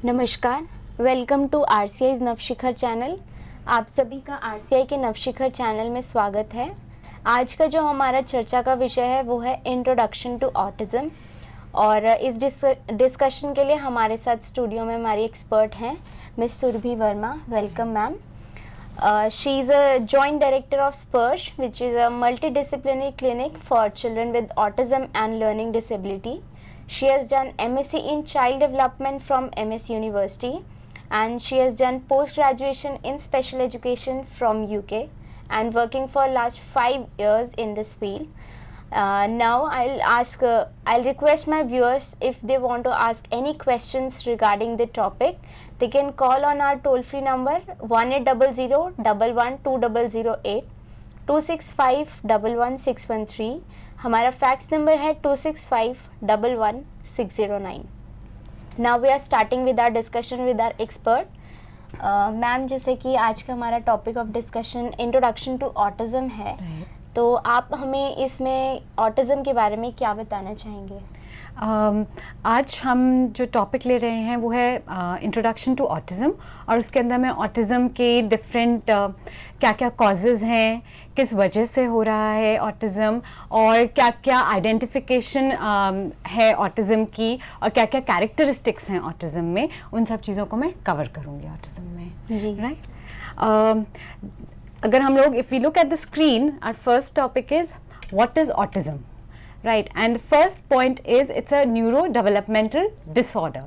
नमस्कार, welcome to RCI नवशिखर channel. आप सभी का आरसीआई के नवशिखर चैनल में स्वागत है। आज का जो हमारा चर्चा का विषय है वो है इंट्रोडक्शन टू ऑटिज्म। और इस डिस्कशन के लिए हमारे साथ स्टूडियो में हमारी एक्सपर्ट हैं miss Surabhi Verma. Welcome ma'am. She is a joint director of Sparsh which is a multidisciplinary clinic for children with autism and learning disability. She has done MSc in Child Development from MS University, and she has done post-graduation in Special Education from UK and working for last 5 years in this field. Now I'll request my viewers, if they want to ask any questions regarding the topic, they can call on our toll-free number 1800-11-2008, 265-11613. हमारा fax number है 265-11609. Now we are starting with our discussion with our expert. Ma'am, जैसे कि आज का हमारा topic of discussion introduction to autism है, तो आप हमें इसमें ऑटिज्म के बारे में क्या बताना चाहेंगे? आज हम जो टॉपिक ले रहे हैं वो है इंट्रोडक्शन टू ऑटिज़म, और उसके अंदर में ऑटिज़म के डिफरेंट क्या क्या कॉजेज़ हैं, किस वजह से हो रहा है ऑटिज़म, और क्या क्या आइडेंटिफिकेशन है ऑटिज़म की, और क्या क्या कैरेक्टरिस्टिक्स हैं ऑटिज़म में, उन सब चीज़ों को मैं कवर करूँगी ऑटिज़म में। जी राइट। अगर हम लोग if we look at the screen, our first topic is what is autism. Right, and the first point is it's a neurodevelopmental disorder.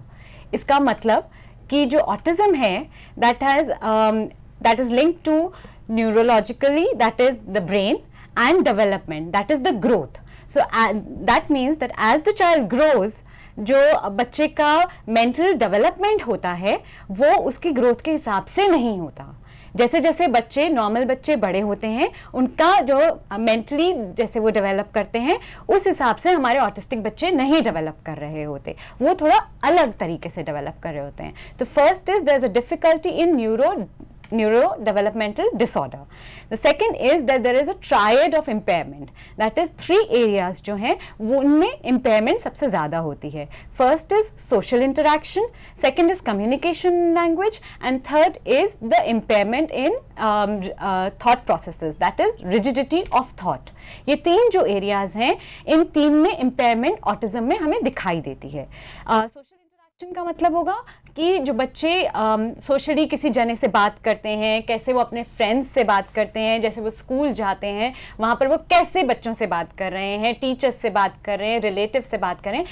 इसका मतलब कि जो autism है that is linked to neurologically, that is the brain, and development, that is the growth. So that means that as the child grows, जो बच्चे का mental development होता है वो उसकी growth के हिसाब से नहीं होता. जैसे जैसे बच्चे नॉर्मल बच्चे बड़े होते हैं, उनका जो मेंटली जैसे वो डेवलप करते हैं उस हिसाब से हमारे ऑटिस्टिक बच्चे नहीं डेवलप कर रहे होते, वो थोड़ा अलग तरीके से डेवलप कर रहे होते हैं. तो first is there is a difficulty in neurodevelopmental disorder. The second is that there is a triad of impairment, that is 3 areas जो हैं वो उनमें impairment सबसे ज़्यादा होती है. First is social interaction, second is communication language, and third is the impairment in thought processes, that is rigidity of thought. ये 3 जो areas हैं, इन 3 में impairment autism में हमें दिखाई देती है. Social interaction का मतलब होगा कि जो बच्चे सोशली किसी जने से बात करते हैं, कैसे वो अपने फ्रेंड्स से बात करते हैं, जैसे वो स्कूल जाते हैं वहाँ पर वो कैसे बच्चों से बात कर रहे हैं, टीचर्स से बात कर रहे हैं, रिलेटिव से बात कर रहे हैं,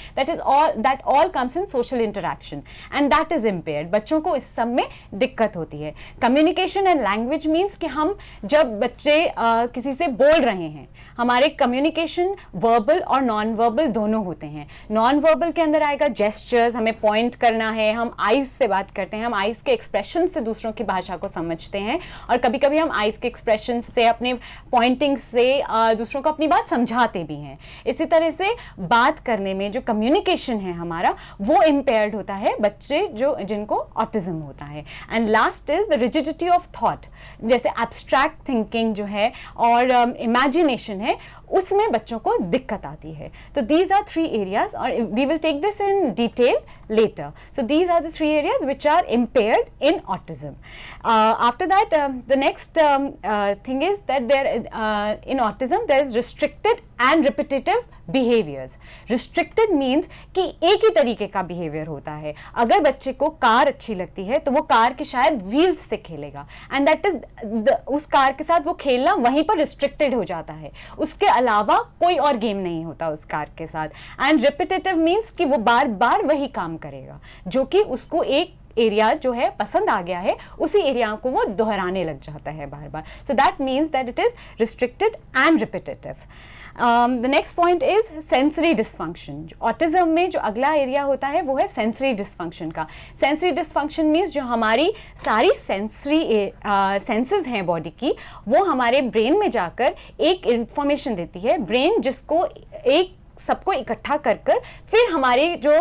that all comes in social interaction and that is impaired. बच्चों को इस सब में दिक्कत होती है. कम्युनिकेशन एंड लैंग्वेज मीन्स कि हम जब बच्चे किसी से बोल रहे हैं, हमारे कम्युनिकेशन वर्बल और नॉन वर्बल दोनों होते हैं. नॉन वर्बल के अंदर आएगा जेस्चर्स, हमें पॉइंट करना है, हम आइज से बात करते हैं, हम आइज के एक्सप्रेशन से दूसरों की भाषा को समझते हैं, और कभी कभी हम आइज के एक्सप्रेशन से, अपने पॉइंटिंग से दूसरों को अपनी बात समझाते भी हैं. इसी तरह से बात करने में जो कम्युनिकेशन है हमारा वो इम्पेयर्ड होता है बच्चे जिनको ऑटिज्म होता है. And last is the rigidity of thought, जैसे एब्स्ट्रैक्ट थिंकिंग जो है और इमेजिनेशन है, उसमें बच्चों को दिक्कत आती है. तो दीज आर 3 areas, और we will take this in detail later. So these are the 3 areas which are impaired in autism. After that, the next thing is that in autism there is restricted and repetitive behaviors. Restricted means कि एक ही तरीके का behavior होता है. अगर बच्चे को car अच्छी लगती है तो वो कार के शायद व्हील्स से खेलेगा, and that is उस कार के साथ वो खेलना वहीं पर restricted हो जाता है. उसके अलावा कोई और गेम नहीं होता उस कार के साथ. And repetitive means कि वो बार बार वही काम करेगा, जो कि उसको एक एरिया जो है पसंद आ गया है, उसी एरिया को वो दोहराने लग जाता है बार बार. So that means that it is restricted and repetitive. The next point is sensory dysfunction. Autism में जो अगला एरिया होता है वो है सेंसरी डिसफंक्शन का. सेंसरी डिसफंक्शन मीन्स जो हमारी सारी सेंसेस हैं बॉडी की, वो हमारे ब्रेन में जाकर एक इंफॉर्मेशन देती है. ब्रेन जिसको एक सबको इकट्ठा कर फिर हमारी जो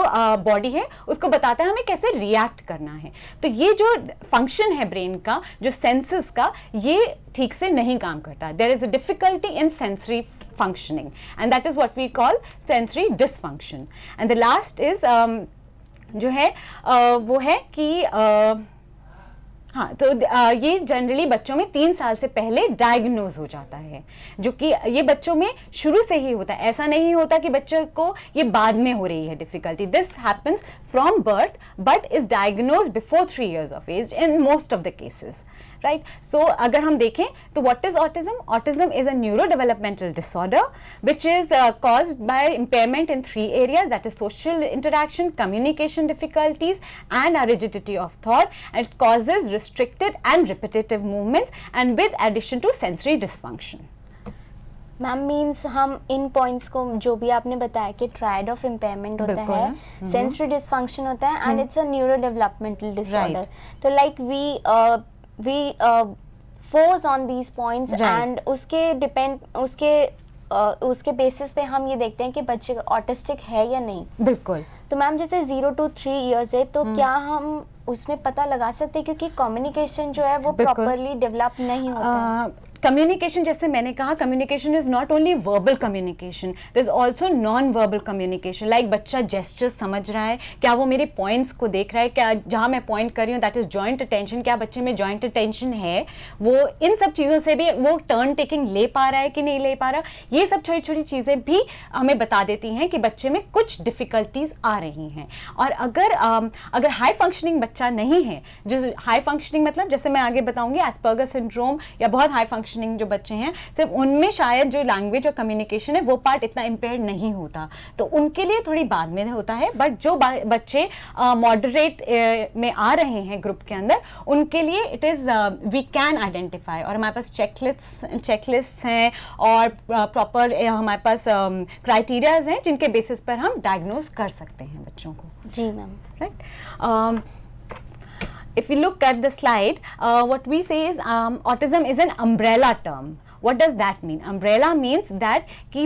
बॉडी है उसको बताता है हमें कैसे रिएक्ट करना है. तो ये जो फंक्शन है ब्रेन का, जो सेंसेस का, ये ठीक से नहीं काम करता. There is a difficulty in sensory functioning, and that is what we call sensory dysfunction. And the last is जो है वो है कि हाँ, तो ये जनरली बच्चों में 3 साल से पहले डायग्नोज हो जाता है, जो कि ये बच्चों में शुरू से ही होता है। ऐसा नहीं होता कि बच्चे को ये बाद में हो रही है difficulty. This happens from birth but is diagnose before 3 years of age in most of the cases, right? So अगर हम देखें तो what is autism? Autism is a neurodevelopmental disorder which is caused by impairment in 3 areas, that is social interaction, communication difficulties and a rigidity of thought, and it causes restricted and repetitive movements and with addition to sensory dysfunction. Ma'am means हम इन points को जो भी आपने बताया कि triad of impairment होता है, sensory dysfunction होता है and it's a neuro developmental disorder. तो like we force on these points and उसके बेसिस पे हम ये देखते हैं कि बच्चे ऑटिस्टिक है या नहीं। बिल्कुल। तो मैम जैसे 0 to 3 years है, तो क्या हम उसमें पता लगा सकते हैं, क्योंकि कम्युनिकेशन जो है वो प्रॉपरली डेवलप नहीं होता है। कम्युनिकेशन, जैसे मैंने कहा, communication is not only verbal communication, there is also non verbal communication. Like बच्चा जेस्चर्स समझ रहा है, क्या वो मेरे पॉइंट्स को देख रहा है, क्या जहाँ मैं पॉइंट कर रही हूँ दैट इज जॉइंट अटेंशन, क्या बच्चे में जॉइंट अटेंशन है, वो इन सब चीज़ों से भी वो टर्न टेकिंग ले पा रहा है कि नहीं ले पा रहा। ये सब छोटी छोटी चीज़ें भी हमें बता देती हैं कि बच्चे में कुछ डिफ़िकल्टीज आ रही हैं। और अगर हाई फंक्शनिंग बच्चा नहीं है, जो हाई फंक्शनिंग मतलब जैसे मैं आगे बताऊंगी एस्पर्गर सिंड्रोम या बहुत हाई फंक्शनिंग जो बच्चे हैं, सिर्फ उनमें शायद जो लैंग्वेज और कम्युनिकेशन है वो पार्ट इतना इम्पेयर्ड नहीं होता, तो उनके लिए थोड़ी बाद में होता है। बट जो बच्चे मॉडरेट में आ रहे हैं ग्रुप के अंदर, उनके लिए it is we can identify, और हमारे पास चेकलिस्ट हैं और प्रॉपर हमारे पास क्राइटेरियाज हैं जिनके बेसिस पर हम डायग्नोज कर सकते हैं बच्चों को। जी ma'am. Right. If you look at the slide, what we say is autism is an umbrella term. What does that mean? Umbrella means that कि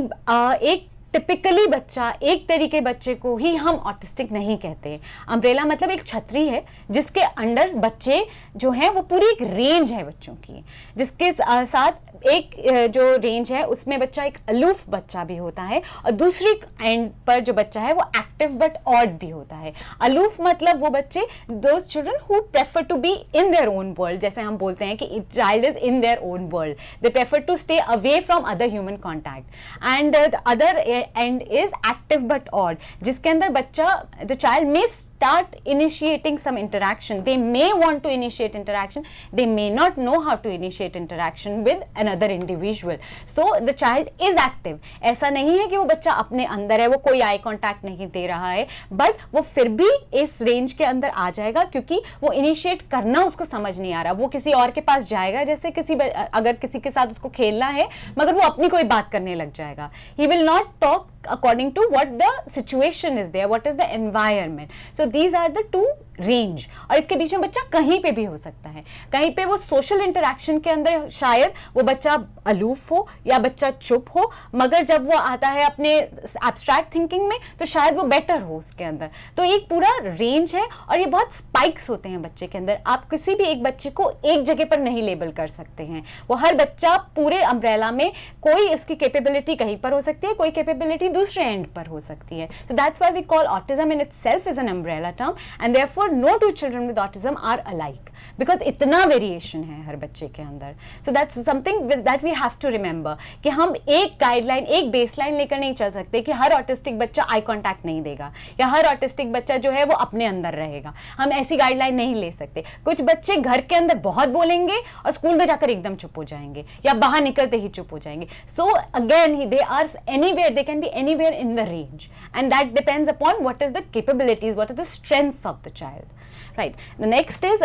एक टिपिकली बच्चा, एक तरीके बच्चे को ही हम ऑटिस्टिक नहीं कहते। अम्ब्रेला मतलब एक छतरी है जिसके अंडर बच्चे जो हैं वो पूरी एक रेंज है बच्चों की, जिसके साथ एक जो रेंज है उसमें बच्चा एक अलूफ बच्चा भी होता है, और दूसरी एंड पर जो बच्चा है वो एक्टिव बट ऑड भी होता है। अलूफ मतलब वो बच्चे, those children who prefer to be in their own world, जैसे हम बोलते हैं कि child is in their own world, they prefer to stay away from other human contact. And the other end is active but odd, जिसके अंदर बच्चा, the child may start initiating some interaction, they may want to initiate interaction, they may not know how to initiate interaction with another individual, so the child is active। ऐसा नहीं है कि वो बच्चा अपने अंदर है, वो कोई आई कांटेक्ट नहीं दे रहा है, बट वो फिर भी इस रेंज के अंदर आ जाएगा क्योंकि वो इनिशिएट करना उसको समझ नहीं आ रहा। वो किसी और के पास जाएगा, जैसे अगर किसी के साथ उसको खेलना है, मगर वो अपनी कोई बात करने लग जाएगा। he will not talk according to what the situation is there, what is the environment, so these are the two range. और इसके बीच में बच्चा कहीं पे भी हो सकता है, कहीं पे वो सोशल इंटरेक्शन के अंदर शायद वो बच्चा अलूफ हो या बच्चा चुप हो, मगर जब वो आता है अपने एब्स्ट्रैक्ट थिंकिंग में तो शायद वो बेटर हो उसके अंदर। तो एक पूरा रेंज है और ये बहुत स्पाइक्स होते हैं बच्चे के अंदर। आप किसी भी एक बच्चे को एक जगह पर नहीं लेबल कर सकते हैं, वो हर बच्चा पूरे अम्ब्रेला में, कोई उसकी कैपेबिलिटी कहीं पर हो सकती है, कोई कैपेबिलिटी दूसरे एंड पर हो सकती है। So that's why we call autism in itself is an umbrella term, and therefore no two children with autism are alike because इतना वेरिएशन है हर बच्चे के अंदर। So that's something that we have to remember कि हम एक guideline, एक baseline लेकर नहीं चल सकते कि हर ऑटिस्टिक बच्चा आई कांटेक्ट नहीं देगा या हर ऑटिस्टिक बच्चा जो है वो अपने अंदर रहेगा। हम ऐसी गाइडलाइन नहीं ले सकते। कुछ बच्चे घर के अंदर बहुत बोलेंगे और स्कूल में जाकर एकदम चुप हो जाएंगे या बाहर निकलते ही चुप हो जाएंगे। So again they are anywhere, they can be anywhere in the range, and that depends upon what is the capabilities, what are the strengths of the child. Right. The next is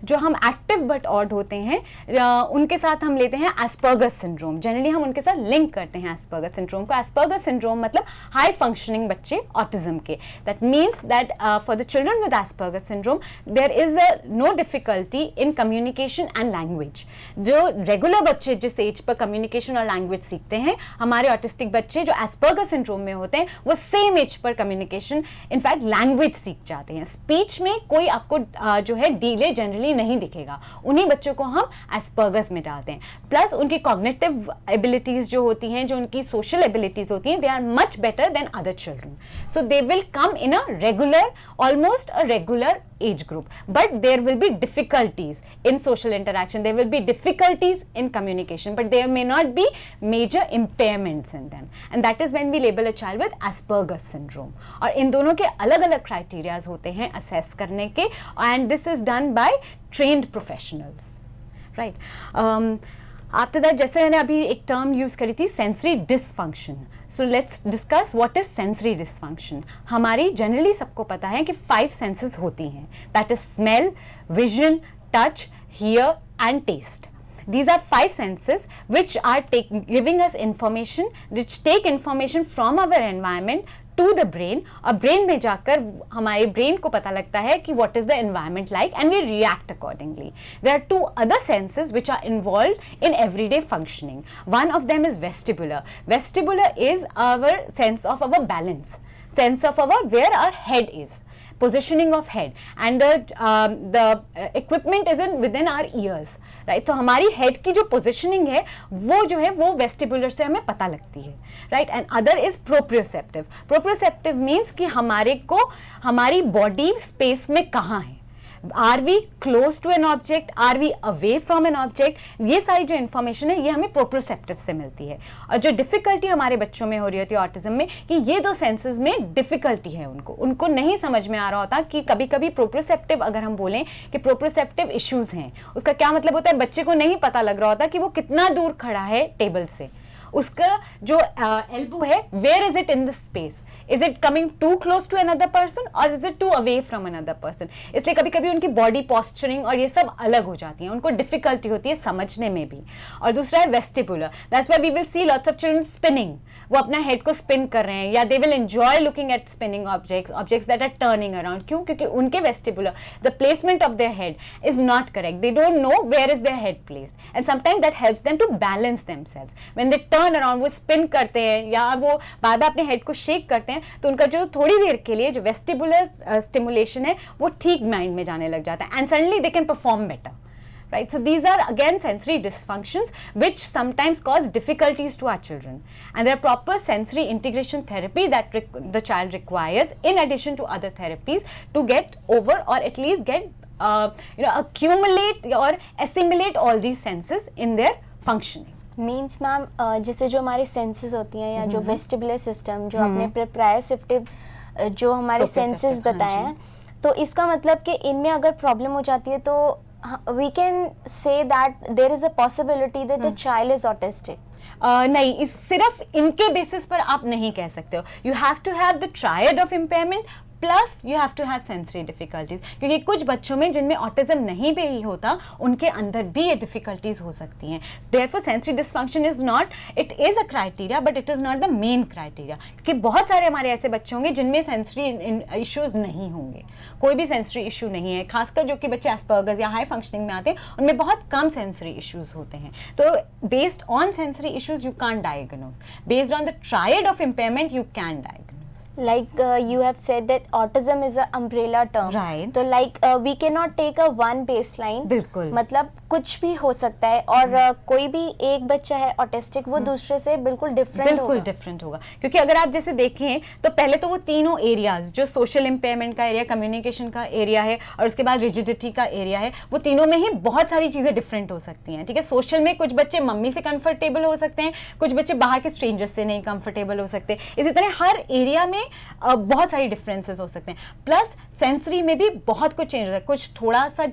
जो हम active but odd होते हैं उनके साथ हम लेते हैं Asperger syndrome. Generally हम उनके साथ लिंक करते हैं एस्पर्गर सिंड्रोम को। एस्पर्गर सिंड्रोम मतलब हाई फंक्शनिंग बच्चे ऑटिज्म के। That means that for the children with Asperger syndrome there is no difficulty in communication and language. जो रेगुलर बच्चे जिस एज पर कम्युनिकेशन और लैंग्वेज सीखते हैं, हमारे ऑटिस्टिक बच्चे जो एस्पर्गर सिंड्रोम में होते हैं वो सेम एज पर कम्युनिकेशन, इनफैक्ट लैंग्वेज सीख जाते हैं। स्पीच में कोई आपको जो है डिले जनरली नहीं दिखेगा, उन्हीं बच्चों को हम एस्पर्गस में डालते हैं। प्लस उनकी कॉग्निटिव एबिलिटीज जो होती हैं, जो उनकी सोशल एबिलिटीज होती हैं, they are much better than other children, so they will come in a regular, almost a regular age group, but there will be difficulties in social interaction, there will be difficulties in communication, but there may not be major impairments in them, and that is when we label a child with Asperger's syndrome. और इन दोनों के अलग अलग criterias होते हैं assess करने के, and this is done by trained professionals, right? After that, जैसे मैंने अभी एक टर्म यूज करी थी, sensory dysfunction, so let's discuss what is sensory dysfunction. हमारी जनरली सबको पता है कि 5 सेंसेस होती हैं, that is smell, vision, touch, hear and taste. These are 5 senses which are giving us information, which take information from our environment to the brain, और brain में जाकर हमारे brain को पता लगता है कि what is the environment like, and we react accordingly. There are 2 other senses which are involved in everyday functioning. One of them is vestibular. Vestibular is our sense of our balance, sense of our where our head is, positioning of head, and the equipment is within our ears, right? तो हमारी head की जो positioning है वो जो है वो vestibular से हमें पता लगती है, right? And other is proprioceptive. Proprioceptive means कि हमारे को हमारी बॉडी स्पेस में कहाँ है, are we close to an object, are we away from an object, ये सारी जो इन्फॉर्मेशन है ये हमें प्रोप्रियोसेप्टिव से मिलती है. और जो डिफिकल्टी हमारे बच्चों में हो रही होती है ऑटिज्म में, कि ये 2 सेंसेस में डिफिकल्टी है, उनको नहीं समझ में आ रहा होता कि कभी कभी प्रोप्रियोसेप्टिव, अगर हम बोलें कि प्रोप्रियोसेप्टिव इश्यूज हैं, उसका क्या मतलब होता है, बच्चे को नहीं पता लग रहा होता कि वो कितना दूर खड़ा है टेबल से, उसका जो एल्बो है, where is it in the space, is it coming too close to another person or is it too away from another person. इसलिए कभी कभी उनकी बॉडी पोस्चरिंग और ये सब अलग हो जाती है, उनको डिफिकल्टी होती है समझने में भी. और दूसरा है vestibular, that's why we will see lots of children spinning, वो अपना हेड को स्पिन कर रहे हैं, या they will enjoy looking at spinning objects that are turning around. क्यों? क्योंकि उनके vestibular, the placement of their head is not correct, they don't know where is their head placed, and sometimes that helps them to balance themselves. When they turn around, वो spin करते हैं या वो बार अपने head को shake करते हैं, तो उनका जो थोड़ी देर के लिए जो वेस्टिबुलर स्टिमुलेशन है वो ठीक माइंड में जाने लग जाता है, and suddenly they can perform better, right? So these are again sensory dysfunctions which sometimes cause difficulties to our children, and there are proper sensory integration therapy that the child requires in addition to other therapies to get over, or at least get accumulate or assimilate all these senses in their functioning. Means ma'am, जैसे जो हमारे senses होती हैं या जो vestibular system, जो आपने प्रोप्रायोसेप्टिव जो हमारे सेंसेस बताए हैं, तो इसका मतलब कि इनमें अगर प्रॉब्लम हो जाती है तो we can say that there is a possibility that the child is autistic. नहीं, इस सिर्फ इनके बेसिस पर आप नहीं कह सकते हो. You have to have the triad of impairment plus you have to have sensory difficulties, क्योंकि कुछ बच्चों में जिनमें ऑटिज्म नहीं भी होता उनके अंदर भी ये डिफिकल्टीज हो सकती हैं. Therefore sensory dysfunction is not, it is a criteria but it is not the main criteria, क्योंकि बहुत सारे हमारे ऐसे बच्चे होंगे जिनमें सेंसरी इश्यूज नहीं होंगे, कोई भी सेंसरी इशू नहीं है. खासकर जो कि बच्चे एस्पर्गर्स या हाई फंक्शनिंग में आते हैं उनमें बहुत कम सेंसरी इश्यूज होते हैं. तो based on sensory issues you can diagnose, based on the triad of impairment you can diagnose. Like you have said that autism is an umbrella term, right? तो like we cannot take a one baseline. बिल्कुल, मतलब कुछ भी हो सकता है, और कोई भी एक बच्चा है ऑटिस्टिक, वो दूसरे से बिल्कुल डिफरेंट होगा. क्योंकि अगर आप जैसे देखें तो पहले तो वो तीनों एरियाज, जो सोशल इम्पेयरमेंट का एरिया, कम्युनिकेशन का एरिया है, और उसके बाद रिजिडिटी का एरिया है, वो तीनों में ही बहुत सारी चीजें डिफरेंट हो सकती हैं. ठीक है, सोशल में कुछ बच्चे मम्मी से कंफर्टेबल हो सकते हैं, कुछ बच्चे बाहर के स्ट्रेंजर्स से नहीं कंफर्टेबल हो सकते. इसी तरह हर एरिया में बहुत सारी डिफरेंसेस हो सकते हैं. प्लस सेंसरी में भी बहुत कुछ चेंज होता है, कुछ थोड़ा सा,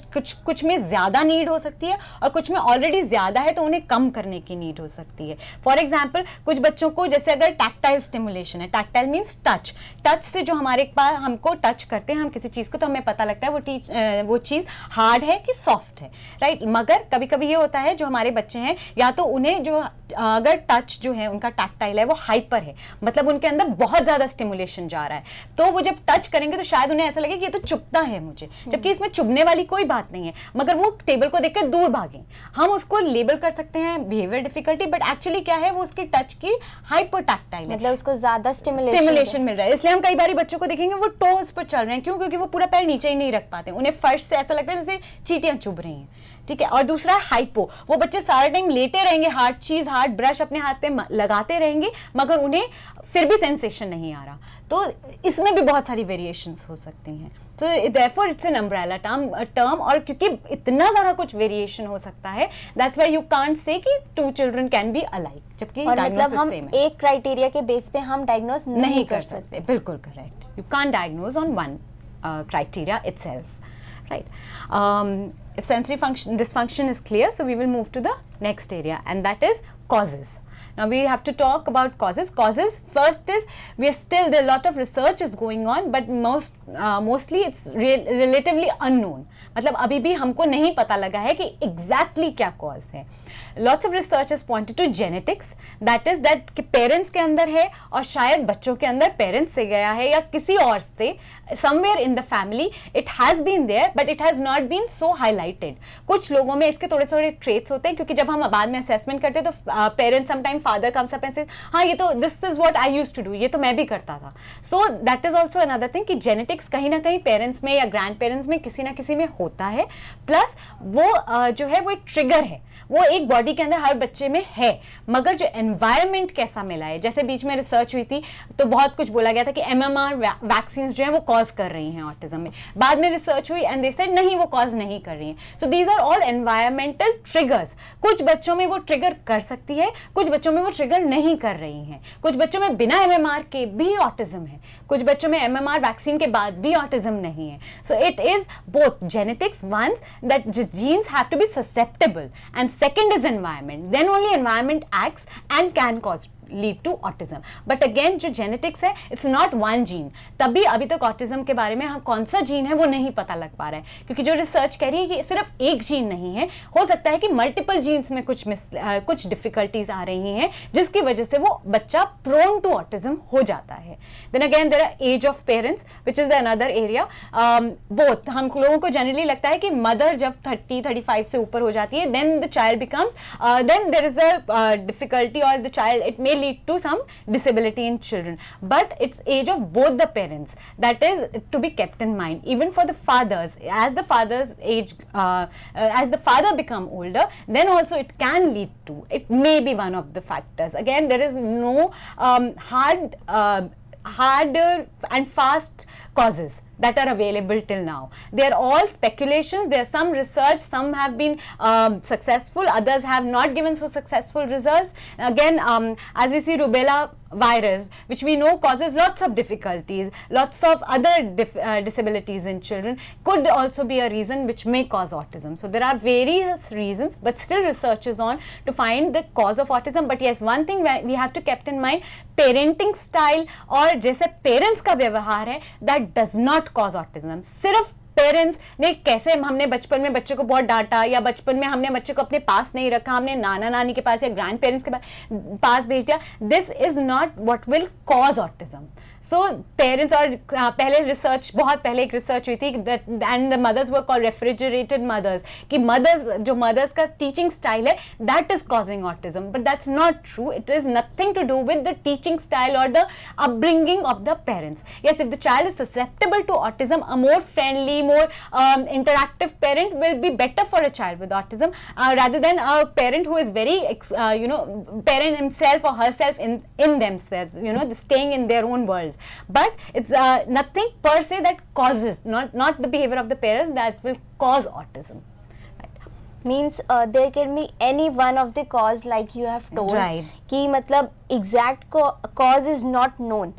कुछ में ज्यादा नीड हो सकती है, और कुछ में ऑलरेडी ज्यादा है तो उन्हें कम करने की नीड हो सकती है. फॉर एग्जाम्पल, कुछ बच्चों को जैसे अगर टैक्टाइल स्टिमुलेशन है, टैक्टाइल मीन्स टच से जो हमारे पास हमको टच करते हैं हम किसी चीज को, तो हमें पता लगता है वो चीज हार्ड है कि सॉफ्ट है, राइट? मगर कभी कभी ये होता है जो हमारे बच्चे हैं, या तो उन्हें जो अगर टच जो है उनका टैक्टाइल है वो हाइपर है, मतलब उनके अंदर बहुत ज्यादा स्टिमुलेशन जा रहा है, तो वो जब टच करेंगे तो शायद उन्हें ऐसा लगे कि ये तो चुभता है मुझे, जबकि इसमें चुभने वाली कोई बात नहीं है, मगर वो टेबल को देखकर दूर भागें। हम उसको लेबल कर सकते हैं बिहेवियर डिफिकल्टी, बट एक्चुअली क्या है, वो उसकी टच की हाइपर टैक्टाइल है, मतलब उसको ज्यादा स्टिमुलेशन मिल रहा है। इसलिए हम कई बार बच्चों को देखेंगे वो टोज पर चल रहे हैं, क्यों? क्योंकि वो पूरा पैर नीचे ही नहीं रख पाते, उन्हें फर्श से ऐसा लगता है जैसे चींटियां चुभ रही हैं, ठीक है। और दूसरा है हाइपो, वो बच्चे सारा टाइम लेटे रहेंगे, हार्ड चीज, हार्ड ब्रश अपने हाथ पे लगाते रहेंगे, मगर उन्हें फिर भी सेंसेशन नहीं आ रहा। तो इसमें भी बहुत सारी वेरिएशंस हो सकती हैं। तो therefore it's an umbrella term, और क्योंकि इतना सारा कुछ वेरिएशन हो सकता है, that's why you can't say कि two children can be alike, जबकि और मतलब हम same है। एक क्राइटेरिया के बेस पे हम डायग्नोज नहीं कर सकते। बिल्कुल correct, you can't diagnose on one criteria itself, right? If sensory dysfunction is clear, so we will move to the next area, and that is causes. Now we have to talk about causes. First is, there are a lot of research is going on, but mostly it's relatively unknown. मतलब अभी भी हमको नहीं पता लगा है कि exactly क्या cause है. Lots of research has pointed to genetics, that is that कि parents के अंदर है और शायद बच्चों के अंदर parents से गया है या किसी और से, somewhere in the family it has been there but it has not been so highlighted. कुछ लोगों में इसके थोड़े थोड़े traits होते हैं, क्योंकि जब हम बाद में assessment करते हैं तो parents sometimes father comes up and says हाँ ये तो this is what I used to do, ये तो मैं भी करता था. So that is also another thing कि genetics कहीं ना कहीं parents में या grandparents में किसी ना किसी में होता है, plus वो जो है वो एक trigger है, वो एक बॉडी के अंदर हर बच्चे में है, मगर जो एनवायरनमेंट कैसा मिला है, जैसे बीच में रिसर्च हुई थी तो बहुत कुछ बोला गया था कि एमएमआर वैक्सीन जो है वो कॉज कर रही हैं ऑटिज्म में, बाद में रिसर्च हुई एंड दे सेड नहीं वो कॉज नहीं कर रही हैं. So these are all environmental triggers. कुछ बच्चों में वो ट्रिगर कर सकती है, कुछ बच्चों में वो ट्रिगर नहीं कर रही हैं, कुछ बच्चों में बिना एमएमआर के भी ऑटिज्म है, कुछ बच्चों में एमएमआर वैक्सीन के बाद भी ऑटिज्म नहीं है. So it is both genetics, once that genes have to be susceptible, and second is environment. Then only environment acts and can cause lead to autism. But again जो genetics है, it's not one gene. तभी अभी तक autism के बारे में हम कौन सा जीन है वो नहीं पता लग पा रहा है, क्योंकि जो रिसर्च कह रही है कि सिर्फ एक जीन नहीं है, हो सकता है कि मल्टीपल जीन्स में कुछ डिफिकल्टीज आ रही हैं जिसकी वजह से वो बच्चा प्रोन टू ऑटिज्म हो जाता है. Then again there are age of parents which is the another area. Both हम लोगों को जनरली लगता है कि मदर जब 30-35 से ऊपर हो जाती है then the child becomes then there is a difficulty और the child it may lead to some disability in children, but it's age of both the parents that is to be kept in mind. Even for the fathers, as the father's age as the father become older, then also it can lead to, it may be one of the factors. Again, there is no harder and fast causes that are available till now. They are all speculations. There are some research, some have been successful, others have not given so successful results. Again, as we see, rubella virus, which we know causes lots of difficulties, lots of other disabilities in children, could also be a reason which may cause autism. So there are various reasons, but still research is on to find the cause of autism. But yes, one thing we have to keep in mind, parenting style और जैसे parents का व्यवहार है, that does not cause autism. सिर्फ parents ने कैसे, हमने बचपन में बच्चे को बहुत डांटा या बचपन में हमने बच्चे को अपने पास नहीं रखा, हमने नाना नानी के पास या ग्रैंड पेरेंट्स के पास भेज दिया, this is not what will cause autism. So parents, और पहले रिसर्च, बहुत पहले एक रिसर्च हुई थी and the mothers were called refrigerated mothers, कि मदर्स का टीचिंग स्टाइल है that is causing autism, but that's not true. It is nothing to do with the teaching style और the upbringing of the parents. Yes, if the child is susceptible to autism, a more friendly, more interactive parent will be better for a child with autism rather than a parent who is very parent himself or herself in themselves, staying in their own worlds. But it's nothing per se that causes, not the behavior of the parents that will cause autism. Means there can be any one of the cause like you have told, Right. कि मतलब exact cause is not known,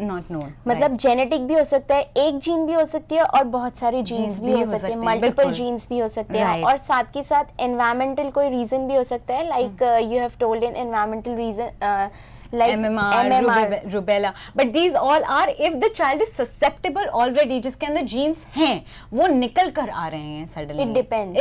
मतलब genetic भी हो सकता है, एक gene भी हो सकती है और बहुत सारे जीन्स भी हो सकते हैं, मल्टीपल जीन्स भी हो सकते हैं, और साथ के साथ एनवायरमेंटल कोई रीजन भी हो सकता है, like you have told in environmental reason like MMR, rubella, but these all are if the child is susceptible already, जिसके अंदर genes हैं वो निकल कर आ रहे हैं suddenly.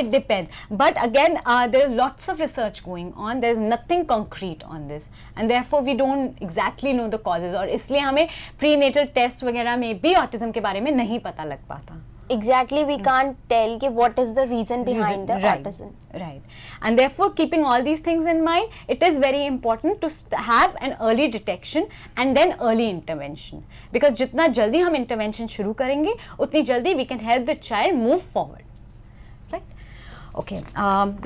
It depends. But again, there are lots of research going on. There is nothing concrete on this, and therefore we don't exactly know the causes. और इसलिए हमें prenatal test वगैरह में भी autism के बारे में नहीं पता लग पाता. Exactly, we can't tell कि what is the reason behind the autism. Right. And therefore, keeping all these things in mind, it is very important to have an early detection and then early intervention. Because जितना जल्दी हम intervention शुरू करेंगे, उतनी जल्दी we can help the child move forward. Right? Okay.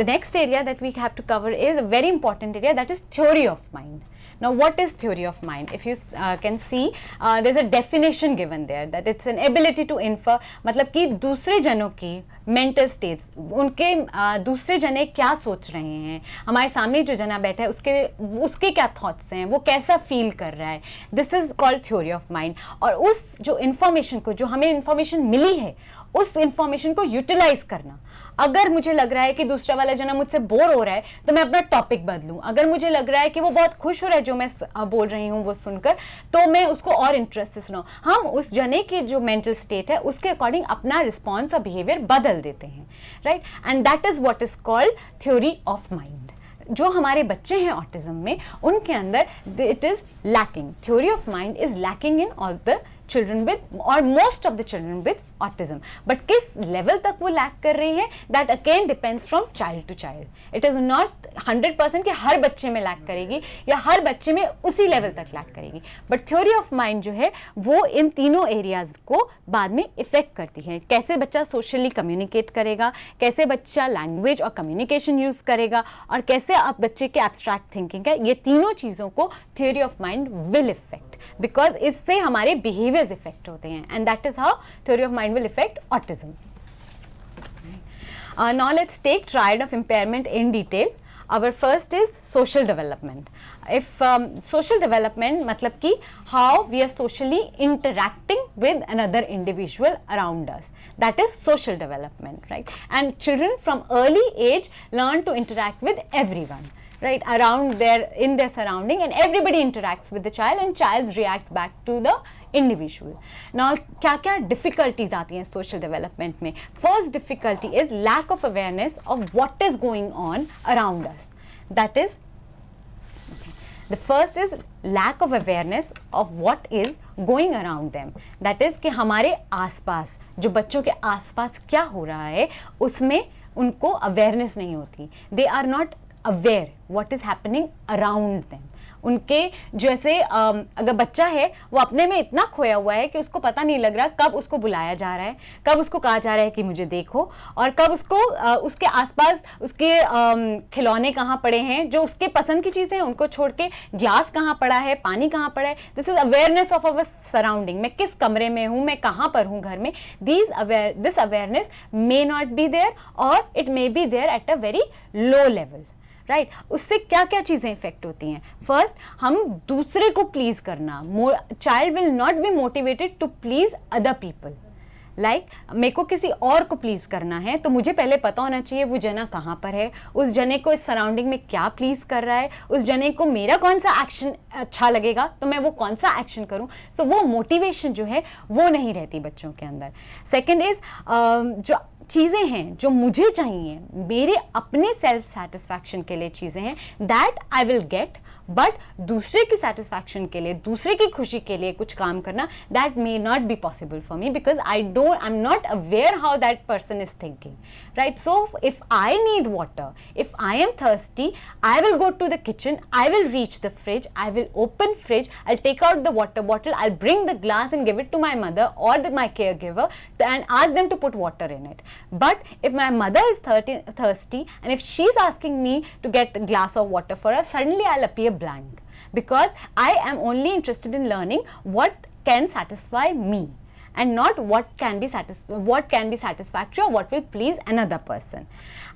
The next area that we have to cover is a very important area, that is theory of mind. Now, what is theory of mind? If you can see, there's a definition given there that it's an ability to infer, मतलब कि दूसरे जनों की mental states, उनके दूसरे जने क्या सोच रहे हैं, हमारे सामने जो जना बैठा है उसके क्या thoughts हैं, वो कैसा feel कर रहा है, this is called theory of mind. और उस जो information को, जो हमें information मिली है, उस इंफॉर्मेशन को यूटिलाइज करना. अगर मुझे लग रहा है कि दूसरा वाला जना मुझसे बोर हो रहा है तो मैं अपना टॉपिक बदलूं. अगर मुझे लग रहा है कि वो बहुत खुश हो रहा है जो मैं बोल रही हूँ वो सुनकर, तो मैं उसको और इंटरेस्ट से सुनाऊं. हम उस जने की जो मेंटल स्टेट है उसके अकॉर्डिंग अपना रिस्पॉन्स और बिहेवियर बदल देते हैं. Right, and that is what is called theory of mind. जो हमारे बच्चे हैं ऑटिज्म में, उनके अंदर it is lacking. Theory of mind is lacking in all the children with or most of the children with autism. But किस level तक वो lack कर रही है, that again depends from child to child. It is not 100% कि हर बच्चे में lack करेगी या हर बच्चे में उसी level तक lack करेगी. But theory of mind जो है वो इन तीनों areas को बाद में affect करती है. कैसे बच्चा socially communicate करेगा, कैसे बच्चा language और communication use करेगा, और कैसे आप बच्चे के abstract thinking है, ये तीनों चीज़ों को theory of mind will affect. Because इससे हमारे behaviors affect होते हैं, and that is how theory of mind will affect autism. Now let's take triad of impairment in detail. Our first is social development. If social development मतलब कि how we are socially interacting with another individual around us, that is social development, right? And children from early age learn to interact with everyone, right, around in their surrounding, and everybody interacts with the child and child reacts back to the individual. Now क्या क्या difficulties आती हैं social development में? First difficulty is lack of awareness of what is going on around us. That is, the first is lack of awareness of what is going around them. That is कि हमारे आसपास, जो बच्चों के आसपास क्या हो रहा है, उसमें उनको awareness नहीं होती. They are not aware what is happening around them. उनके जैसे अगर बच्चा है वो अपने में इतना खोया हुआ है कि उसको पता नहीं लग रहा कब उसको बुलाया जा रहा है, कब उसको कहा जा रहा है कि मुझे देखो, और कब उसको उसके आसपास उसके खिलौने कहाँ पड़े हैं, जो उसके पसंद की चीज़ें हैं उनको छोड़ के ग्लास कहाँ पड़ा है, पानी कहाँ पड़ा है. This is awareness of our surrounding. मैं किस कमरे में हूँ, मैं कहाँ पर हूँ घर में. This awareness may not be there और it may be there at a very low level. Right, उससे क्या क्या चीज़ें इफेक्ट होती हैं? फर्स्ट, हम दूसरे को प्लीज करना. Child will not be motivated to please other people. Like मेरे को किसी और को प्लीज करना है तो मुझे पहले पता होना चाहिए वो जना कहाँ पर है, उस जने को इस सराउंडिंग में क्या प्लीज कर रहा है, उस जने को मेरा कौन सा एक्शन अच्छा लगेगा तो मैं वो कौन सा एक्शन करूँ. सो वो मोटिवेशन जो है वो नहीं रहती बच्चों के अंदर. सेकेंड इज जो चीज़ें हैं जो मुझे चाहिए, मेरे अपने सेल्फ सेटिस्फैक्शन के लिए चीज़ें हैं, that I will get. But दूसरे की सेटिस्फैक्शन के लिए, दूसरे की खुशी के लिए कुछ काम करना, that may not be possible for me because I am not aware how that person is thinking. Right, so if I need water, if I am thirsty, I will go to the kitchen, I will reach the fridge, I will open fridge, I take out the water bottle, I bring the glass and give it to my mother और my caregiver and ask them to put water in it. But if my mother is thirsty and if she's asking me to get a glass of water for her, suddenly I'll appear blank because I am only interested in learning what can satisfy me and not what can be satisfactory or what will please another person.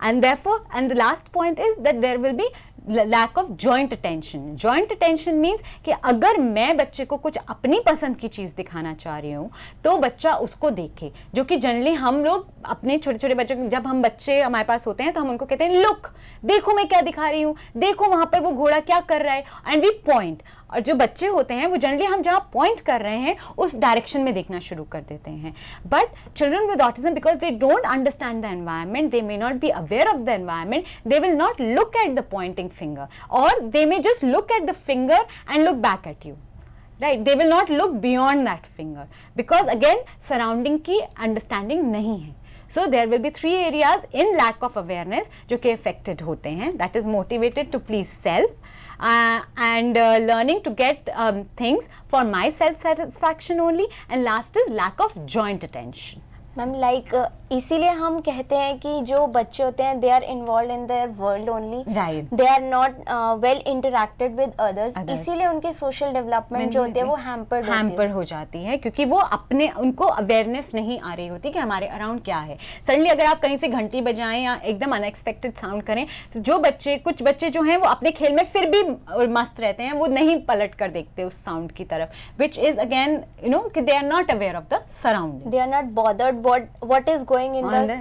And therefore, and the last point is that there will be lack of joint attention. Joint attention means कि अगर मैं बच्चे को कुछ अपनी पसंद की चीज़ दिखाना चाह रही हूँ तो बच्चा उसको देखे, जो कि जनरली हम लोग अपने छोटे छोटे बच्चों, जब हम बच्चे हमारे पास होते हैं तो हम उनको कहते हैं लुक, देखो मैं क्या दिखा रही हूँ, देखो वहाँ पर वो घोड़ा क्या कर रहा है, एंड वी पॉइंट. और जो बच्चे होते हैं वो जनरली हम जहाँ पॉइंट कर रहे हैं उस डायरेक्शन में देखना शुरू कर देते हैं. But children with autism, because they don't understand the environment, they may not be aware of the environment, they will not look at the Poynting finger, or they may just look at the finger and look back at you, right? They will not look beyond that finger because again surrounding की understanding नहीं है. So there will be 3 areas in lack of awareness जो कि affected होते हैं. That is motivated to please self and learning to get things for my self satisfaction only, and last is lack of joint attention. Ma'am इसीलिए हम कहते हैं कि जो बच्चे होते हैं they are involve in their world only, right, they are not well interacted with others, इसीलिए उनके सोशल डेवलपमेंट जो होती है वो हैम्पर हो जाती है, क्योंकि वो अपने उनको अवेयरनेस नहीं आ रही होती कि हमारे अराउंड क्या है. सडनली अगर आप कहीं से घंटी बजाएं या एकदम अनएक्सपेक्टेड साउंड करें तो जो बच्चे, कुछ बच्चे जो हैं वो अपने खेल में फिर भी मस्त रहते हैं, वो नहीं पलट कर देखते उस साउंड की तरफ, which is again you know कि they are not aware of the surrounding, they are not bothered what is going in the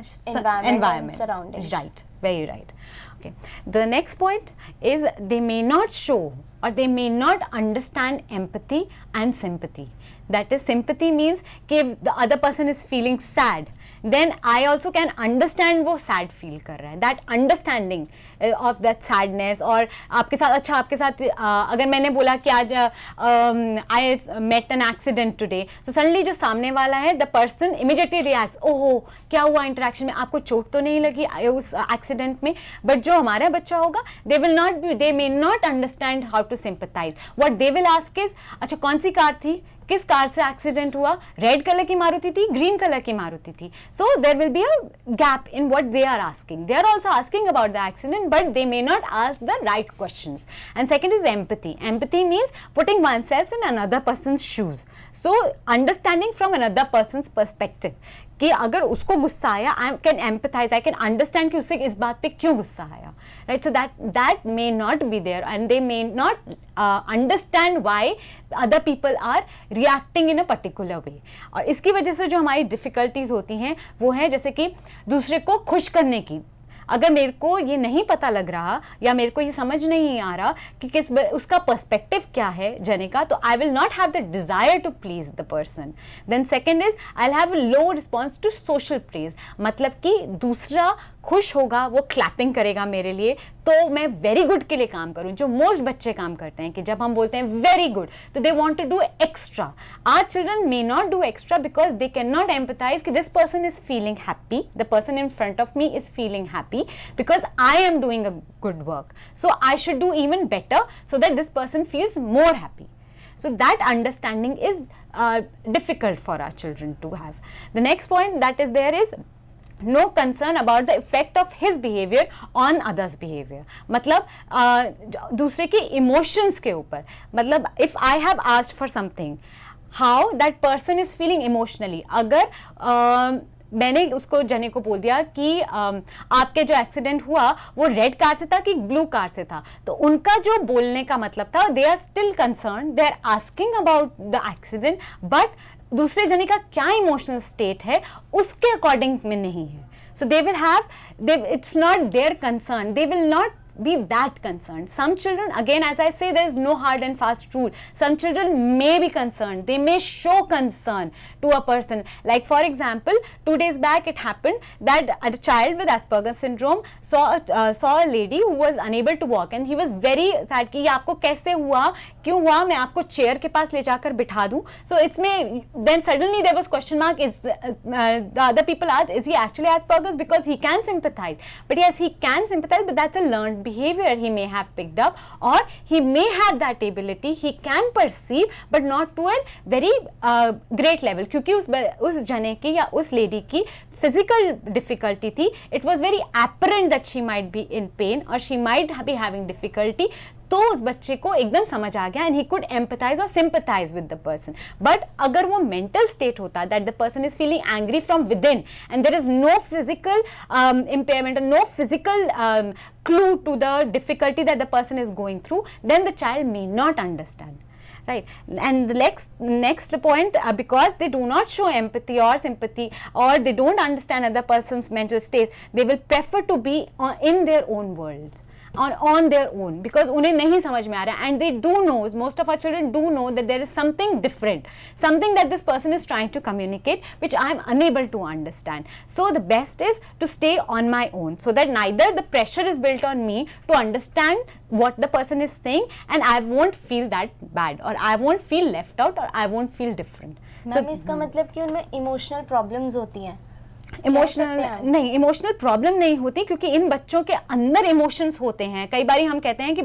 environment and surroundings. Right, very right. Okay, the next point is they may not show or they may not understand empathy and sympathy. That is, sympathy means कि if the other person is feeling sad, then I also can understand वो sad feel कर रहा है. That understanding of that sadness, और आपके साथ, अच्छा आपके साथ अगर मैंने बोला कि आज I met an accident today, so suddenly जो सामने वाला है the person immediately reacts, ओहो क्या हुआ इंटरेक्शन में, आपको चोट तो नहीं लगी उस एक्सीडेंट में. बट जो हमारा बच्चा होगा they may not understand how to sympathize. What they will ask is, अच्छा कौन सी कार थी, किस कार से एक्सीडेंट हुआ, रेड कलर की मारुति थी, ग्रीन कलर की मारुति थी. So there will be a gap in what they are asking. They are also asking about the accident but they may not ask the right questions. And second is empathy. Empathy means putting oneself in another person's shoes. So understanding from another person's perspective, कि अगर उसको गुस्सा आया, I can empathise, I can understand कि उसे इस बात पे क्यों गुस्सा आया, right. So that may not be there and they may not understand why other people are reacting in a particular way. और इसकी वजह से जो हमारी डिफिकल्टीज होती हैं वो है जैसे कि दूसरे को खुश करने की. अगर मेरे को ये नहीं पता लग रहा या मेरे को ये समझ नहीं आ रहा कि उसका पर्सपेक्टिव क्या है जने का, तो I will not have the desire to please the person. Then second is I will have a low response to social praise. मतलब कि दूसरा खुश होगा, वो क्लैपिंग करेगा मेरे लिए, तो मैं वेरी गुड के लिए काम करूं. जो मोस्ट बच्चे काम करते हैं कि जब हम बोलते हैं वेरी गुड तो they want to do extra. Our children may not do extra because they can not empathise कि this person is feeling happy, the person in front of me is feeling happy because I am doing a good work, so I should do even better so that this person feels more happy. So that understanding is difficult for our children to have. The next point that is there is no concern about the effect of his behavior on others behavior. मतलब दूसरे के emotions के ऊपर, मतलब if I have asked for something, how that person is feeling emotionally. अगर मैंने उसको जने को बोल दिया कि आपके जो एक्सीडेंट हुआ वो रेड कार से था कि ब्लू कार से था, तो उनका जो बोलने का मतलब था they are still concern, they are asking about the accident, but दूसरे जने का क्या इमोशनल स्टेट है उसके अकॉर्डिंग में नहीं है. So they will have, it's not their concern, they will not be that concerned. Some children, again as I say, there is no hard and fast rule. Some children may be concerned, they may show concern to a person. Like for example, 2 days back it happened that a child with Asperger's syndrome saw a lady who was unable to walk and he was very sad कि ये आपको कैसे हुआ, क्यों हुआ, मैं आपको chair के पास ले जाकर बिठा दूं. So it's may then suddenly there was question mark, is the other people asked, is he actually Asperger's, because he can sympathize. But yes, he can sympathize, but that's a learned behavior he may have picked up, or he may have that ability, he can perceive but not to a very great level. क्योंकि उस जने की या उस lady की physical difficulty थी, it was very apparent that she might be in pain or she might be having difficulty, तो उस बच्चे को एकदम समझ आ गया एंड ही कुड एम्पथाइज और sympathise with the person. But अगर वो मेंटल स्टेट होता that the person is feeling angry from with in and there is no physical impairment or no physical clue to the difficulty that the person is going through, then the child may not understand. Right. And the next point, because they do not show empathy or sympathy, or they don't understand other person's mental state, they will prefer to be in their own world, on their own, because उन्हें नहीं समझ में आ रहा है. And they do know, most of our children do know that there is something different, something that this person is trying to communicate which I am unable to understand. So the best is to stay on my own, so that neither the pressure is built on me to understand what the person is saying, and I won't feel that bad, or I won't feel left out, or I won't feel different. Ma'am इसका मतलब कि उनमें emotional problems होती हैं? Emotional problem नहीं होती, क्योंकि इन बच्चों के अंदर इमोशंस होते हैं. कई बार हम कहते हैं कि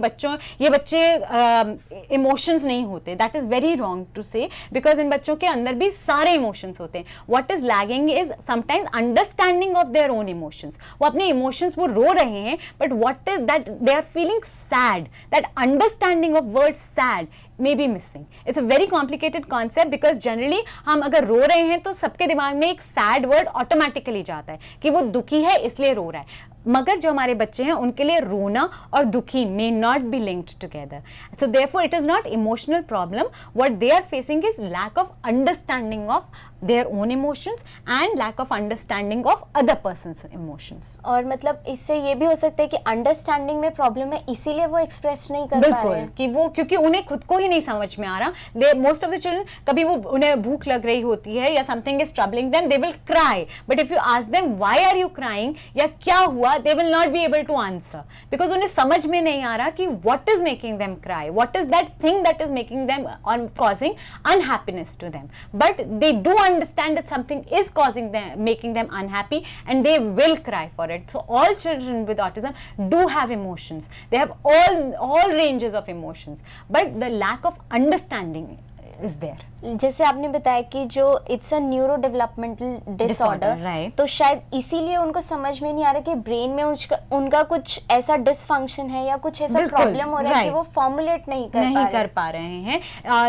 ये बच्चे इमोशंस नहीं होते. That is very wrong to say, because in बच्चों के अंदर भी सारे इमोशंस होते हैं. What is lagging is sometimes understanding of their own emotions. वो अपने इमोशंस वो रो रहे हैं, but what is that they are feeling sad, that understanding of word sad may be missing. It's a very complicated concept, because generally हम अगर रो रहे हैं तो सबके दिमाग में एक sad word automatically जाता है कि वो दुखी है इसलिए रो रहा है. मगर जो हमारे बच्चे हैं उनके लिए रोना और दुखी may not be linked together. So therefore it is not emotional problem. What they are facing is lack of understanding of their own emotions and lack of understanding of other person's emotions. और मतलब इससे ये भी हो सकता है कि understanding में प्रॉब्लम है, इसीलिए वो एक्सप्रेस नहीं कर पा रहे हैं. कि वो क्योंकि उन्हें खुद को ही नहीं समझ में आ रहा. The most of the children, कभी वो उन्हें भूख लग रही होती है या something is troubling them, they will cry. But if you ask them why are you crying या क्या हुआ, they will not be able to answer, because उन्हें समझ में नहीं आ रहा कि what is making them cry, what is that thing that is making them or causing unhappiness to them. But they do understand that something is causing them, making them unhappy, and they will cry for it. So all children with autism do have emotions. They have all ranges of emotions, but the lack of understanding is there. जैसे आपने बताया कि जो it's a neuro developmental disorder, तो शायद इसीलिए उनको समझ में नहीं आ रहा कि ब्रेन में उनका कुछ ऐसा डिसफंक्शन है या कुछ ऐसा प्रॉब्लम हो रहा है कि वो फॉर्मुलेट नहीं कर पा रहे हैं.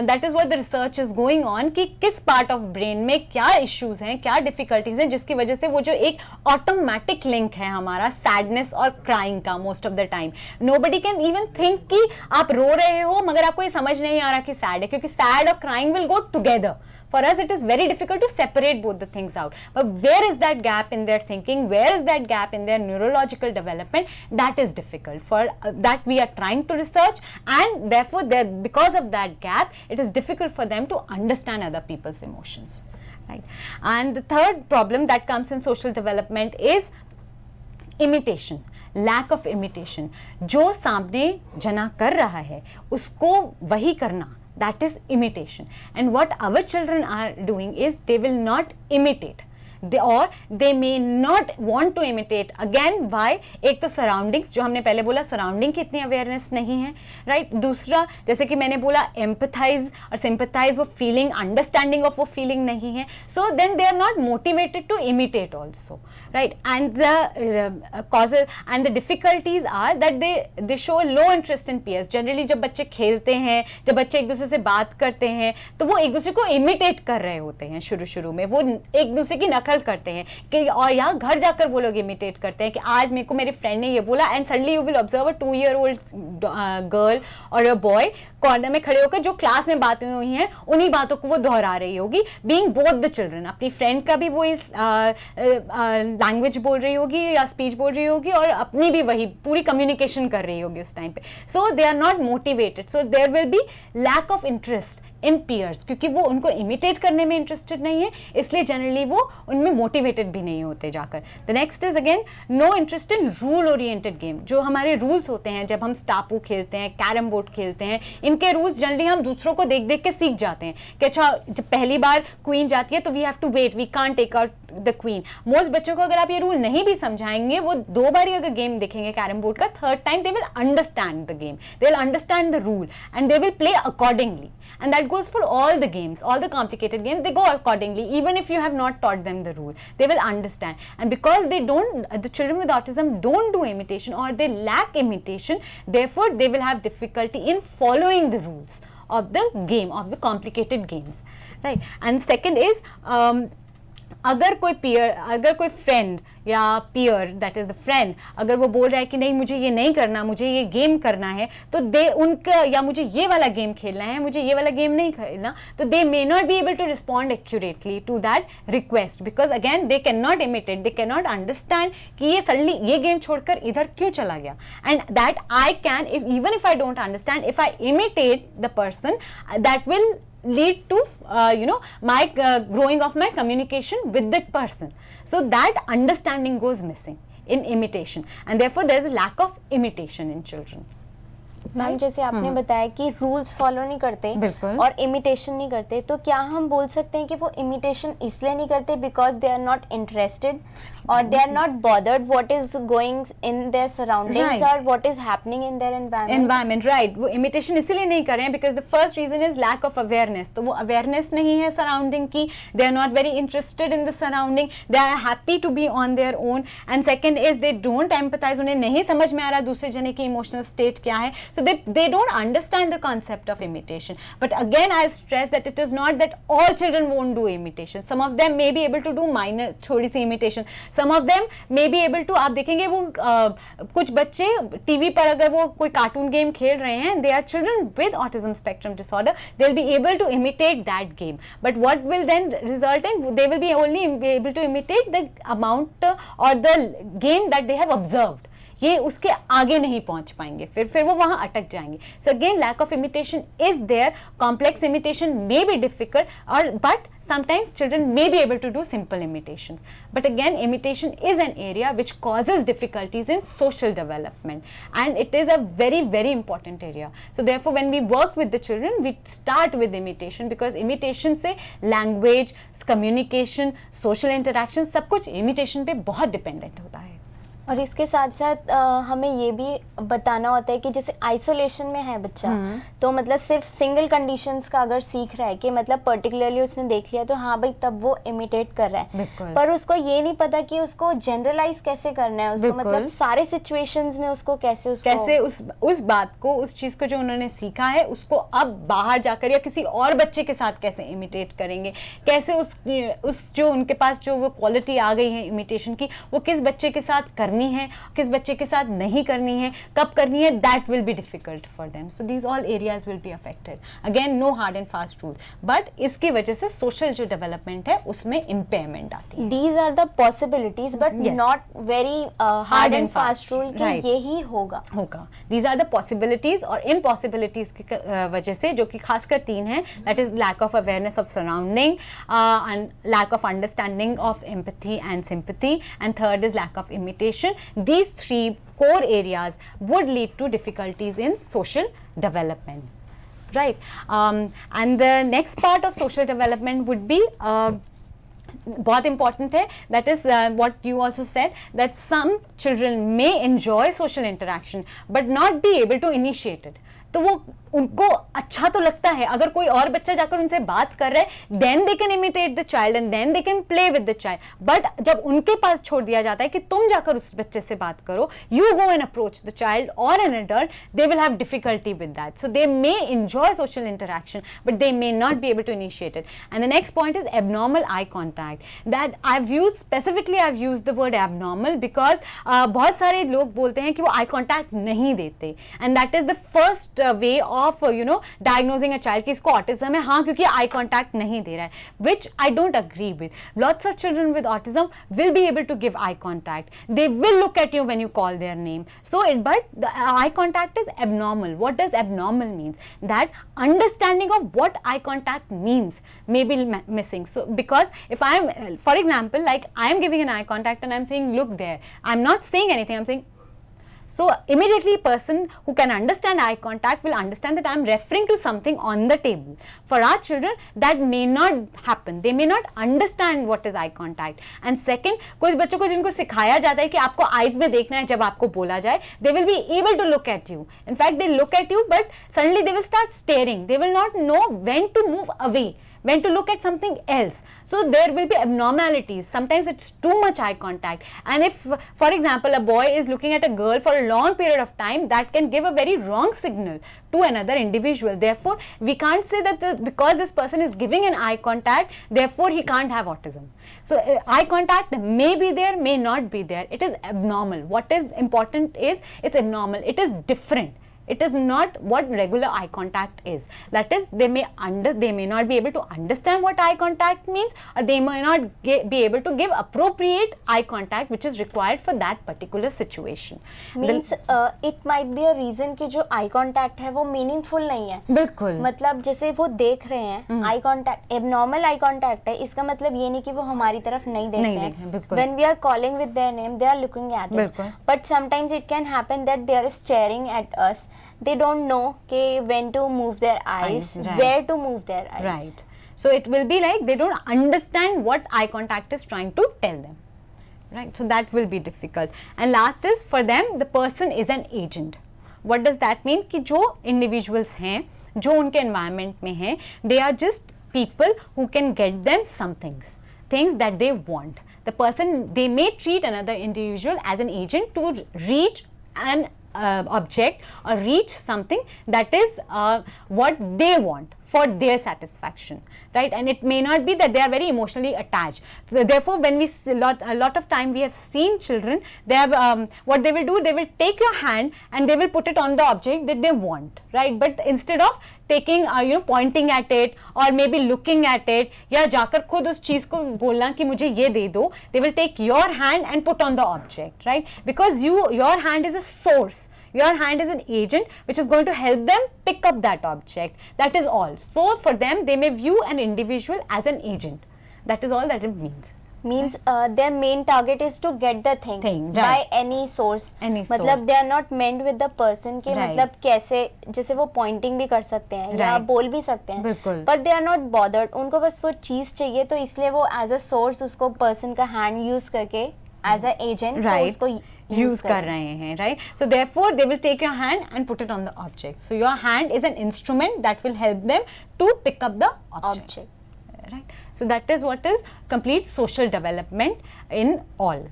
That is what the research is going on, कि किस पार्ट ऑफ ब्रेन में क्या इश्यूज हैं, क्या डिफिकल्टीज हैं, जिसकी वजह से वो जो एक ऑटोमेटिक लिंक है हमारा सैडनेस और क्राइंग का, most of the time nobody can even think कि आप रो रहे हो मगर आपको ये समझ नहीं आ रहा कि सैड है, क्योंकि सैड और crying will go together. For us it is very difficult to separate both the things out. But where is that gap in their thinking, where is that gap in their neurological development, that is difficult. For that we are trying to research, and therefore because of that gap it is difficult for them to understand other people's emotions, right? And the third problem that comes in social development is imitation, lack of imitation. जो सामने जना कर रहा है उसको वही करना, that is imitation. And what our children are doing is they will not imitate, they may not want to imitate. Again why? एक तो सराउंडिंग्स, जो हमने पहले बोला सराउंडिंग की इतनी अवेयरनेस नहीं है, राइट. दूसरा जैसे कि मैंने बोला एम्पथाइज और सिंपथाइज, वो फीलिंग अंडरस्टैंडिंग ऑफ वो फीलिंग नहीं है. So then they are not motivated to imitate also, right. And the causes and the difficulties are that they show low interest in peers. Generally जब बच्चे खेलते हैं, जब बच्चे एक दूसरे से बात करते हैं, तो वो एक दूसरे को इमिटेट कर रहे होते हैं. शुरू में वो एक दूसरे की नकल करते हैं कि, और यहाँ घर जाकर वो लोग इमिटेट करते हैं कि आज मेरे को मेरे फ्रेंड ने ये बोला, and suddenly you will observe a 2-year-old girl और अ बॉय कॉर्नर में खड़े होकर जो क्लास में बातें हुई हैं उन्हीं बातों को वो दोहरा रही होगी, बीइंग बोथ द चिल्ड्रन. अपनी फ्रेंड का भी वो इस लैंग्वेज बोल रही होगी या स्पीच बोल रही होगी, और अपनी भी वही पूरी कम्युनिकेशन कर रही होगी उस टाइम पे. So they are not motivated, so there will be lack of interest in peers, क्योंकि वो उनको इमिटेट करने में इंटरेस्टेड नहीं है, इसलिए जनरली वो उनमें मोटिवेटेड भी नहीं होते जाकर. The next is again no interest in rule oriented game. जो हमारे रूल्स होते हैं, जब हम स्टापू खेलते हैं, कैरम बोर्ड खेलते हैं, इनके रूल्स जनरली हम दूसरों को देख देख के सीख जाते हैं कि अच्छा जब पहली बार क्वीन जाती है तो we have to wait, we can't take out the queen. Most बच्चों को अगर आप ये रूल नहीं भी समझाएंगे, वो 2 बार ही अगर गेम देखेंगे कैरम बोर्ड का, third time they will understand the game, they will understand the rule and they will play accordingly, and that that goes for all the games, all the complicated games. They go accordingly, even if you have not taught them the rule, they will understand. And because the children with autism don't do imitation, or they lack imitation, therefore they will have difficulty in following the rules of the game, of the complicated games, right? And second is अगर कोई friend या peer, that is the friend, अगर वो बोल रहा है कि नहीं मुझे ये नहीं करना, मुझे ये गेम करना है, तो उनका, या मुझे ये वाला गेम खेलना है, मुझे ये वाला गेम नहीं खेलना, तो they may not be able to respond accurately to that request, because again they can not imitate, they can not understand कि ये सडनली ये गेम छोड़कर इधर क्यों चला गया. And that I can, even if I don't understand, if I imitate the person, that will lead to my growing of my communication with that person. So that understanding goes missing in imitation, and therefore there is a lack of imitation in children. Ma'am जैसे आपने बताया कि rules follow नहीं करते और imitation नहीं करते, तो क्या हम बोल सकते हैं कि वो इमिटेशन इसलिए नहीं करते because they are not interested और they are not bothered what is going in their surroundings और what is happening in their environment, right? वो इमिटेशन इसीलिए नहीं कर रहे हैं because the first reason is lack of awareness. तो वो अवेयरनेस नहीं है सराउंडिंग की, they are not very interested in the surrounding, they are happy to be on their own. And second is they don't empathise, उन्हें नहीं समझ में आ रहा दूसरे जने की इमोशनल स्टेट क्या है. So they don't understand the concept of imitation. But again, I'll stress that it is not that all children won't do imitation. Some of them may be able to do minor, थोड़ी सी imitation. Some of them may be able to, आप देखेंगे वो कुछ बच्चे TV पर अगर वो कोई कार्टून गेम खेल रहे हैं, they are children with autism spectrum disorder, they'll be able to imitate that game. But what will then result in, they will be only able to imitate the amount or the game that they have observed. ये उसके आगे नहीं पहुंच पाएंगे, फिर वो वहां अटक जाएंगे. So again lack of imitation is there. Complex imitation may be difficult, और but sometimes children may be able to do simple imitations. But again, imitation is an area which causes difficulties in social development, and it is a very, very important area. So therefore, when we work with the children, we start with imitation, because imitation से language, communication, social interaction सब कुछ imitation पे बहुत dependent होता है. और इसके साथ साथ हमें ये भी बताना होता है कि जैसे आइसोलेशन में है बच्चा, तो मतलब सिर्फ सिंगल कंडीशंस का अगर सीख रहा है कि मतलब पर्टिकुलरली उसने देख लिया तो हाँ भाई तब वो इमिटेट कर रहा है, पर उसको ये नहीं पता कि उसको जनरलाइज कैसे करना है, उसको मतलब सारे सिचुएशंस में उसको कैसे उस बात को, उस चीज को जो उन्होंने सीखा है उसको अब बाहर जाकर या किसी और बच्चे के साथ कैसे इमिटेट करेंगे, कैसे उस जो उनके पास जो वो क्वालिटी आ गई है इमिटेशन की, वो किस बच्चे के साथ करनी है, किस बच्चे के साथ नहीं करनी है, कब करनी है, that will be difficult for them. So these all areas will be affected. Again no hard and fast rule, but इसकी वजह से सोशल जो डेवलपमेंट है उसमें इम्पेयरमेंट आती है. These are the possibilities but not very hard and fast rule कि ये ही होगा. दीज आर द पॉसिबिलिटीज, और इन पॉसिबिलिटीज की वजह से जो कि खासकर 3 है, that is lack of awareness of surrounding, lack of understanding of empathy and sympathy, and third is lack of imitation. These 3 core areas would lead to difficulties in social development, right? And the next part of social development would be बहुत important है, that is what you also said, that some children may enjoy social interaction but not be able to initiate it. तो वो उनको अच्छा तो लगता है, अगर कोई और बच्चा जाकर उनसे बात कर रहा है, then they can imitate the child and then they can play with the child. But जब उनके पास छोड़ दिया जाता है कि तुम जाकर उस बच्चे से बात करो, you go and approach the child और an adult, they will have difficulty with that. So they may enjoy social interaction but they may not be able to initiate it. And the next point is abnormal eye contact. That I have used specifically, I have used the word abnormal because बहुत सारे लोग बोलते हैं कि वो eye contact नहीं देते, and that is the first way of diagnosing a child कि इसको ऑटिज्म है, हाँ क्योंकि आई कॉन्टैक्ट नहीं दे रहा है, which I don't agree with. Lots of children with autism will be able to give eye contact, they will look at you when you call their name. So it, but the eye contact is abnormal. What does abnormal means? That understanding of what eye contact means may be missing. So because if I am, for example, like I am giving an eye contact and I am saying look there, I am not saying anything, I am saying So immediately person who can understand eye contact will understand that I am referring to something on the table. For our children that may not happen, they may not understand what is eye contact. And second, कुछ बच्चों को जिनको सिखाया जाता है कि आपको eyes में देखना है जब आपको बोला जाए, they will be able to look at you. In fact, they look at you but suddenly they will start staring. They will not know when to move away, when to look at something else. So there will be abnormalities. Sometimes it's too much eye contact, and if for example a boy is looking at a girl for a long period of time, that can give a very wrong signal to another individual. Therefore we can't say that because this person is giving an eye contact, therefore he can't have autism. So eye contact may be there, may not be there. It is abnormal. What is important is it's abnormal, it is different. It is not what regular eye contact is. That is, they may not be able to understand what eye contact means, or they may not be able to give appropriate eye contact which is required for that particular situation. Means it might be a reason कि जो eye contact है वो meaningful नहीं है. बिल्कुल. मतलब जैसे वो देख रहे हैं eye contact, abnormal eye contact है, इसका मतलब ये नहीं कि वो हमारी तरफ नहीं देख रहे हैं. When we are calling with their name, they are looking at it. But sometimes it can happen that they are staring at us. They don't know when to move their eyes, right. Where to move their eyes. Right. So it will be like they don't understand what eye contact is trying to tell them. Right. So that will be difficult. And last is, for them the person is an agent. What does that mean? कि जो individuals हैं, जो उनके environment में हैं, they are just people who can get them some things that they want. The person, they may treat another individual as an agent to reach an object or reach something that is what they want for their satisfaction, right? And it may not be that they are very emotionally attached. So therefore, when we a lot of time we have seen children, they have what they will do, they will take your hand and they will put it on the object that they want, right? But instead of taking pointing at it or maybe looking at it, या जाकर खुद उस चीज को बोलना कि मुझे ये दे दो, they will take your hand and put on the object, right? Because your hand is a source. Your hand is an agent which is going to help them pick up that object. That is all. So for them, they may view an individual as an agent. That is all that it means. Means their main target is to get the thing right. by any source. मतलब they are not meant with the person कि right. मतलब कैसे, जैसे वो pointing भी कर सकते हैं right. या बोल भी सकते हैं, but they are not bothered. उनको बस वो चीज चाहिए, तो इसलिए वो as a source उसको person का hand use करके as a agent right. तो उसको use कर रहे हैं, right? So therefore they will take your hand and put it on the object. So your hand is an instrument that will help them to pick up the object. Right? So that is what is complete social development in all.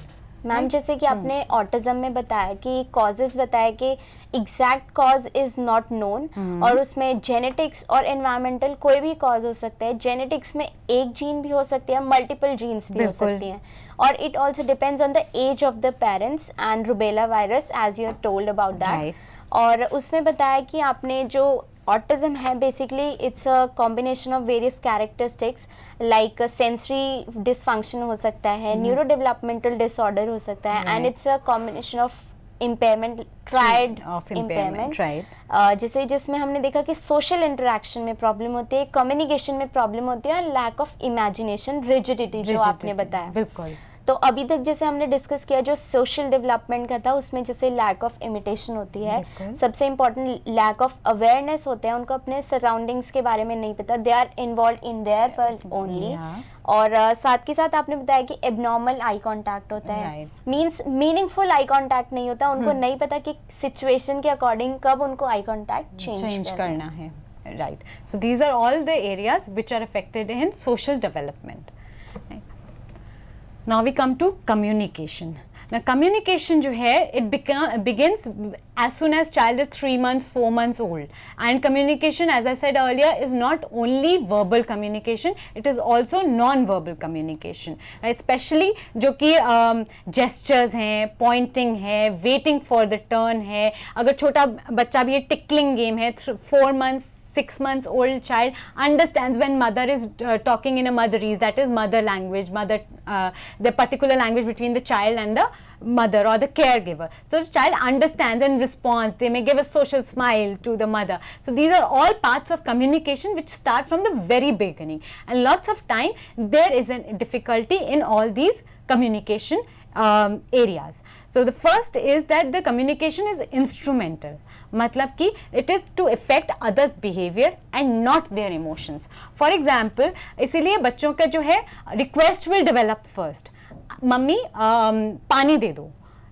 Ma'am जैसे कि आपने autism में बताया कि causes बताया कि exact cause is not known, और उसमें जेनेटिक्स और एनवायरमेंटल कोई भी कॉज हो सकता है. जेनेटिक्स में एक जीन भी हो सकती है, मल्टीपल जीन्स भी हो सकती हैं, और it also depends on the age of the parents and rubella virus as you are told about that. और उसमें बताया कि आपने जो ऑटिज्म है basically it's a combination of various characteristics like sensory dysfunction हो सकता है, न्यूरो डेवलपमेंटल डिसऑर्डर हो सकता है, and it's a combination of impairment, triad impairment, जैसे जिसमें हमने देखा कि सोशल इंटरेक्शन में प्रॉब्लम होती है, कम्युनिकेशन में प्रॉब्लम होती है, और लैक ऑफ इमेजिनेशन, रिजिडिटी जो आपने बताया. बिल्कुल. तो अभी तक जैसे हमने डिस्कस किया जो सोशल डेवलपमेंट का था, उसमें जैसे लैक ऑफ इमिटेशन होती है, सबसे इम्पोर्टेंट लैक ऑफ अवेयरनेस होते हैं, उनको अपने सराउंडिंग्स के बारे में नहीं पता, they are involve in their world only. और साथ के साथ आपने बताया कि एबनॉर्मल आई कांटेक्ट होता है, मींस मीनिंगफुल आई कांटेक्ट नहीं होता, उनको नहीं पता कि सिचुएशन के अकॉर्डिंग कब उनको आई कांटेक्ट चेंज करना है. Right. So these are all the areas which are affected in social development. Right. Now we come to communication. Now communication जो है it begins as soon as child is 3 months, 4 months old, and communication, as I said earlier, is not only verbal communication, it is also non-verbal communication, right? Especially जो कि gestures हैं, pointing है, waiting for the turn है. अगर छोटा बच्चा भी ये tickling game है, 4 months 6 months old child understands when mother is talking in a motherese, that is mother language, the particular language between the child and the mother or the caregiver. So the child understands and responds. They may give a social smile to the mother. So these are all parts of communication which start from the very beginning, and lots of time there is a difficulty in all these communication areas. So the first is that the communication is instrumental, मतलब कि it is to affect others behavior and not their emotions. For example, इसीलिए बच्चों का जो है request will develop first. Mummy पानी दे दो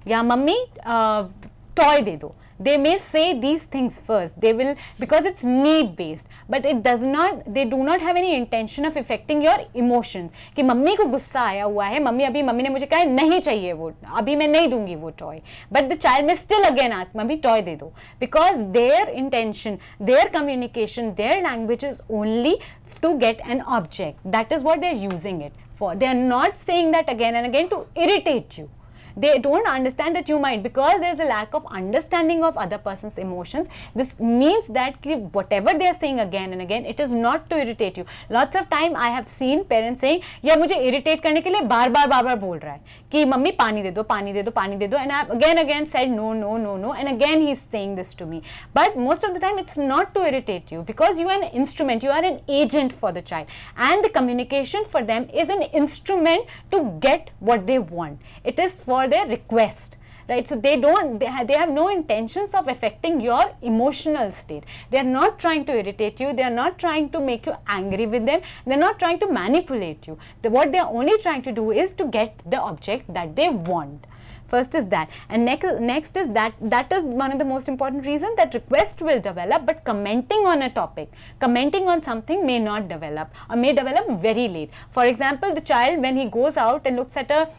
या मम्मी टॉय दे दो. They may say these things first. They will, because it's need based, but it does not, they do not have any intention of affecting your emotions. कि mummy को गुस्सा आया हुआ है, मम्मी ने मुझे कहा है नहीं चाहिए वो, अभी मैं नहीं दूंगी वो toy, but the child may still again ask mummy toy दे दो, because their intention, their communication, their language is only to get an object. That is what they are using it for. They are not saying that again and again to irritate you. They don't understand that you might, because there is a lack of understanding of other person's emotions. This means that whatever they are saying again and again, it is not to irritate you. Lots of time I have seen parents saying, या मुझे irritate करने के लिए बार बार बोल रहा है कि mummy पानी दे दो, and I have again said no, and again he is saying this to me. But most of the time it's not to irritate you, because you are an instrument, you are an agent for the child, and the communication for them is an instrument to get what they want. It is for their request, right? So they have no intentions of affecting your emotional state. They are not trying to irritate you, they are not trying to make you angry with them, they are not trying to manipulate you. What they are only trying to do is to get the object that they want. First is that, and next is that is one of the most important reasons that request will develop, but commenting on a topic, commenting on something may not develop, or may develop very late. For example, the child, when he goes out and looks at a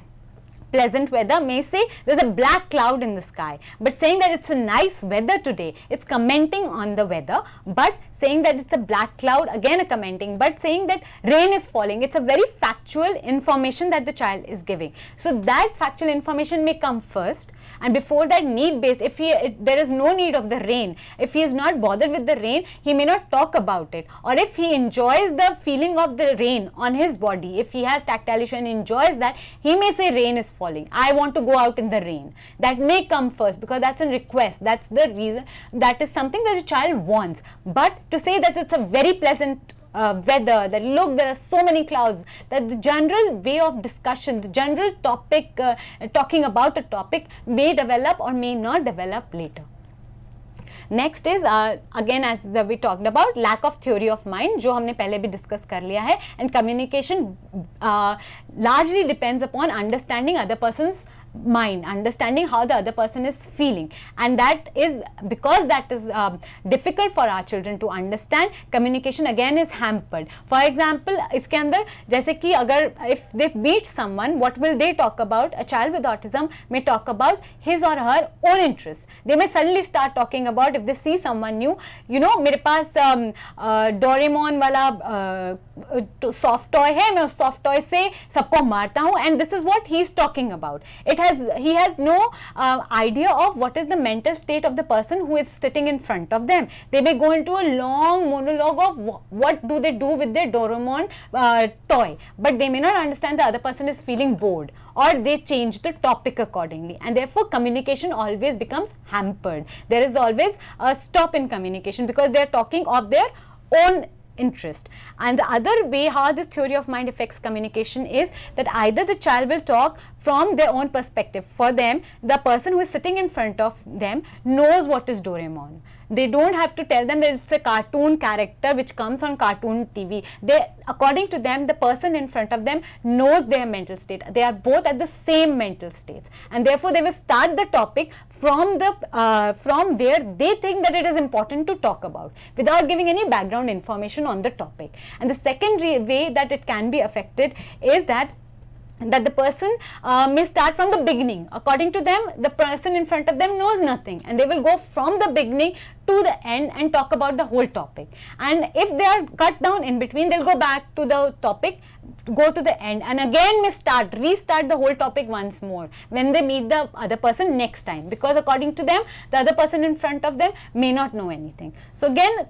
pleasant weather, may say there's a black cloud in the sky, but saying that it's a nice weather today, it's commenting on the weather. But saying that it's a black cloud, again a commenting, but saying that rain is falling, it's a very factual information that the child is giving. So that factual information may come first, and before that need based, if there is no need of the rain, if he is not bothered with the rain, he may not talk about it. Or if he enjoys the feeling of the rain on his body, if he has tactile issue and enjoys that, he may say rain is falling, I want to go out in the rain. That may come first, because that's a request, that's the reason, that is something that the child wants. But to say that it's a very pleasant weather, that look, there are so many clouds, that the general way of discussion, the general topic, talking about a topic may develop or may not develop later. Next is again, as we talked about, lack of theory of mind, जो हमने पहले भी discuss कर लिया है, and communication largely depends upon understanding other person's mind, understanding how the other person is feeling, and that is because that is difficult for our children to understand. Communication again is hampered. For example, इसके अंदर जैसे कि अगर if they meet someone, what will they talk about? A child with autism may talk about his or her own interests. They may suddenly start talking about, if they see someone new, you know, मेरे पास Doraemon वाला soft toy है, मैं उस soft toy से सबको मारता हूँ, and this is what he is talking about. He has no idea of what is the mental state of the person who is sitting in front of them. They may go into a long monologue of what do they do with their Doraemon toy, but they may not understand the other person is feeling bored, or they change the topic accordingly, and therefore communication always becomes hampered. There is always a stop in communication because they are talking of their own interest. And the other way how this theory of mind affects communication is that either the child will talk from their own perspective. For them, the person who is sitting in front of them knows what is Doraemon. They don't have to tell them that it's a cartoon character which comes on cartoon TV. According to them, the person in front of them knows their mental state. They are both at the same mental states, and therefore they will start the topic from where they think that it is important to talk about, without giving any background information on the topic. And the second way that it can be affected is that the person may start from the beginning. According to them, the person in front of them knows nothing, and they will go from the beginning to the end and talk about the whole topic. And if they are cut down in between, they'll go back to the topic, go to the end, and again may restart the whole topic once more when they meet the other person next time, because according to them, the other person in front of them may not know anything. So again,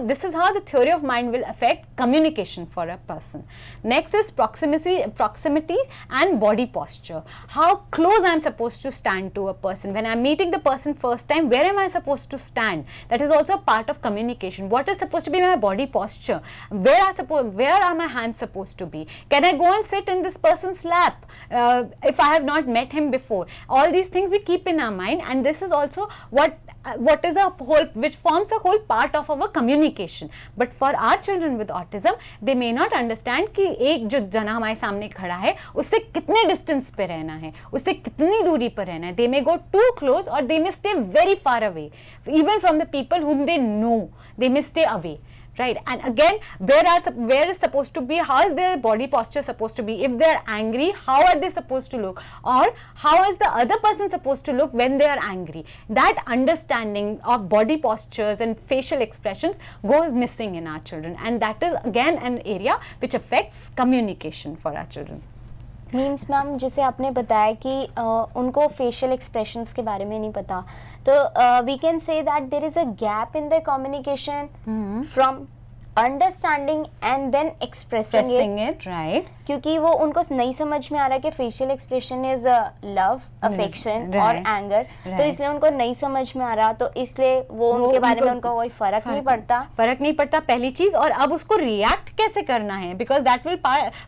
this is how the theory of mind will affect communication for a person. Next is proximity and body posture. How close I am supposed to stand to a person. When I am meeting the person first time, where am I supposed to stand? That is also a part of communication. What is supposed to be my body posture? Where are my hands supposed to be? Can I go and sit in this person's lap if I have not met him before? All these things we keep in our mind, and this is also what is a whole, which forms a whole part of our communication. But for our children with autism, they may not understand कि एक जो जना हमारे सामने खड़ा है उससे कितने डिस्टेंस पे रहना है, उससे कितनी दूरी पर रहना है. They may go too close or they may stay very far away, even from the people whom they know. They may stay away. Right, and again, where is supposed to be, how is their body posture supposed to be? If they are angry, how are they supposed to look? Or how is the other person supposed to look when they are angry? That understanding of body postures and facial expressions goes missing in our children, and that is again an area which affects communication for our children. Means ma'am जैसे आपने बताया कि उनको facial expressions के बारे में नहीं पता, तो we can say that there is a gap in the communication from understanding and then expressing it, right, क्योंकि वो उनको नहीं समझ में आ रहा कि facial expression is love, affection और एंगर, तो इसलिए उनको नहीं समझ में आ रहा, तो इसलिए वो उनके बारे में उनको कोई फर्क नहीं पड़ता पहली चीज. और अब उसको रिएक्ट कैसे करना है, बिकॉज दैट विल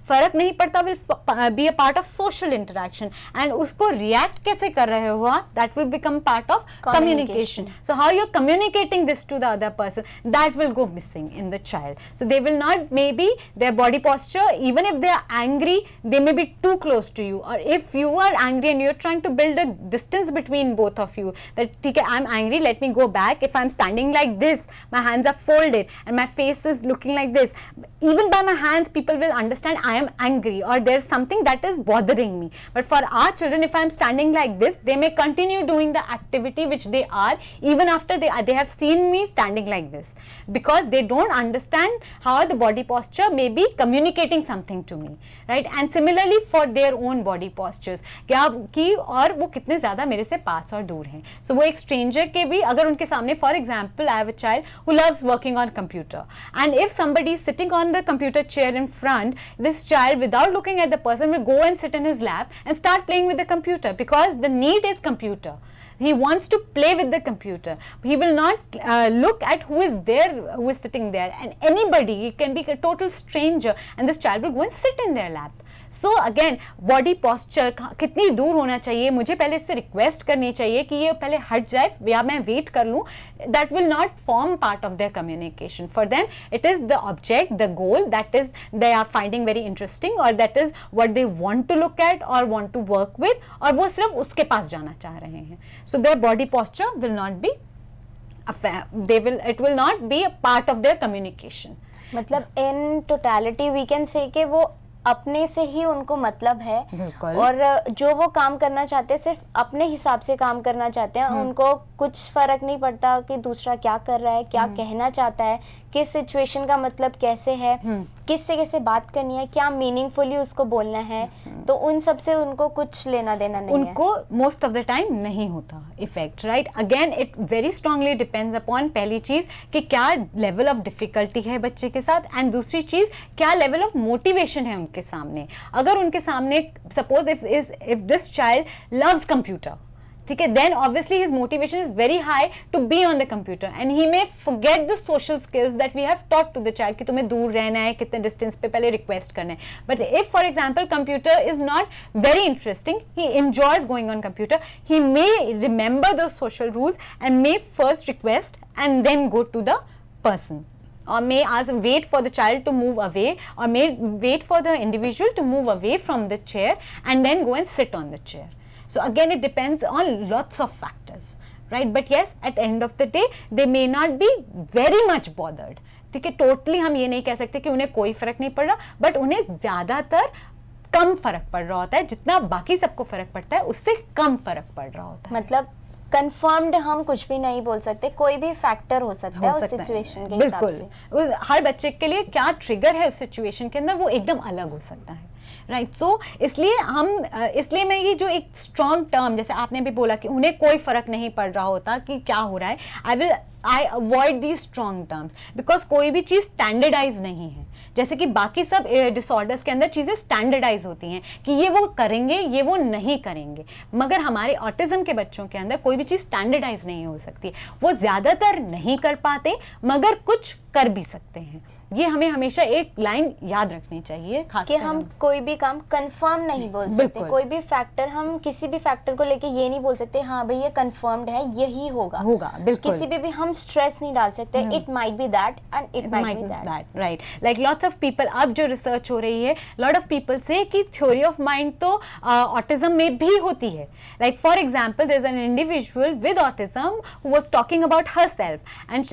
फर्क नहीं पड़ता, will be a part of social interaction, and उसको रिएक्ट कैसे कर रहे हो आप, that will become part of communication. So how you're communicating this to the other person, that will go missing in the child. So they will not, maybe their body posture, even if they are angry, they may be too close to you, or if you are angry and you're trying to build a distance between both of you, that okay, I'm angry, let me go back. If I'm standing like this, my hands are folded and my face is looking like this, even by my hands people will understand I am angry or there's something that is bothering me. But for our children, if I'm standing like this, they may continue doing the activity which they are even after they have seen me standing like this, because they don't understand how the body posture may be communicating something to me, right? And similarly for their own body postures, क्या कि और वो कितने ज़्यादा मेरे से पास और दूर हैं. So वो एक stranger के भी अगर उनके सामने, for example, I have a child who loves working on computer, and if somebody is sitting on the computer chair in front, this child, without looking at the person, will go and sit in his lap and start playing with the computer, because the need is computer. He wants to play with the computer. He will not look at who is there, who is sitting there, and anybody, it can be a total stranger, and this child will go and sit in their lap. So again, body posture कितनी दूर होना चाहिए, मुझे पहले इससे request करनी चाहिए कि ये पहले हट जाए या मैं वेट कर लूँ. That will not form part of their communication. For them, it is the object, the goal that is they are finding very interesting, or that is what they want to look at or want to work with, और वो सिर्फ उसके पास जाना चाह रहे हैं. So their body posture will not be, it will not be a part of their communication. मतलब in totality we can say कि वो अपने से ही उनको मतलब है, और जो वो काम करना चाहते हैं सिर्फ अपने हिसाब से काम करना चाहते हैं. उनको कुछ फर्क नहीं पड़ता कि दूसरा क्या कर रहा है, क्या कहना चाहता है, किस सिचुएशन का मतलब कैसे है, किससे कैसे बात करनी है, क्या मीनिंगफुली उसको बोलना है, तो उन सब से उनको कुछ लेना देना नहीं है. उनको मोस्ट ऑफ द टाइम नहीं होता effect, right. Again it very strongly depends upon, पहली चीज कि क्या लेवल ऑफ डिफिकल्टी है बच्चे के साथ, एंड दूसरी चीज क्या लेवल ऑफ मोटिवेशन है उनके सामने. अगर उनके सामने suppose if this child loves computer, ठीक है, then obviously his motivation is very high to be on the computer, and he may forget the social skills that we have taught to the child कि तुम्हें दूर रहना है, कितने distance पे पहले request करना है. But if for example computer is not very interesting, he enjoys going on computer, he may remember those social rules and may first request and then go to the person, or may wait for the child to move away, or may wait for the individual to move away from the chair and then go and sit on the chair. So again, it depends on lots of factors, right? But yes, at the end of the day, they may not be very much bothered. ठीक है, totally हम ये नहीं कह सकते कि उन्हें कोई फर्क नहीं पड़ रहा, बट उन्हें ज़्यादातर कम फर्क पड़ रहा होता है. जितना बाकी सबको फर्क पड़ता है उससे कम फर्क पड़ रहा होता है. मतलब कंफर्म्ड हम कुछ भी नहीं बोल सकते, कोई भी फैक्टर हो सकता है उस सिचुएशन के हिसाब से. बिल्कुल, हर बच्चे के लिए क्या ट्रिगर है उस सिचुएशन के अंदर वो एकदम अलग हो सकता है, राइट. सो इसलिए मैं ये जो एक स्ट्रॉन्ग टर्म, जैसे आपने भी बोला कि उन्हें कोई फर्क नहीं पड़ रहा होता कि क्या हो रहा है, I will I avoid the strong terms, because कोई भी चीज स्टैंडर्डाइज नहीं है। जैसे कि बाकी सब डिसऑर्डर्स के अंदर चीजें स्टैंडर्डाइज होती हैं कि ये वो करेंगे, ये वो नहीं करेंगे, मगर हमारे ऑटिज्म के बच्चों के अंदर कोई भी चीज स्टैंडर्डाइज नहीं हो सकती। वो ज्यादातर नहीं कर पाते मगर कुछ कर भी सकते हैं। ये हमें हमेशा एक लाइन याद रखनी चाहिए, खास कि हम कोई भी काम कंफर्म नहीं बोल सकते। कोई भी फैक्टर, हम किसी भी फैक्टर को लेके ये नहीं बोल सकते हाँ भाई ये कंफर्म्ड है, यही होगा। बिल्कुल। किसी पे भी हम स्ट्रेस नहीं डाल सकते। It might be that and it might be that, right. Like lots of people, अब जो रिसर्च हो रही है, लॉट ऑफ पीपल से कि थ्योरी ऑफ माइंड तो ऑटिज्म में भी होती है। Like for example, there is an individual with autism who was talking about herself and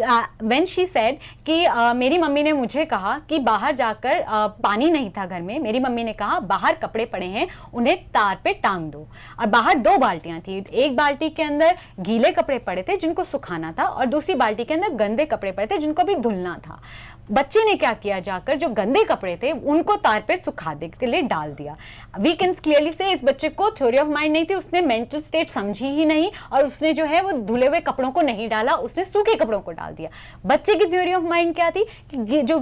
when she said कि मेरी मम्मी ने मुझे कहा कि बाहर जाकर पानी नहीं था घर में, मेरी मम्मी ने कहा बाहर कपड़े पड़े हैं उन्हें तार पे टांग दो। और बाहर 2 बाल्टियां थी, एक बाल्टी के अंदर गीले कपड़े पड़े थे जिनको सुखाना था और दूसरी बाल्टी के अंदर गंदे कपड़े पड़े थे जिनको भी धुलना था। बच्चे ने क्या किया, जाकर जो गंदे कपड़े थे उनको तार पे सुखाने के लिए डाल दिया। वी कैन क्लियरली से इस बच्चे को थ्योरी ऑफ माइंड नहीं थी, उसने मेंटल स्टेट समझी ही नहीं और उसने जो है वो धुले हुए कपड़ों को नहीं डाला, उसने सूखे कपड़ों को डाल दिया। बच्चे की थ्योरी ऑफ माइंड क्या थी कि जो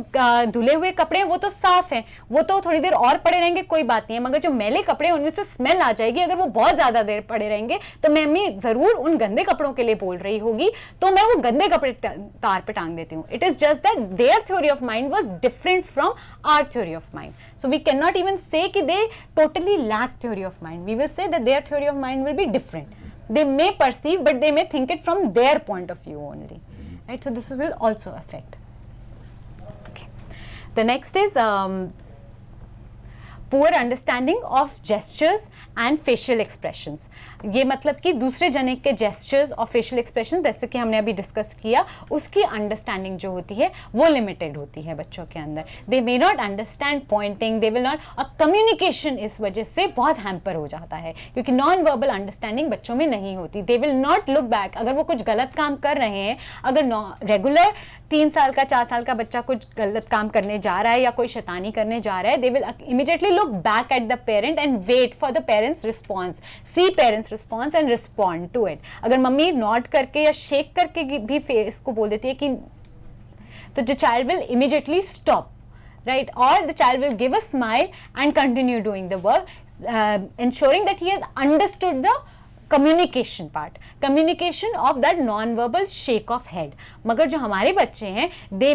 धुले हुए कपड़े हैं वो तो साफ हैं, वो तो थोड़ी देर और पड़े रहेंगे कोई बात नहीं है, मगर जो मैले कपड़े हैं उनमें से स्मेल आ जाएगी अगर वो बहुत ज्यादा देर पड़े रहेंगे, तो मम्मी जरूर उन गंदे कपड़ों के लिए बोल रही होगी, तो मैं वो गंदे कपड़े तार पे टांग देती हूँ। It is just that there theory of mind was different from our theory of mind. So we cannot even say कि they totally lack theory of mind. We will say that their theory of mind will be different. They may perceive, but they may think it from their point of view only. Right? So this will also affect. Okay. The next is poor understanding of gestures and facial expressions. ये मतलब कि दूसरे जने के gestures और facial expression, जैसे कि हमने अभी डिस्कस किया, उसकी अंडरस्टैंडिंग जो होती है वो लिमिटेड होती है बच्चों के अंदर। They may not understand pointing, they will not, और कम्युनिकेशन इस वजह से बहुत हैम्पर हो जाता है क्योंकि नॉन वर्बल अंडरस्टैंडिंग बच्चों में नहीं होती। दे विल नॉट लुक बैक, अगर वो कुछ गलत काम कर रहे हैं, अगर रेगुलर 3 साल का 4 साल का बच्चा कुछ गलत काम करने जा रहा है या कोई शैतानी करने जा रहा है, they will immediately look back at the parent and wait for the parents response, see parents response and respond to it. अगर मम्मी नॉड करके या शेक करके भी फेस को बोल देती है कि, तो the child will immediately stop, right? Or the child will give a smile and continue doing the work, ensuring that he has understood the communication part, communication of that non-verbal shake of head. मगर जो हमारे बच्चे हैं, they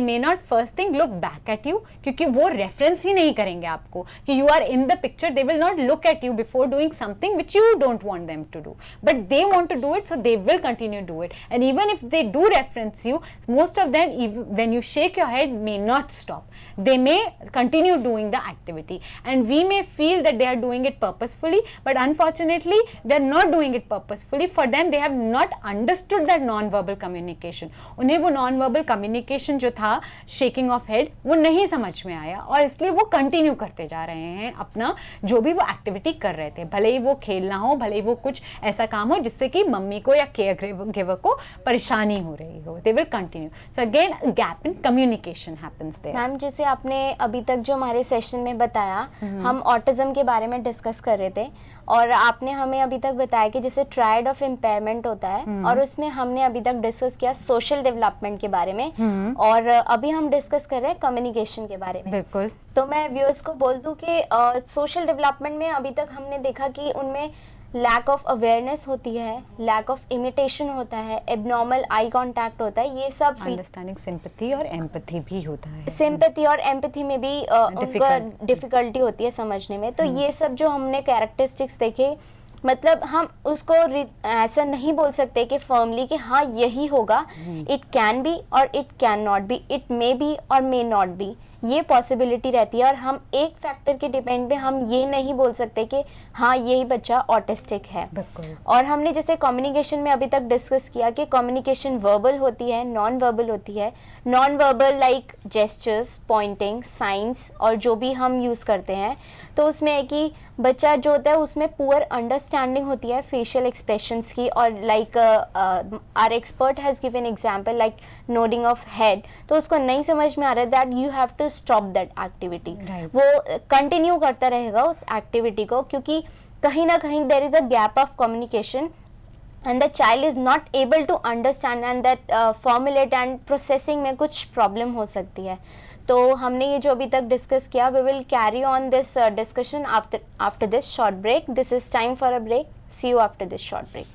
may not first thing look back at you, क्योंकि वो reference ही नहीं करेंगे आपको कि you are in the picture. They will not look at you before doing something which you don't want them to do, but they want to do it, so they will continue to do it. And even if they do reference you, most of them, when you shake your head, may not stop. They may continue doing the activity, and we may feel that they are doing it purposefully, but unfortunately they are not doing it purposefully. For them, they have not understood that non-verbal communication. उन्हें वो non-verbal communication जो था shaking of head, वो नहीं समझ में आया और इसलिए वो continue करते जा रहे हैं अपना जो भी वो एक्टिविटी कर रहे थे, भले ही वो खेलना हो, भले ही वो कुछ ऐसा काम हो जिससे कि मम्मी को या केयर गिवर को परेशानी हो रही हो, they will continue. So again, a gap in communication happens there. Ma'am, जैसे आपने अभी तक जो हमारे सेशन में बताया, हम ऑटिज्म के बारे में डिस्कस कर रहे थे और आपने हमें अभी तक बताया कि जैसे ट्रायड ऑफ इम्पेयरमेंट होता है और उसमें हमने अभी तक डिस्कस किया सोशल डेवलपमेंट के बारे में और अभी हम डिस्कस कर रहे हैं कम्युनिकेशन के बारे में। बिल्कुल। तो मैं व्यूअर्स को बोल दूं कि सोशल डेवलपमेंट में अभी तक हमने देखा कि उनमें लैक ऑफ अवेयरनेस होती है, लैक ऑफ इमिटेशन होता है, एबनॉर्मल आई कांटेक्ट होता है, ये सब अंडरस्टैंडिंग सिंपैथी और एम्पैथी भी होता है। सिंपैथी और एम्पैथी में भी उनका डिफिकल्टी होती है समझने में। तो ये सब जो हमने कैरेक्टरिस्टिक्स देखे, मतलब हम उसको ऐसा नहीं बोल सकते कि फर्मली कि हाँ यही होगा। इट कैन बी और it can not be, it may B और मे नॉट बी, ये पॉसिबिलिटी रहती है और हम एक फैक्टर के डिपेंड पे हम ये नहीं बोल सकते कि हाँ यही बच्चा ऑटिस्टिक है। और हमने जैसे कम्युनिकेशन में अभी तक डिस्कस किया कि कम्युनिकेशन वर्बल होती है, नॉन वर्बल होती है। Non verbal like gestures, pointing, signs और जो भी हम यूज़ करते हैं, तो उसमें है कि बच्चा जो होता है उसमें पुअर अंडरस्टैंडिंग होती है फेशियल एक्सप्रेशंस की। और like our expert has given example like nodding of head, तो उसको नहीं समझ में आ रहा है that you have to stop that activity. वो कंटिन्यू करता रहेगा उस एक्टिविटी को, क्योंकि कहीं ना कहीं there is a gap of communication and the child is not able to understand and that formulate and processing में कुछ problem हो सकती है. तो हमने ये जो अभी तक डिस्कस किया, we will carry on this discussion after this short break. This is time for a break. See you after this short break.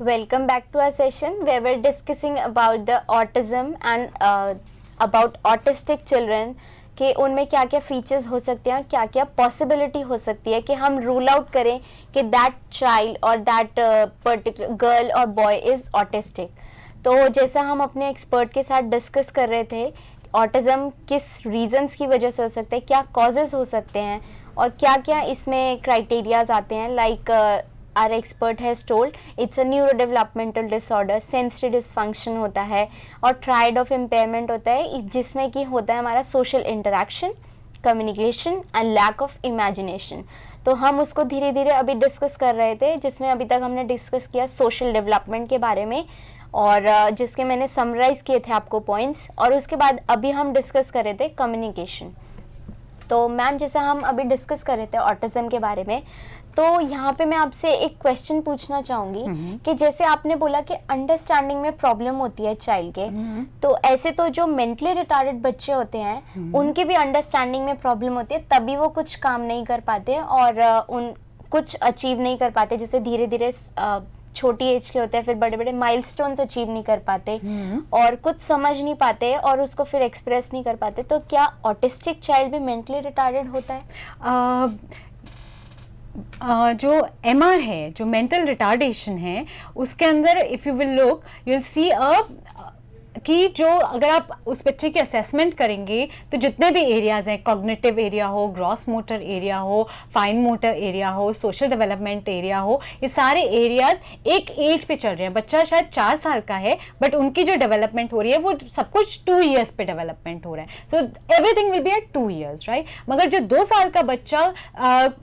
Welcome back to our session where we're discussing about the autism and about autistic children कि उनमें क्या क्या features हो सकते हैं और क्या क्या पॉसिबिलिटी हो सकती है कि हम रूल आउट करें कि दैट चाइल्ड और दैट पर्टिकुलर गर्ल और बॉय इज़ ऑटिस्टिक. तो जैसा हम अपने एक्सपर्ट के साथ डिस्कस कर रहे थे, ऑटिज़म किस रीजंस की वजह से हो सकता है, क्या कॉजेज़ हो सकते हैं और क्या क्या इसमें क्राइटेरियाज आते हैं. Like our expert has told it's a neuro developmental disorder, sensory dysfunction होता है और ट्रायड ऑफ इम्पेयरमेंट होता है जिसमें कि होता है हमारा social interaction, communication and lack of imagination. तो हम उसको धीरे धीरे अभी डिस्कस कर रहे थे, जिसमें अभी तक हमने डिस्कस किया सोशल डेवलपमेंट के बारे में और जिसके मैंने समराइज़ किए थे आपको पॉइंट्स. और उसके बाद अभी हम डिस्कस कर रहे थे कम्युनिकेशन. तो मैम जैसा हम अभी डिस्कस कर रहे थे ऑटिज़म के बारे में, तो यहाँ पे मैं आपसे एक क्वेश्चन पूछना चाहूँगी कि जैसे आपने बोला कि अंडरस्टैंडिंग में प्रॉब्लम होती है चाइल्ड के, तो ऐसे तो जो मेंटली रिटार्डेड बच्चे होते हैं उनके भी अंडरस्टैंडिंग में प्रॉब्लम होती है, तभी वो कुछ काम नहीं कर पाते और उन कुछ अचीव नहीं कर पाते, जैसे धीरे धीरे छोटी एज के होते हैं, फिर बड़े बड़े माइलस्टोन्स अचीव नहीं कर पाते और कुछ समझ नहीं पाते और उसको फिर एक्सप्रेस नहीं कर पाते, तो क्या ऑटिस्टिक चाइल्ड भी मेंटली रिटार्डेड होता है? जो MR है, जो मेंटल रिटार्डेशन है, उसके अंदर if you will look you will सी कि जो अगर आप उस बच्चे की असेसमेंट करेंगे तो जितने भी एरियाज़ हैं, कॉग्निटिव एरिया हो, ग्रॉस मोटर एरिया हो, फाइन मोटर एरिया हो, सोशल डेवलपमेंट एरिया हो, ये सारे एरियाज एक एज पे चल रहे हैं। बच्चा शायद 4 साल का है बट उनकी जो डेवलपमेंट हो रही है वो सब कुछ 2 ईयर्स पे डेवलपमेंट हो रहा है। So everything will be at 2 years, right. मगर जो 2 साल का बच्चा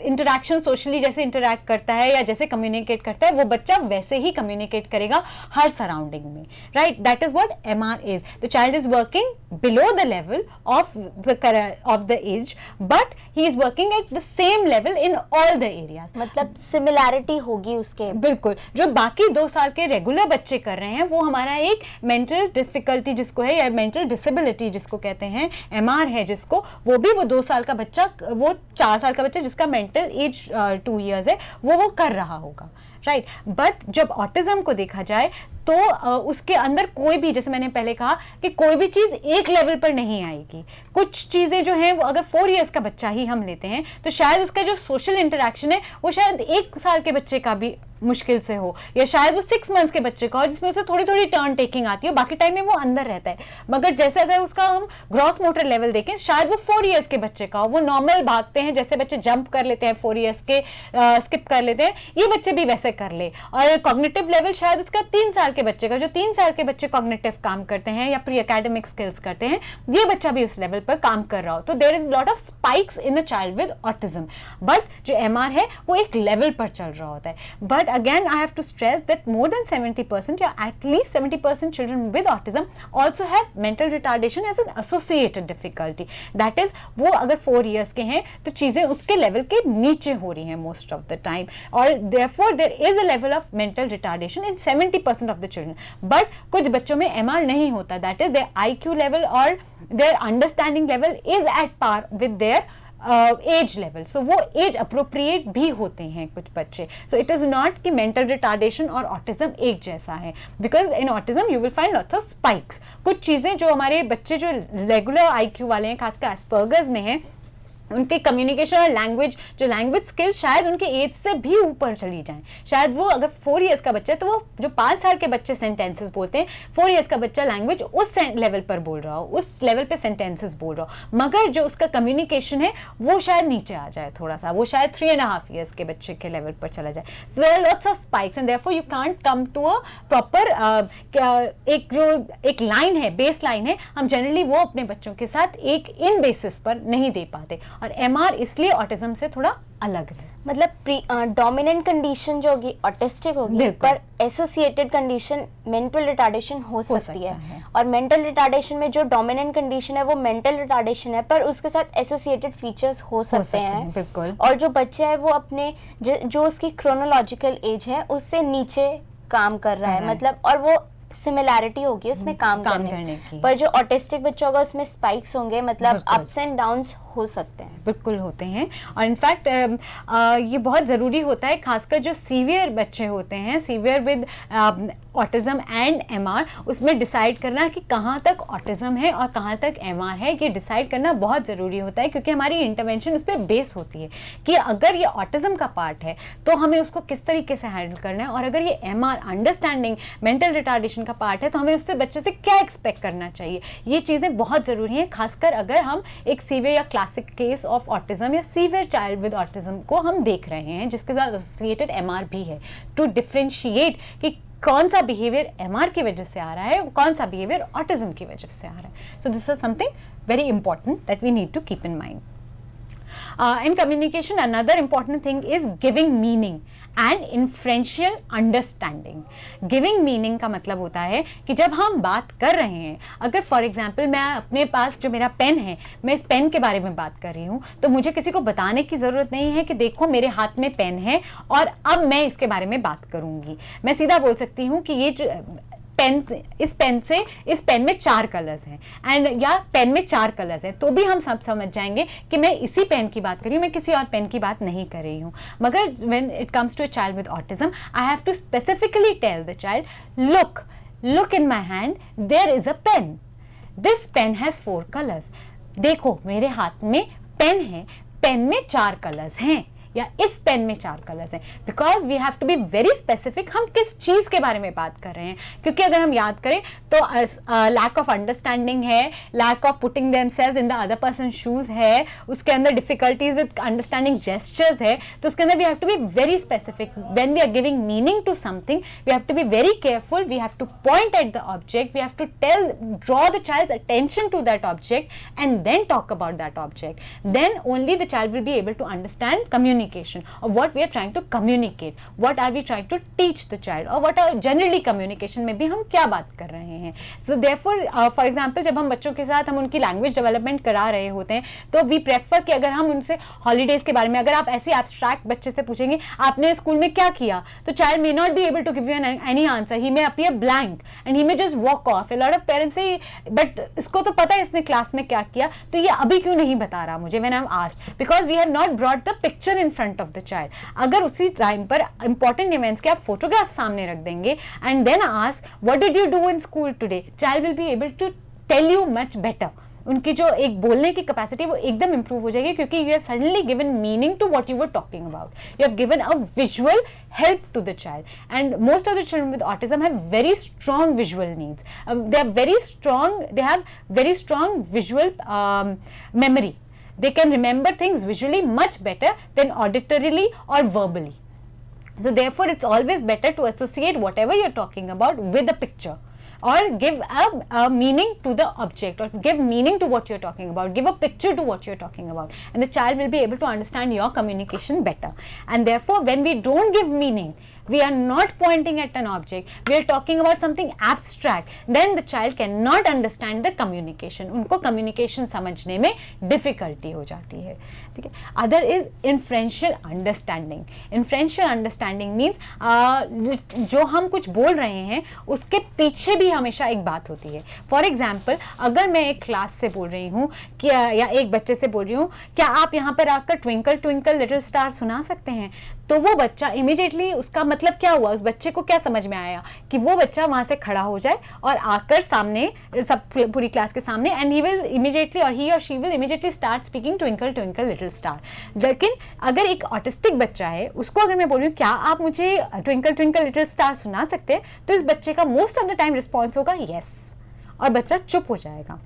इंटरेक्शन सोशली जैसे इंटरेक्ट करता है या जैसे कम्युनिकेट करता है, वो बच्चा वैसे ही कम्युनिकेट करेगा हर सराउंडिंग में, right. That is what MR is. The child is working below the level of the age, but he is working at the same level in all the areas. मतलब similarity होगी उसके। बिल्कुल, जो बाकी 2 साल के रेगुलर बच्चे कर रहे हैं वो हमारा एक मेंटल डिफिकल्टी जिसको है या मेंटल डिसेबिलिटी जिसको कहते हैं, MR है जिसको, वो भी वो 2 साल का बच्चा, वो 4 साल का बच्चा जिसका मेंटल एज 2 ईयर्स है वो कर रहा होगा, राइट। बट जब ऑटिज्म को देखा जाए तो उसके अंदर कोई भी, जैसे मैंने पहले कहा कि कोई भी चीज़ एक लेवल पर नहीं आएगी। कुछ चीज़ें जो हैं वो अगर 4 इयर्स का बच्चा ही हम लेते हैं तो शायद उसका जो सोशल इंटरेक्शन है वो शायद 1 साल के बच्चे का भी मुश्किल से हो, या शायद वो 6 मंथ्स के बच्चे का हो जिसमें उसे थोड़ी थोड़ी टर्न टेकिंग आती है, बाकी टाइम में वो अंदर रहता है। मगर जैसे अगर उसका हम ग्रॉस मोटर लेवल देखें, शायद वो 4 इयर्स के बच्चे का हो, वो नॉर्मल भागते हैं जैसे बच्चे जंप कर लेते हैं 4 इयर्स के, स्किप कर लेते हैं, ये बच्चे भी वैसे कर ले। और कॉग्निटिव लेवल शायद उसका 3 साल के बच्चे का, जो 3 साल के बच्चे कॉग्निटिव काम करते हैं या प्री एकेडमिक स्किल्स करते हैं, ये बच्चा भी उस लेवल पर काम कर रहा हो। तो there is lot of spikes in a child with autism. But जो MR है वो एक लेवल पर चल रहा होता है। But again I have to stress that more than 70% या at least 70% children with autism also have mental retardation as an associated difficulty. That is, वो अगर 4 years के हैं तो चीज़ें उसके लेवल के नीचे हो रही हैं most of the time, और therefore there is a level of mental retardation in 70% of the children. But कुछ बच्चों में MR नहीं होता, that is their IQ level or their understanding level is at par with their age level. So वो age appropriate भी होते हैं कुछ बच्चे। सो इट इज नॉट कि मेंटल रिटार्डेशन और ऑटिज्म एक जैसा है, because in autism you will find lots of spikes. कुछ चीज़ें जो हमारे बच्चे जो रेगुलर IQ वाले हैं, खासकर एस्पर्गर्स में हैं, उनके कम्युनिकेशन और लैंग्वेज, जो लैंग्वेज स्किल शायद उनके एज से भी ऊपर चली जाएं। शायद वो अगर 4 इयर्स का बच्चा है तो वो जो 5 साल के बच्चे सेंटेंसेस बोलते हैं, 4 इयर्स का बच्चा लैंग्वेज उस लेवल पर बोल रहा हो, उस लेवल पे सेंटेंसेस बोल रहा हो, मगर जो उसका कम्युनिकेशन है वो शायद नीचे आ जाए थोड़ा सा, वो शायद 3.5 इयर्स के बच्चे के लेवल पर चला जाए। So there are lots of spikes and therefore you can't come to a proper एक लाइन है, बेस लाइन है, हम जनरली वो अपने बच्चों के साथ एक इन बेसिस पर नहीं दे पाते। और MR इसलिए ऑटिज्म से थोड़ा अलग है। मतलब डोमिनेंट कंडीशन जो होगी ऑटिस्टिक होगी, पर एसोसिएटेड कंडीशन मेंटल रिटार्डेशन हो सकती है। और मेंटल रिटार्डेशन में जो डोमिनेंट कंडीशन है वो मेंटल रिटार्डेशन है, पर उसके साथ एसोसिएटेड फीचर्स हो सकते हैं। बिल्कुल। और जो बच्चा है वो अपने जो उसकी क्रोनोलॉजिकल एज है उससे नीचे काम कर रहा है, मतलब, और वो सिमिलैरिटी होगी उसमें काम करने की। पर जो ऑटिस्टिक बच्चा होगा उसमें स्पाइक्स होंगे, मतलब अप्स एंड डाउन्स हो सकते हैं। बिल्कुल होते हैं। और इनफैक्ट ये बहुत ज़रूरी होता है, खासकर जो सीवियर बच्चे होते हैं, severe with autism and MR, उसमें डिसाइड करना कि कहाँ तक ऑटिज्म है और कहाँ तक MR है, ये डिसाइड करना बहुत ज़रूरी होता है, क्योंकि हमारी इंटरवेंशन उस पर बेस होती है कि अगर ये ऑटिज्म का पार्ट है तो हमें उसको किस तरीके से हैंडल करना है, और अगर ये MR अंडरस्टैंडिंग मेंटल रिटार्डेशन का पार्ट है तो हमें उससे बच्चे से क्या एक्सपेक्ट करना चाहिए। ये चीज़ें बहुत ज़रूरी हैं, खासकर अगर हम एक सीवियर या क्लासिक केस ऑफ ऑटिज्म या सीवियर चाइल्ड विद ऑटिज्म को हम देख रहे हैं जिसके साथ एसोसिएटेड MR भी है, टू डिफरेंशिएट कि कौन सा बिहेवियर MR की वजह से आ रहा है, कौन सा बिहेवियर ऑटिज्म की वजह से आ रहा है। So this is something very important that we need to keep in mind. In communication, another important thing is giving meaning and inferential understanding. Giving meaning का मतलब होता है कि जब हम बात कर रहे हैं, अगर फॉर एग्जाम्पल मैं अपने पास जो मेरा पेन है, मैं इस पेन के बारे में बात कर रही हूँ, तो मुझे किसी को बताने की ज़रूरत नहीं है कि देखो मेरे हाथ में पेन है और अब मैं इसके बारे में बात करूँगी. मैं सीधा बोल सकती हूँ कि ये जो इस पेन में 4 कलर्स हैं, एंड या पेन में 4 कलर्स हैं, तो भी हम सब समझ जाएंगे कि मैं इसी पेन की बात कर रही हूँ, मैं किसी और पेन की बात नहीं कर रही हूँ. मगर when it comes to a child with autism, I have to specifically tell the child, look in my hand, there is a pen. This pen has 4 colors. देखो मेरे हाथ में पेन है, पेन में 4 कलर्स हैं, या इस पेन में 4 कलर्स हैं. Because we have to be very specific, हम किस चीज के बारे में बात कर रहे हैं. क्योंकि अगर हम याद करें तो लैक ऑफ अंडरस्टैंडिंग है, lack of putting themselves in the other person shoes है, उसके अंदर डिफिकल्टीज विद अंडरस्टैंडिंग जेस्चर्स है. तो उसके अंदर we have to be very specific. When we are giving meaning to something, we have to be very careful. We have to point at the object, we have to draw the child's attention to that object and then talk about that object. Then only the child will be able to understand communication, or what we are trying to communicate, what are we trying to teach the child, or what are generally communication में भी हम क्या बात कर रहे हैं. So therefore for example, जब हम बच्चों के साथ हम उनकी लैंग्वेज डेवलपमेंट करा रहे होते हैं, तो वी प्रेफर कि अगर हम उनसे हॉलीडेज के बारे में, अगर आप ऐसे एब्स्ट्रैक्ट बच्चे से पूछेंगे आपने स्कूल में क्या किया, तो child may not be able to give you any answer. He may appear blank and he may just walk off. A lot of parents say, but इसको तो पता है इसने क्लास में क्या किया, तो ये अभी क्यों नहीं बता रहा मुझे, when I'm asked, because we have not brought the picture in front of the child. अगर उसी टाइम पर इंपॉर्टेंट इवेंट्स के आप फोटोग्राफ सामने रख देंगे and then ask what did you do in school today, child will be able to tell you much better. उनकी जो एक बोलने की कैपेसिटी वो एकदम इंप्रूव हो जाएगी, क्योंकि you have suddenly given meaning to what you were talking about. You have given a visual help to the child, and most of the children with autism have very strong visual needs. They have very strong visual memory. They can remember things visually much better than auditorily or verbally. So therefore it's always better to associate whatever you're talking about with a picture, or give a meaning to the object, or give meaning to what you're talking about, give a picture to what you're talking about, and the child will be able to understand your communication better. And therefore when we don't give meaning, we are not pointing at an object, we are talking about something abstract, then the child cannot understand the communication. उनको communication समझने में difficulty हो जाती है. ठीक है. Other is inferential understanding. Inferential understanding means जो हम कुछ बोल रहे हैं उसके पीछे भी हमेशा एक बात होती है. For example, अगर मैं एक क्लास से बोल रही हूँ या एक बच्चे से बोल रही हूँ, क्या आप यहाँ पर आकर ट्विंकल ट्विंकल लिटिल स्टार सुना सकते हैं, तो वो बच्चा इमीडिएटली, उसका मतलब क्या हुआ, उस बच्चे को क्या समझ में आया कि वो बच्चा वहां से खड़ा हो जाए और आकर सामने सब पूरी क्लास के सामने, एंड ही विल इमीडिएटली, और ही और she will immediately start speaking twinkle twinkle little star. लेकिन अगर एक ऑटिस्टिक बच्चा है, उसको अगर मैं बोल रही हूँ क्या आप मुझे ट्विंकल ट्विंकल लिटिल स्टार सुना सकते हैं, तो इस बच्चे का most of the time response होगा यस, और बच्चा चुप हो जाएगा.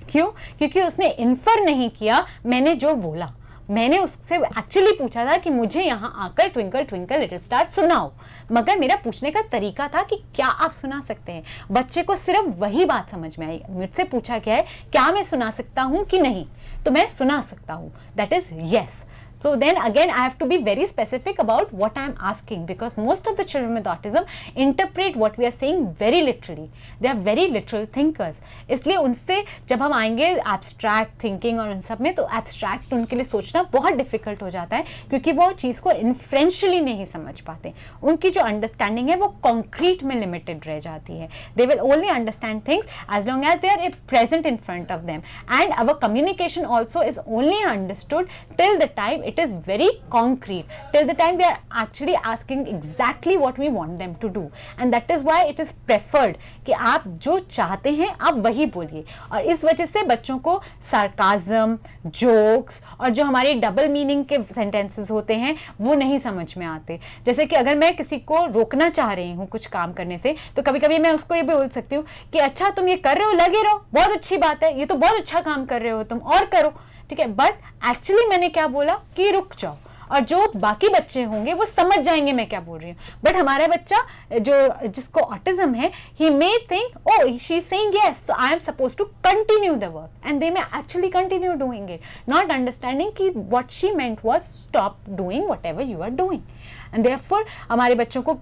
क्यों? क्योंकि उसने इन्फर नहीं किया मैंने जो बोला. मैंने उससे एक्चुअली पूछा था कि मुझे यहाँ आकर ट्विंकल ट्विंकल लिटिल स्टार सुनाओ, मगर मेरा पूछने का तरीका था कि क्या आप सुना सकते हैं. बच्चे को सिर्फ वही बात समझ में आई. मुझसे पूछा गया है क्या मैं सुना सकता हूँ कि नहीं, तो मैं सुना सकता हूँ, that is yes. So then again I have to be very specific about what I am asking, because most of the children with autism interpret what we are saying very literally. They are very literal thinkers. इसलिए उनसे जब हम आएंगे abstract thinking और उन सब में, तो abstract उनके लिए सोचना बहुत difficult हो जाता है, क्योंकि वो चीज़ को inferentially नहीं समझ पाते. उनकी जो understanding है वो concrete में limited रह जाती है. They will only understand things as long as they are present in front of them. And our communication also is only understood till the time it is very concrete, till the time we are actually asking exactly what we want them to do. And that is why it is preferred कि आप जो चाहते हैं आप वही बोलिए. और इस वजह से बच्चों को sarcasm, jokes और जो हमारे डबल मीनिंग के सेंटेंसेस होते हैं वो नहीं समझ में आते. जैसे कि अगर मैं किसी को रोकना चाह रही हूँ कुछ काम करने से, तो कभी कभी मैं उसको ये भी बोल सकती हूँ कि अच्छा तुम ये कर रहे हो, लगे रहो, बहुत अच्छी बात है, ये तो बहुत अच्छा काम कर रहे हो तुम, और करो. ठीक है. बट एक्चुअली मैंने क्या बोला कि रुक जाओ, और जो बाकी बच्चे होंगे वो समझ जाएंगे मैं क्या बोल रही हूँ. बट हमारा बच्चा जो जिसको ऑटिज्म है, he may think oh she is saying yes, so I am suppose to continue the work, and they may actually continue doing it, not understanding कि what she meant was stop doing whatever you are doing. And therefore हमारे बच्चों को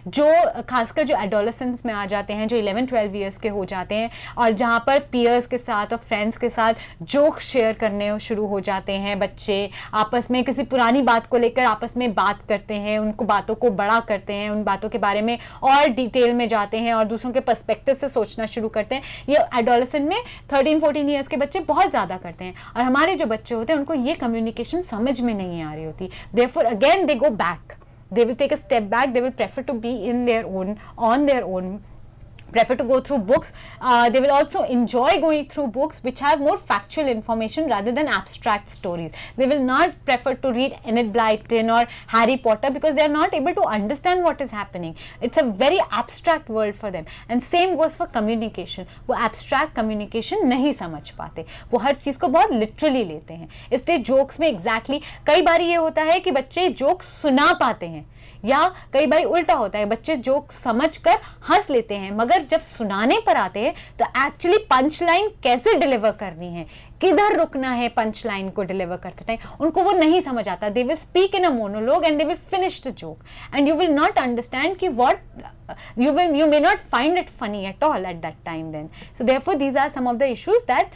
जो खासकर जो adolescence में आ जाते हैं, जो 11-12 ईयर्स के हो जाते हैं और जहाँ पर पीयर्स के साथ और फ्रेंड्स के साथ जोक्स शेयर करने शुरू हो जाते हैं, बच्चे आपस में किसी पुरानी बात को लेकर आपस में बात करते हैं, उनको बातों को बड़ा करते हैं, उन बातों के बारे में और डिटेल में जाते हैं और दूसरों के पर्सपेक्टिव से सोचना शुरू करते हैं। ये एडोलेसेंट में 13-14 ईयर्स के बच्चे बहुत ज़्यादा करते हैं और हमारे जो बच्चे होते हैं उनको ये कम्युनिकेशन समझ में नहीं आ रही होती। Therefore again they go back, they will take a step back, they will prefer to be in their own, on their own, prefer to go through books. They will also enjoy going through books which have more factual information rather than abstract stories. They will not prefer to read Enid Blyton or Harry Potter because they are not able to understand what is happening. It's a very abstract world for them. And same goes for communication. वो abstract communication नहीं समझ पाते, वो हर चीज़ को बहुत literally लेते हैं। इसलिए jokes में exactly कई बार ये होता है कि बच्चे jokes सुना पाते हैं या कई बार उल्टा होता है, बच्चे जोक समझकर हंस लेते हैं मगर जब सुनाने पर आते हैं तो एक्चुअली पंच लाइन कैसे डिलीवर करनी है, किधर रुकना है पंच लाइन को डिलीवर करते टाइम, उनको वो नहीं समझ आता। They will speak in a monologue and they will finish the joke and you will not understand कि what you may not find it funny at all at that time then. So therefore these are some of the issues that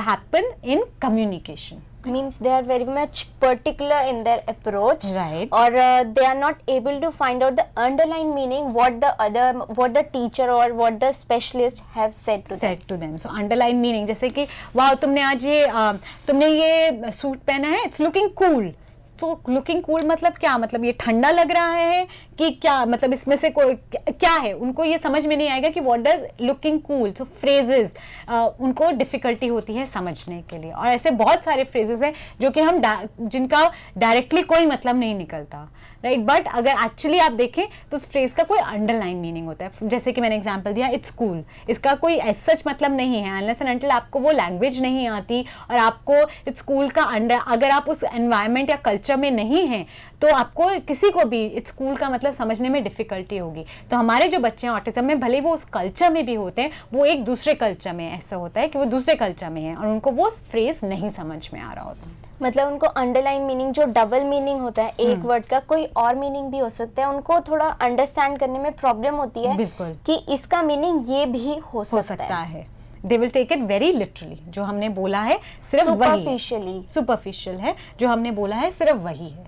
happen in communication. Means they are very much particular in their approach, right? Or they are not able to find out the underlying meaning what the teacher or what the specialist have said to them. So underlying meaning जैसे कि वाह तुमने आज ये suit पहना है, it's looking cool. तो looking cool मतलब क्या, मतलब ये ठंडा लग रहा है कि क्या, मतलब इसमें से कोई क्या है, उनको ये समझ में नहीं आएगा कि what does looking cool. So phrases उनको डिफिकल्टी होती है समझने के लिए, और ऐसे बहुत सारे फ्रेजेस हैं जो कि हम जिनका डायरेक्टली कोई मतलब नहीं निकलता, राइट। बट अगर एक्चुअली आप देखें तो उस फ्रेज का कोई अंडरलाइन मीनिंग होता है। जैसे कि मैंने एग्जांपल दिया इट्स कूल, इसका कोई ऐसा सच मतलब नहीं है अनलेस एंड अनटिल आपको वो लैंग्वेज नहीं आती और आपको इट्स कूल का अगर आप उस एनवायरनमेंट या कल्चर में नहीं हैं तो आपको किसी को भी इट्स कूल का मतलब समझने में डिफिकल्टी होगी। तो हमारे जो बच्चे हैं ऑटिज्म में, भले वो उस कल्चर में भी होते हैं, वो एक दूसरे कल्चर में ऐसा होता है कि वो दूसरे कल्चर में है और उनको वो फ्रेज नहीं समझ में आ रहा होता। मतलब उनको अंडरलाइन मीनिंग जो डबल मीनिंग होता है एक वर्ड का, कोई और मीनिंग भी हो सकता है, उनको थोड़ा अंडरस्टैंड करने में प्रॉब्लम होती है कि इसका मीनिंग ये भी हो सकता है। They will take it very literally. जो हमने बोला है सिर्फ वही है, सुपरफिशियल है, जो हमने बोला है सिर्फ वही है,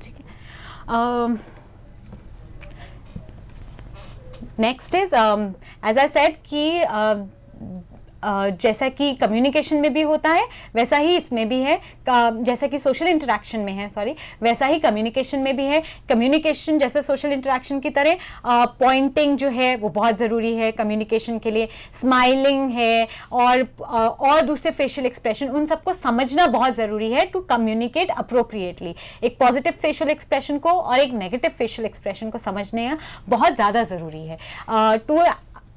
ठीक है। Next is as I said कि जैसा कि कम्युनिकेशन में भी होता है वैसा ही इसमें भी है, जैसा कि सोशल इंटरेक्शन में है, वैसा ही कम्युनिकेशन में भी है। कम्युनिकेशन जैसे सोशल इंटरेक्शन की तरह पॉइंटिंग जो है वो बहुत ज़रूरी है कम्युनिकेशन के लिए, स्माइलिंग है और दूसरे फेशियल एक्सप्रेशन, उन सबको समझना बहुत ज़रूरी है टू कम्युनिकेट अप्रोप्रिएटली। एक पॉजिटिव फेशियल एक्सप्रेशन को और एक नेगेटिव फेशियल एक्सप्रेशन को समझने बहुत ज़्यादा ज़रूरी है to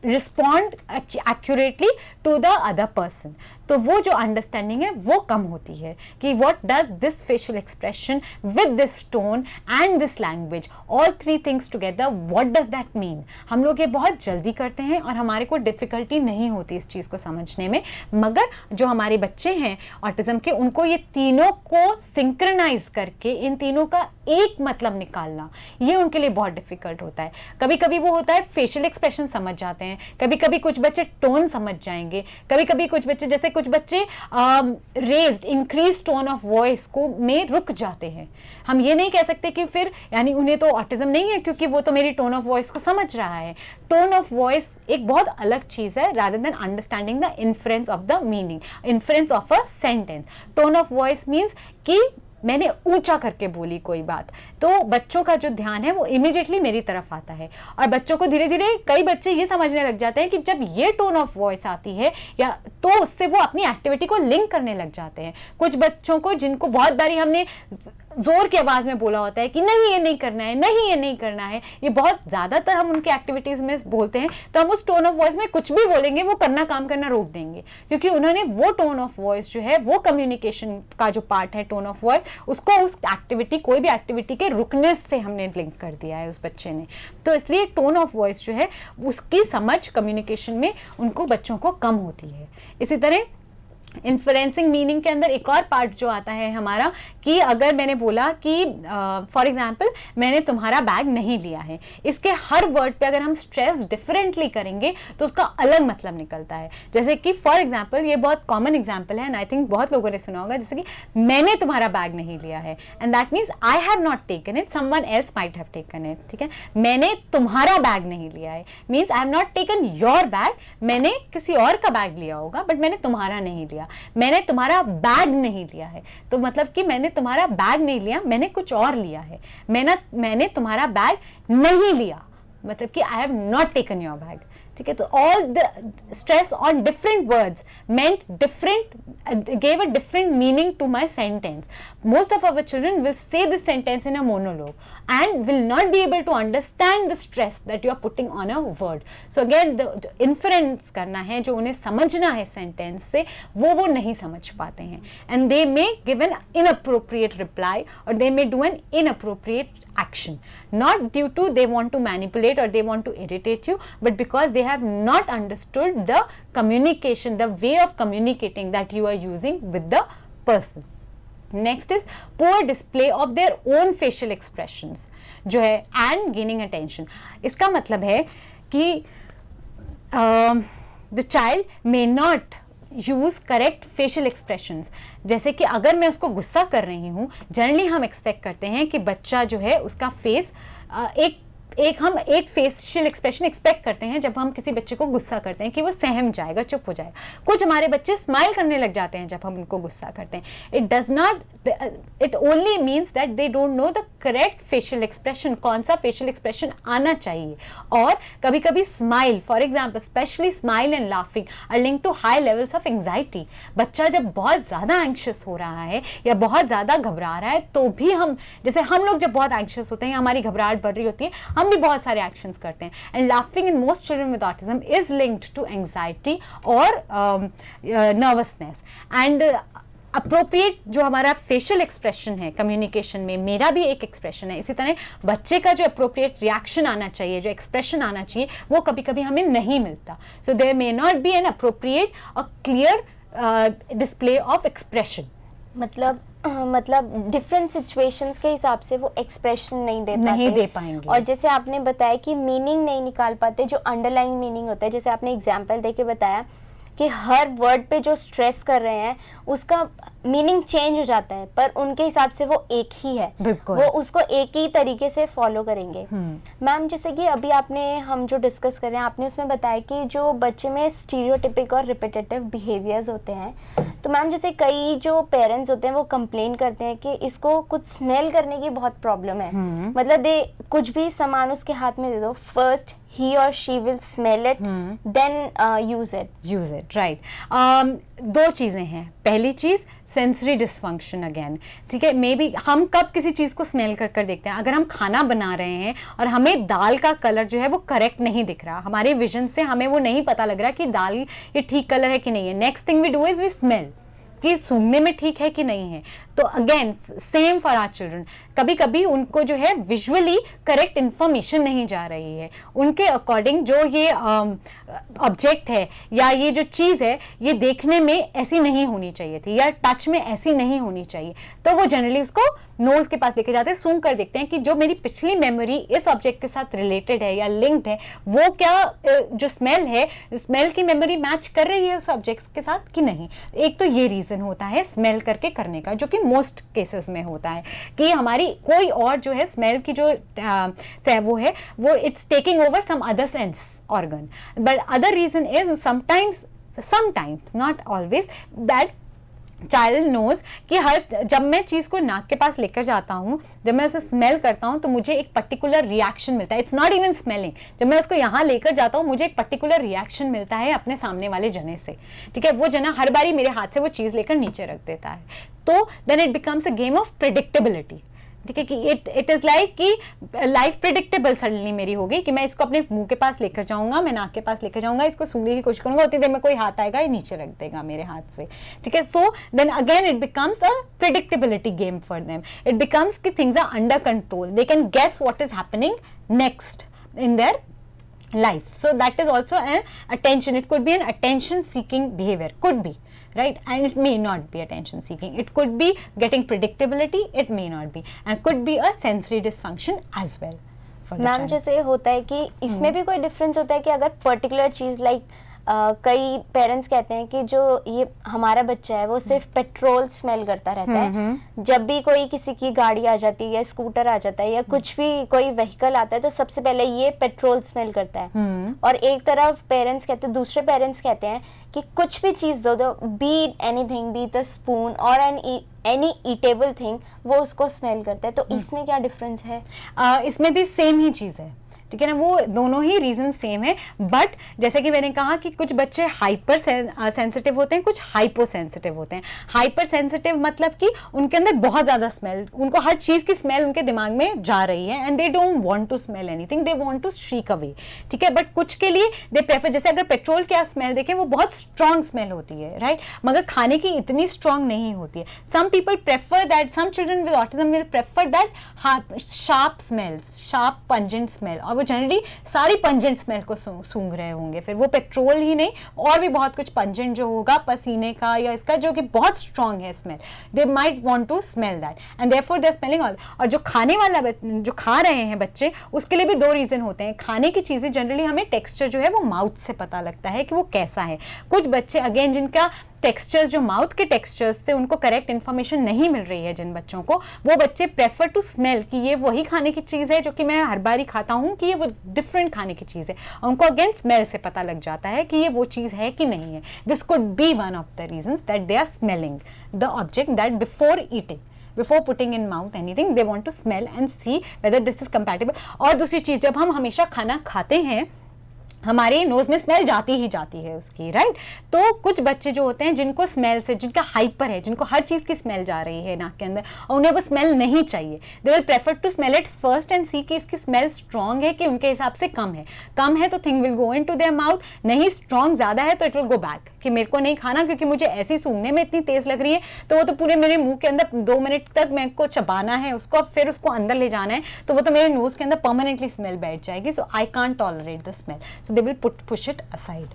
respond accurately to the other person. तो वो जो अंडरस्टैंडिंग है वो कम होती है कि what does this facial expression with this tone and this language, all three things together, what does that mean. हम लोग ये बहुत जल्दी करते हैं और हमारे को डिफिकल्टी नहीं होती इस चीज़ को समझने में, मगर जो हमारे बच्चे हैं ऑटिज्म के, उनको ये तीनों को सिंक्रनाइज करके इन तीनों का एक मतलब निकालना ये उनके लिए बहुत डिफिकल्ट होता है। कभी कभी वो होता है फेशियल एक्सप्रेशन समझ जाते हैं, कभी कभी कुछ बच्चे टोन समझ जाएंगे, कभी कभी कुछ बच्चे जैसे कुछ बच्चे raised increase tone of voice को में रुक जाते हैं। हम ये नहीं कह सकते कि फिर यानी उन्हें तो ऑटिज्म नहीं है क्योंकि वो तो मेरी टोन ऑफ वॉइस को समझ रहा है। टोन ऑफ वॉइस एक बहुत अलग चीज है rather than understanding the inference of the meaning, inference of a sentence. Tone of voice means कि मैंने ऊंचा करके बोली कोई बात, तो बच्चों का जो ध्यान है वो इमीडिएटली मेरी तरफ आता है और बच्चों को धीरे धीरे कई बच्चे ये समझने लग जाते हैं कि जब ये टोन ऑफ वॉइस आती है या तो उससे वो अपनी एक्टिविटी को लिंक करने लग जाते हैं। कुछ बच्चों को जिनको बहुत बारी हमने जोर की आवाज में बोला होता है कि नहीं ये नहीं करना है, नहीं ये नहीं करना है, ये बहुत ज्यादातर हम उनके एक्टिविटीज में बोलते हैं, तो हम उस टोन ऑफ वॉइस में कुछ भी बोलेंगे वो काम करना रोक देंगे क्योंकि उन्होंने वो टोन ऑफ वॉइस जो है वो कम्युनिकेशन का जो पार्ट है टोन ऑफ वॉइस, उसको उस एक्टिविटी कोई भी एक्टिविटी के रुकने से हमने लिंक कर दिया है उस बच्चे ने। तो इसलिए टोन ऑफ वॉइस जो है उसकी समझ कम्युनिकेशन में उनको बच्चों को कम होती है। इसी तरह इन्फ्लुएंसिंग मीनिंग के अंदर एक और पार्ट जो आता है हमारा, कि अगर मैंने बोला कि फॉर एग्जाम्पल मैंने तुम्हारा बैग नहीं लिया है, इसके हर वर्ड पे अगर हम स्ट्रेस डिफरेंटली करेंगे तो उसका अलग मतलब निकलता है। जैसे कि फॉर एग्जाम्पल, ये बहुत कॉमन एग्जाम्पल है एंड आई थिंक बहुत लोगों ने सुना होगा, जैसे कि मैंने तुम्हारा बैग नहीं लिया है, and that means I have not taken it, someone else might have taken it. ठीक है, मैंने तुम्हारा बैग नहीं लिया है means I have not taken your bag, मैंने किसी और का बैग लिया होगा बट मैंने तुम्हारा नहीं लिया। मैंने तुम्हारा बैग नहीं लिया है तो मतलब कि मैंने तुम्हारा बैग नहीं लिया, मैंने कुछ और लिया है। मैंने तुम्हारा बैग नहीं लिया मतलब कि I have not taken your bag. ठीक है, तो all the stress on different words meant different, gave a different meaning to my sentence. Most of our children will say this sentence in a monologue and will not be able to understand the stress that you are putting on a word. So again, the inference करना है, जो उन्हें समझना है sentence से, वो नहीं समझ पाते हैं, and they may give an inappropriate reply or they may do an inappropriate action, not due to they want to manipulate or they want to irritate you, but because they have not understood the communication, the way of communicating that you are using with the person. Next is poor display of their own facial expressions जो है and gaining attention. इसका मतलब है कि the child may not use correct facial expressions. जैसे कि अगर मैं उसको गुस्सा कर रही हूँ, जनरली हम एक्सपेक्ट करते हैं कि बच्चा जो है उसका फेस हम एक फेशियल एक्सप्रेशन एक्सपेक्ट करते हैं जब हम किसी बच्चे को गुस्सा करते हैं कि वो सहम जाएगा, चुप हो जाएगा। कुछ हमारे बच्चे स्माइल करने लग जाते हैं जब हम उनको गुस्सा करते हैं। It only means that they don't know the correct facial expression, कौन सा फेशियल एक्सप्रेशन आना चाहिए। और कभी कभी smile, for example specially smile and laughing are link to high levels of anxiety. बच्चा जब बहुत ज़्यादा एंग्शियस हो रहा है या बहुत ज़्यादा घबरा रहा है तो भी हम, जैसे हम लोग जब बहुत एंग्शियस होते हैं, हमारी घबराहट बढ़ रही होती है, हम भी बहुत सारे एक्शंस करते हैं। And laughing in most children with autism is linked to anxiety और नर्वसनेस। एंड अप्रोप्रिएट जो हमारा फेशियल एक्सप्रेशन है कम्युनिकेशन में, मेरा भी एक एक्सप्रेशन है, इसी तरह बच्चे का जो अप्रोप्रिएट रिएक्शन आना चाहिए, जो एक्सप्रेशन आना चाहिए, वो कभी कभी हमें नहीं मिलता। So there may not be an appropriate और क्लियर डिस्प्ले ऑफ एक्सप्रेशन। मतलब डिफरेंट सिचुएशंस के हिसाब से वो एक्सप्रेशन नहीं दे पाएंगे। और जैसे आपने बताया कि मीनिंग नहीं निकाल पाते, जो अंडरलाइंग मीनिंग होता है, जैसे आपने एग्जांपल देके बताया कि हर वर्ड पे जो स्ट्रेस कर रहे हैं उसका मीनिंग चेंज हो जाता है, पर उनके हिसाब से वो एक ही है, वो उसको एक ही तरीके से फॉलो करेंगे। मैम, जैसे कि अभी हम जो डिस्कस कर रहे हैं, आपने उसमें बताया कि जो बच्चे में स्टीरियोटिपिक और रिपीटेटिव बिहेवियर्स होते हैं, तो मैम जैसे कई जो पेरेंट्स होते हैं वो कंप्लेन करते हैं कि इसको कुछ स्मेल करने की बहुत प्रॉब्लम है। मतलब कुछ भी सामान उसके हाथ में दे दो, first he or she will smell it, then use it, right. दो चीज़ें हैं। पहली चीज़ सेंसरी डिसफंक्शन अगेन। ठीक है, मे बी हम कब किसी चीज़ को स्मेल कर देखते हैं, अगर हम खाना बना रहे हैं और हमें दाल का कलर जो है वो करेक्ट नहीं दिख रहा, हमारे विजन से हमें वो नहीं पता लग रहा कि दाल ये ठीक कलर है कि नहीं है। Next thing we do is we smell कि सूंघने में ठीक है कि नहीं है। तो again same for our children, कभी कभी उनको जो है विजुअली करेक्ट इंफॉर्मेशन नहीं जा रही है, उनके अकॉर्डिंग जो ये ऑब्जेक्ट है या ये जो चीज़ है ये देखने में ऐसी नहीं होनी चाहिए थी या टच में ऐसी नहीं होनी चाहिए, तो वो जनरली उसको नोज के पास लेके जाते हैं, सूंघ कर देखते हैं कि जो मेरी पिछली मेमोरी इस ऑब्जेक्ट के साथ रिलेटेड है या लिंक्ड है, वो क्या जो स्मेल है, स्मेल की मेमोरी मैच कर रही है उस ऑब्जेक्ट के साथ कि नहीं। एक तो ये रीज़न होता है स्मेल करके करने का, जो कि मोस्ट केसेस में होता है कि हमारी कोई और जो है स्मेल की जो वो it's taking over some other sense organ. But other reason is sometimes not always that child knows कि जब मैं चीज़ को नाक के पास लेकर जाता हूँ, जब मैं उसे स्मेल करता हूँ तो मुझे एक पर्टिकुलर रिएक्शन मिलता है। इट्स नॉट इवन स्मेलिंग, जब मैं उसको यहाँ लेकर जाता हूँ मुझे एक पर्टिकुलर रिएक्शन मिलता है अपने सामने वाले जने से। ठीक है, वो जना हर बारी मेरे हाथ से वो चीज़ लेकर नीचे रख देता है, तो then it becomes a game of predictability. ठीक है, कि इट इज़ लाइक कि लाइफ प्रेडिक्टेबल सडनली मेरी हो गई कि मैं इसको अपने मुंह के पास लेकर जाऊंगा, मैं नाक के पास लेकर जाऊंगा, इसको सूंघने की कोशिश करूंगा, उतनी देर में कोई हाथ आएगा ये नीचे रख देगा मेरे हाथ से। ठीक है, so then again it becomes a predictability game for them. It becomes कि things are under control, they can guess what is happening next in their life. So that is also an attention, it could be an attention seeking behavior, could be, right? And it may not be attention seeking, it could be getting predictability, it may not be, and could be a sensory dysfunction as well for the ma'am child. जैसे होता है कि इसमें भी कोई difference होता है कि अगर पर्टिकुलर चीज़ लाइक कई पेरेंट्स कहते हैं कि जो ये हमारा बच्चा है वो सिर्फ पेट्रोल स्मेल करता रहता है, जब भी कोई किसी की गाड़ी आ जाती है या स्कूटर आ जाता है या कुछ भी कोई व्हीकल आता है तो सबसे पहले ये पेट्रोल स्मेल करता है। और एक तरफ पेरेंट्स कहते हैं, दूसरे पेरेंट्स कहते हैं कि कुछ भी चीज़ दो दो, be anything, be the spoon और एनी ईटेबल थिंग, वो उसको स्मेल करता है। तो इसमें क्या डिफरेंस है? इसमें भी सेम ही चीज़ है, ठीक है ना, वो दोनों ही रीजन सेम है, बट जैसे कि मैंने कहा कि कुछ बच्चे हाइपर सेंसिटिव होते हैं, कुछ हाइपो सेंसिटिव होते हैं। हाइपर सेंसिटिव मतलब कि उनके अंदर बहुत ज़्यादा स्मेल, उनको हर चीज़ की स्मेल उनके दिमाग में जा रही है and they don't want to smell anything, they want to shrink away, ठीक है। बट कुछ के लिए दे प्रेफर, जैसे अगर पेट्रोल की आप स्मेल देखें वो बहुत स्ट्रॉन्ग स्मेल होती है, राइट, मगर खाने की इतनी स्ट्रॉन्ग नहीं होती है। Some people prefer that, some children with autism will prefer that sharp smells, sharp pungent smell, और वो जनरली सारी पंजेंट स्मेल को सूंघ रहे होंगे। फिर वो पेट्रोल ही नहीं, और भी बहुत कुछ पंजेंट जो होगा पसीने का या इसका जो कि बहुत स्ट्रॉन्ग है smell, they might want to smell that and therefore they are smelling all. और जो खाने वाला जो खा रहे हैं बच्चे, उसके लिए भी दो रीजन होते हैं। खाने की चीज़ें जनरली हमें टेक्सचर जो है वो माउथ से पता लगता है कि वो कैसा है। कुछ बच्चे अगेन जिनका टेक्सचर्स, जो माउथ के टेक्सचर्स से उनको करेक्ट इन्फॉर्मेशन नहीं मिल रही है, जिन बच्चों को, वो बच्चे प्रेफर टू स्मेल कि ये वही खाने की चीज़ है जो कि मैं हर बारी खाता हूँ, कि ये वो डिफरेंट खाने की चीज़ है। उनको अगेन स्मेल से पता लग जाता है कि ये वो चीज़ है कि नहीं है। This could be one of the reasons that they are smelling the object, that before eating, before putting in mouth anything, they want to smell and see whether this is compatible. और दूसरी चीज़, जब हम हमेशा खाना खाते हैं हमारे knows में स्मेल जाती ही जाती है उसकी, राइट। तो कुछ बच्चे जो होते हैं जिनको स्मेल से, जिनका हाइपर है, जिनको हर चीज़ की स्मेल जा रही है नाक के अंदर और उन्हें वो स्मेल नहीं चाहिए, they will prefer to smell it first and see कि इसकी स्मेल स्ट्रॉन्ग है कि उनके हिसाब से कम है। कम है तो thing will go into their mouth, नहीं स्ट्रॉन्ग ज़्यादा है तो इट विल गो बैक कि मेरे को नहीं खाना क्योंकि मुझे ऐसी सूंघने में इतनी तेज़ लग रही है, तो वो तो पूरे मेरे मुंह के अंदर 2 मिनट तक मेरे को चबाना है उसको, फिर उसको अंदर ले जाना है, तो वो तो मेरे नोज के अंदर परमानेंटली स्मेल बैठ जाएगी। So I can't tolerate the smell, so they will push it aside.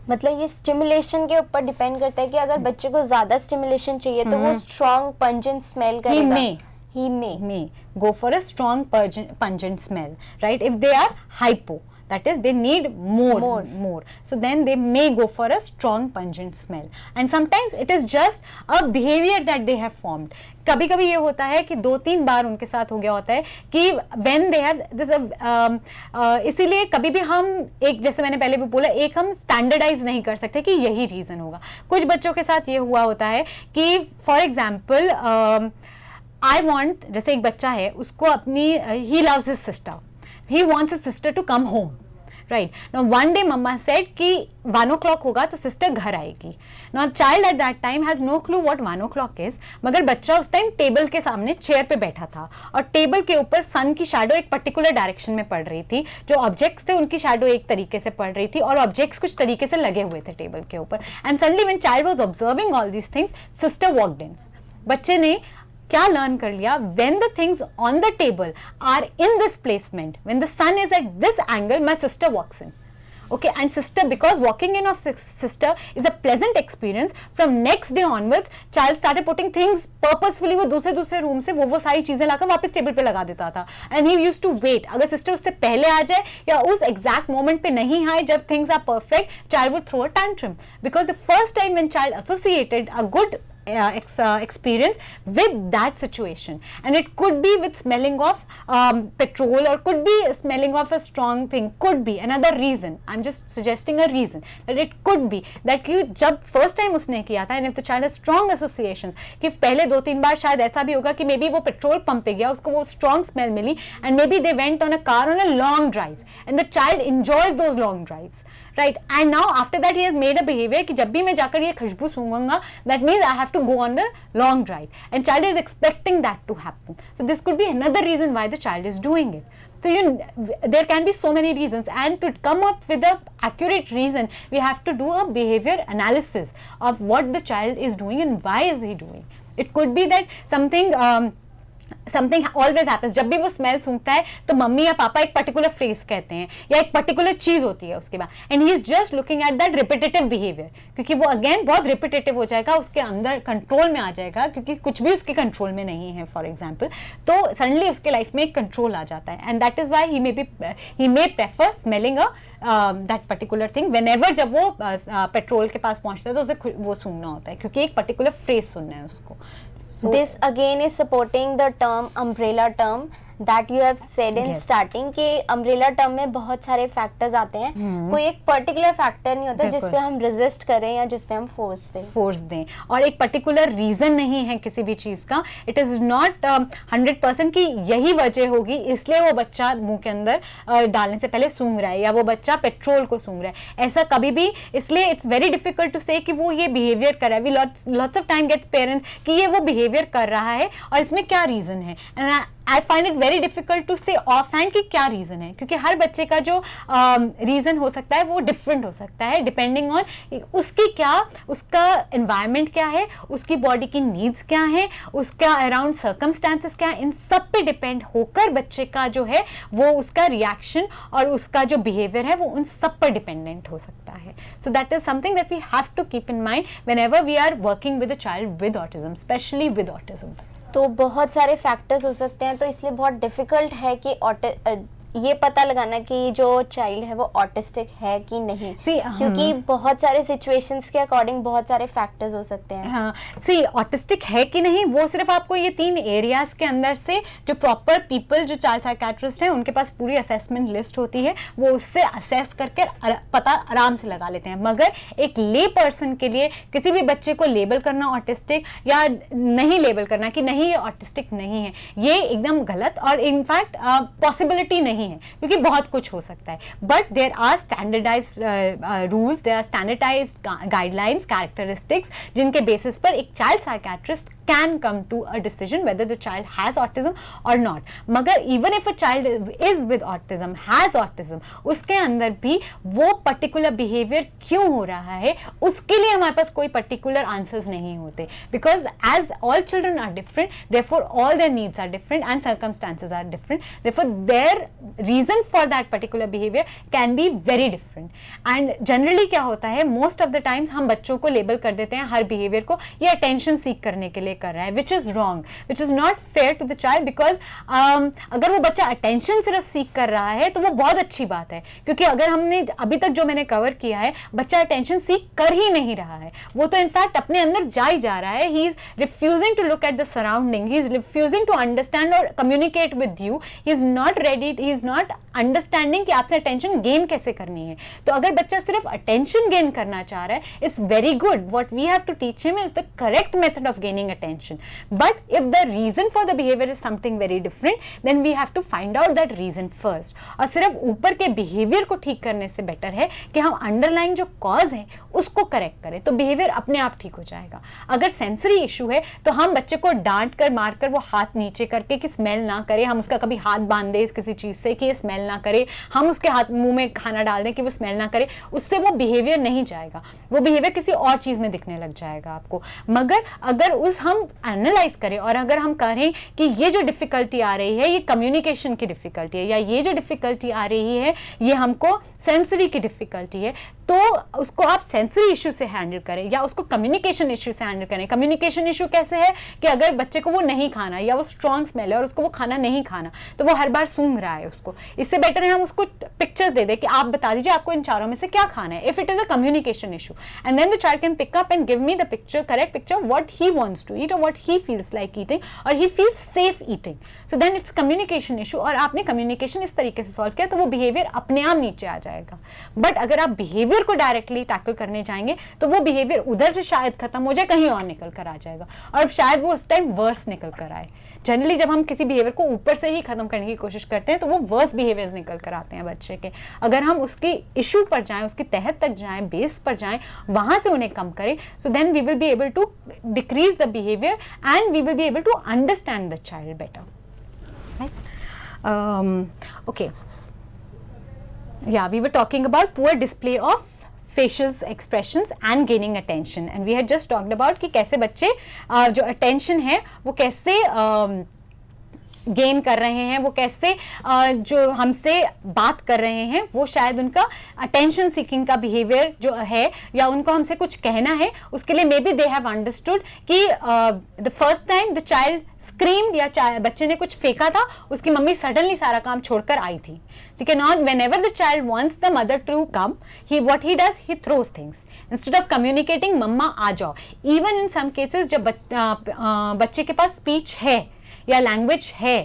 मतलब ये स्टिमुलेशन के ऊपर डिपेंड करता है कि अगर बच्चे को ज्यादा स्टिमुलेशन चाहिए तो वो स्ट्रॉन्ग पंजेंट स्मेल करेगा। He may go for a strong pungent smell, right? If they are hypo, that is they need more, so then they may go for a strong pungent smell, and sometimes it is just a behavior that they have formed. कभी कभी ये होता है कि 2-3 बार उनके साथ हो गया होता है कि when they have this इसीलिए कभी भी हम एक, जैसे मैंने पहले भी बोला, एक हम स्टैंडर्डाइज नहीं कर सकते कि यही रीजन होगा। कुछ बच्चों के साथ ये हुआ होता है कि फॉर एग्जाम्पल आई वॉन्ट, जैसे एक बच्चा है उसको अपनी, he loves his sister, he wants his sister to come home, right. Now one day mama said कि 1 o'clock होगा तो सिस्टर घर आएगी। Now child at that time has no clue what 1 o'clock is, मगर बच्चा उस टाइम टेबल के सामने चेयर पे बैठा था और टेबल के ऊपर सन की शैडो एक पर्टिकुलर डायरेक्शन में पड़ रही थी, जो ऑब्जेक्ट्स थे उनकी शैडो एक तरीके से पड़ रही थी और ऑब्जेक्ट्स कुछ तरीके से लगे हुए थे टेबल के ऊपर। And suddenly when child was observing all these things, sister walked in. बच्चे ने क्या लर्न कर लिया, when the things on the table are in this placement, when the sun is at this angle, my sister walks in. Okay, and sister, because walking in of sister is a pleasant experience, from next day onwards child started putting things purposefully, वो दूसरे room से वो सारी चीजें लाकर वापस table पे लगा देता था। and he used to wait, अगर सिस्टर उससे पहले आ जाए या उस एग्जैक्ट मोमेंट पे नहीं आए जब things are perfect, child would throw a tantrum, because the first time when child associated a good experience with that situation, and it could be with smelling of petrol or could be smelling of a strong thing, could be another reason. I'm just suggesting a reason that it could be that you जब first time उसने किया था, and if the child has strong associations, कि पहले 2-3 बार शायद ऐसा भी होगा कि maybe वो पेट्रोल पंप पे गया, उसको वो strong smell milli, and maybe they went on a car on a long drive, and the child enjoys those long drives, right? And now after that he has made a behavior कि जब भी मैं जाकर ये खुशबू सूंघूंगा, that means I have to go on the long drive, and child is expecting that to happen. So this could be another reason why the child is doing it. So there can be so many reasons, and to come up with a accurate reason, we have to do a behavior analysis of what the child is doing and why is he doing. It could be that something something always happens, जब भी वो smell सूंघता है तो mummy या पापा एक particular phrase कहते हैं या एक पर्टिकुलर चीज होती है उसके बाद, and he is just looking at that repetitive behaviour, क्योंकि वो अगेन बहुत रिपीटेटिव हो जाएगा, उसके अंदर कंट्रोल में आ जाएगा, क्योंकि कुछ भी उसके कंट्रोल में नहीं है फॉर एग्जाम्पल, तो सडनली उसके लाइफ में एक कंट्रोल आ जाता है, and that is why he may prefer smelling that particular thing whenever, जब वो पेट्रोल के पास पहुंचता है तो उसे वो सूंघना होता है, क्योंकि एक पर्टिकुलर फ्रेज सुनना है उसको. This again is supporting the term umbrella term that you have said in starting कि umbrella term में बहुत सारे factors आते हैं, कोई एक particular factor नहीं होता जिस पे हम resist करें या जिस पे हम force दें, और एक particular reason नहीं है किसी भी चीज का. It is not 100% कि यही वजह होगी इसलिए वो बच्चा मुंह के अंदर डालने से पहले सूंघ रहा है या वो बच्चा पेट्रोल को सूंघ रहा है, ऐसा कभी भी. इसलिए it's very difficult to say कि वो ये behavior कर रहा है. We lots of time get parents कि ये वो behavior कर रहा है और इसमें क्या reason है, and I find it very difficult to say offhand कि क्या रीजन है, क्योंकि हर बच्चे का जो रीजन हो सकता है वो डिफरेंट हो सकता है, डिपेंडिंग ऑन उसकी क्या, उसका एनवायरनमेंट क्या है, उसकी बॉडी की नीड्स क्या है, उसका अराउंड सर्कमस्टांसेस क्या है, इन सब पे डिपेंड होकर बच्चे का जो है वो उसका रिएक्शन और उसका जो बिहेवियर है वो उन सब पर डिपेंडेंट हो सकता है. So that is something that we have to keep in mind whenever we are working with a child with autism, specially with autism. तो बहुत सारे फैक्टर्स हो सकते हैं, तो इसलिए बहुत डिफिकल्ट है कि ये पता लगाना कि जो चाइल्ड है वो ऑटिस्टिक है कि नहीं, क्योंकि बहुत सारे सिचुएशंस के अकॉर्डिंग बहुत सारे फैक्टर्स हो सकते हैं. हाँ, सी ऑटिस्टिक है कि नहीं वो सिर्फ आपको ये 3 एरियाज के अंदर से जो प्रॉपर पीपल जो चाइल्ड साइकियाट्रिस्ट हैं उनके पास पूरी असेसमेंट लिस्ट होती है, वो उससे असेस करके पता आराम से लगा लेते हैं. मगर एक ले पर्सन के लिए किसी भी बच्चे को लेबल करना ऑटिस्टिक या नहीं लेबल करना कि नहीं ये ऑटिस्टिक नहीं है, ये एकदम गलत और इनफैक्ट पॉसिबिलिटी नहीं है, क्योंकि बहुत कुछ हो सकता है. But there are standardized rules, there are standardized guidelines, characteristics जिनके बेसिस पर एक child psychiatrist can come to a decision whether the child has autism or not. मगर even if a child is with autism, has autism, उसके अंदर भी वो particular behavior क्यों हो रहा है उसके लिए हमारे पास कोई particular answers नहीं होते, because as all children are different, therefore all their needs are different and circumstances are different, therefore their reason for that particular behavior can be very different. And generally क्या होता है, most of the times हम बच्चों को label कर देते हैं हर behavior को ये attention seek करने के लिए कर रहा है, which is wrong, which is not fair to the child, because अगर वो बच्चा attention सिर्फ seek कर रहा है तो वो बहुत अच्छी बात है, क्योंकि अगर हमने अभी तक जो मैंने कवर किया है बच्चा attention seek कर ही नहीं रहा है, वो तो इनफैक्ट अपने अंदर जा ही जा रहा है. he is refusing to look at the surrounding, he is refusing to understand or communicate with you, he is not ready, he is not understanding कि आपसे attention gain कैसे करनी है. तो अगर बच्चा सिर्फ attention gain करना चाह रहा है, it's very good, what we have to teach him is the correct method of gaining attention. But if the reason for the behavior is something very different, then we have to find out that reason first. और सिर्फ ऊपर के behavior को ठीक करने से better है कि हम underlying जो cause है उसको correct करें, तो behavior अपने आप ठीक हो जाएगा. अगर sensory issue है तो हम बच्चे को डांट कर मार कर वो हाथ नीचे करके कि स्मेल ना करे, हम उसका कभी हाथ बांध दें किसी चीज से कि ये स्मेल ना करे, हम उसके हाथ मुंह में खाना डाल दें कि वो स्मेल ना करे, उससे वो बिहेवियर नहीं जाएगा, वो बिहेवियर किसी और चीज में दिखने लग जाएगा आपको. मगर अगर हम एनालाइज करें और अगर हम कहें कि ये जो डिफिकल्टी आ रही है ये कम्युनिकेशन की डिफिकल्टी है, या ये जो डिफिकल्टी आ रही है ये हमको सेंसरी की डिफिकल्टी है, तो उसको आप सेंसरी इशू से हैंडल करें या उसको कम्युनिकेशन इशू से हैंडल करें. कम्युनिकेशन इशू कैसे है कि अगर बच्चे को वो नहीं खाना या वो स्ट्रॉन्ग स्मेल है और उसको वो खाना नहीं खाना तो वो हर बार सूंघ रहा है, उसको इससे बेटर है हम उसको पिक्चर्स दे दें कि आप बता दीजिए आपको इन चारों में से क्या खाना है. If it is a communication issue, and then the child can pick up and give me the picture, correct picture what he wants to eat और what he feels like eating और he feels safe eating. So then it's communication issue, और आपने communication इस तरीके से solve किया तो वो बिहेवियर अपने आप नीचे आ जाएगा. बट अगर आप बिहेवियर को डायरेक्टली टैकल करने जाएंगे तो वो बिहेवियर उधर से शायद खत्म हो जाए, कहीं और निकल कर आ जाएगा और शायद वो उस टाइम वर्स निकल कर आए. जनरली जब हम किसी बिहेवियर को ऊपर से ही खत्म करने की कोशिश करते हैं तो वो वर्स बिहेवियर्स निकल कर आते हैं बच्चे के. अगर हम उसकी इशू पर जाएं, उसकी तहत तक जाएं, बेस पर जाएं, वहां से उन्हें कम करें, so then we will be able to decrease the behaviour and we will be able to understand the child better. Okay. Yeah, we were talking about poor display of facial expressions and gaining attention, and we had just talked about कि कैसे बच्चे जो attention है वो कैसे gain कर रहे हैं, वो कैसे जो हमसे बात कर रहे हैं, वो शायद उनका अटेंशन सीकिंग का बिहेवियर जो है, या उनको हमसे कुछ कहना है, उसके लिए may be they have understood कि the first time the child screamed, या बच्चे ने कुछ फेंका था, उसकी मम्मी सडनली सारा काम छोड़कर आई थी, ठीक है ना। whenever the child wants the mother to come, what he does, he throws things instead of communicating मम्मा आ जाओ। even in some cases जब बच्चे के पास स्पीच है या लैंग्वेज है,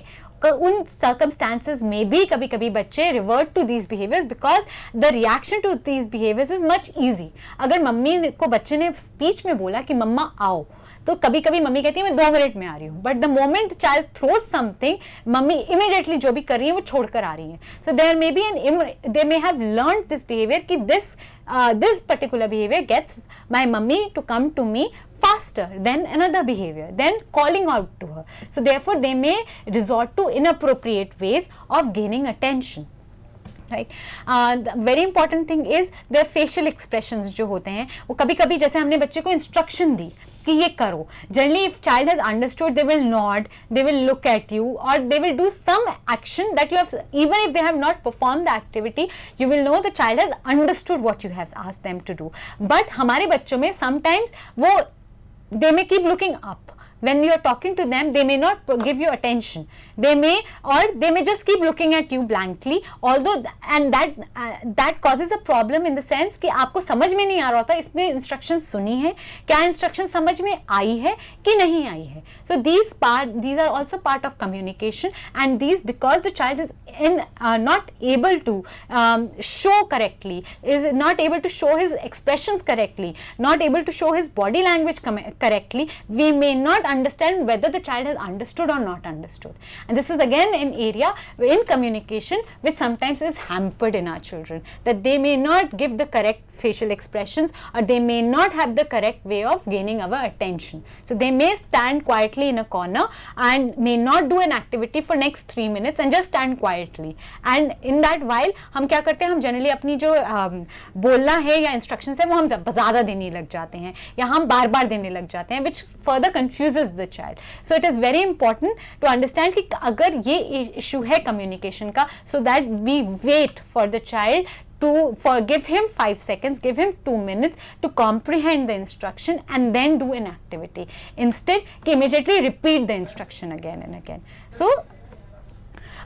उन circumstances में भी कभी कभी बच्चे revert to these behaviors because the reaction to these behaviors is much easy। अगर मम्मी को बच्चे ने स्पीच में बोला कि मम्मा आओ, तो कभी कभी मम्मी कहती है मैं 2 मिनट में आ रही हूँ, but the moment child throws something, mummy immediately जो भी कर रही है वो छोड़कर आ रही है। So there may B they may have learn this behaviour कि this particular behavior gets my mummy to come to me faster than another behavior, then calling out to her. So therefore they may resort to inappropriate ways of gaining attention, right? The very important thing is their facial expressions जो होते हैं, वो कभी कभी जैसे हमने बच्चे को इंस्ट्रक्शन दी कि ये करो, generally if child has understood, they will nod, they will look at you, or they will do some action that you have, even if they have not performed the activity, you will know the child has understood what you have asked them to do. But हमारे बच्चों में sometimes वो they may keep looking up. When you are talking to them, they may not give you attention. They may just keep looking at you blankly. Although and that causes a problem in the sense कि आपको समझ में नहीं आ रहा होता इसने instruction सुनी है, क्या इंस्ट्रक्शन समझ में आई है कि नहीं आई है। So these are also part of communication, and these because the child is not able to show correctly, is not able to show his expressions correctly, not able to show his body language correctly, we may not understand whether the child has understood or not understood. And this is again an area in communication which sometimes is hampered in our children, that they may not give the correct facial expressions, or they may not have the correct way of gaining our attention. So they may stand quietly in a corner and may not do an activity for next 3 minutes and just stand quietly, and in that while हम क्या करते हैं, हम generally अपनी जो बोलना है या इंस्ट्रक्शंस है वो हम ज़्यादा देने लग जाते हैं, या हम बार बार देने लग जाते हैं, which further confuses the child. So it is very important to understand कि अगर ये issue है communication का, so that we wait for the child give him 5 seconds, give him 2 minutes to comprehend the instruction and then do an activity, instead कि immediately repeat the instruction again and again. So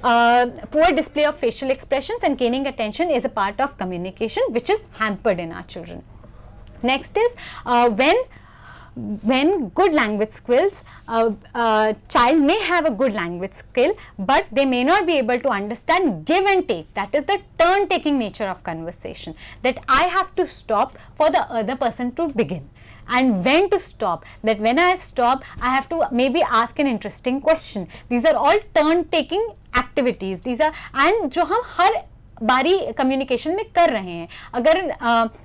poor display of facial expressions and gaining attention is a part of communication which is hampered in our children. Next is when good language skills, child may have a good language skill, but they may not be able to understand give and take, that is the turn taking nature of conversation, that I have to stop for the other person to begin, and when to stop, that when I stop I have to maybe ask an interesting question. These are all turn taking activities, these are, and जो हम हर बारी communication में कर रहे हैं। अगर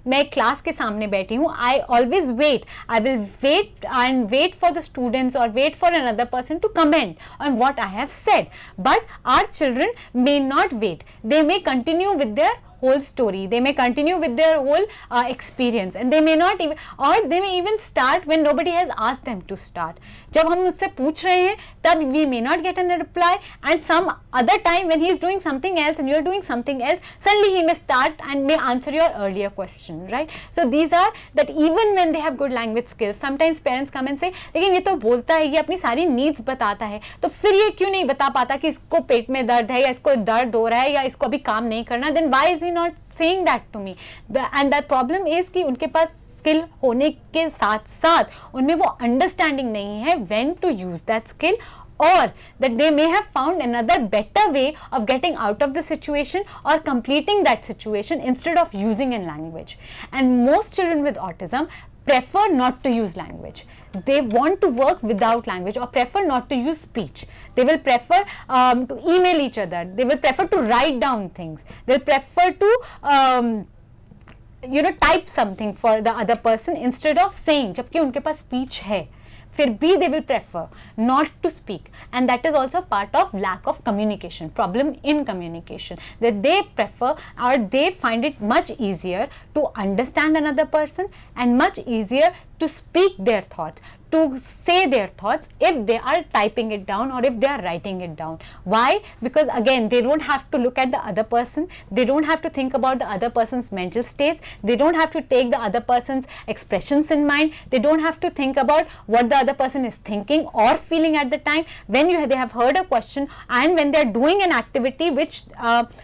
मैं class के सामने बैठी हूँ, I always wait, I will wait and wait for the students और wait for another person to comment on what I have said, but our children may not wait, they may continue with their whole story, they may continue with their whole experience, and they may not even, or they may even start when nobody has asked them to start. जब हम उससे पूछ रहे हैं तब we may not get a reply, and some other time when he is doing something else and you are doing something else, suddenly he may start and may answer your earlier question, right? So these are that even when they have good language skills, sometimes parents come and say लेकिन ये तो बोलता है, ये अपनी सारी needs बताता है, तो फिर ये क्यों नहीं बता पाता कि इसको पेट में दर्द है या इसको दर्द हो रहा है या इसको अभी काम नहीं करना, then why is he not saying that to me? And that problem is कि उनके पास स्किल होने के साथ साथ उनमें वो अंडरस्टैंडिंग नहीं है when to use that skill, or that they may have found another better way of getting out of the situation or completing that situation instead of using a language. And most children with autism prefer not to use language. They want to work without language or prefer not to use speech. They will prefer to email each other. They will prefer to write down things. They will prefer to type something for the other person instead of saying. जबकि उनके पास speech है, फिर भी they will prefer not to speak, and that is also part of lack of communication, problem in communication, that they prefer or they find it much easier to understand another person and much easier to speak their thoughts, to say their thoughts if they are typing it down or if they are writing it down. Why? Because again, they don't have to look at the other person, they don't have to think about the other person's mental states, they don't have to take the other person's expressions in mind, they don't have to think about what the other person is thinking or feeling at the time when they have heard a question, and when they are doing an activity which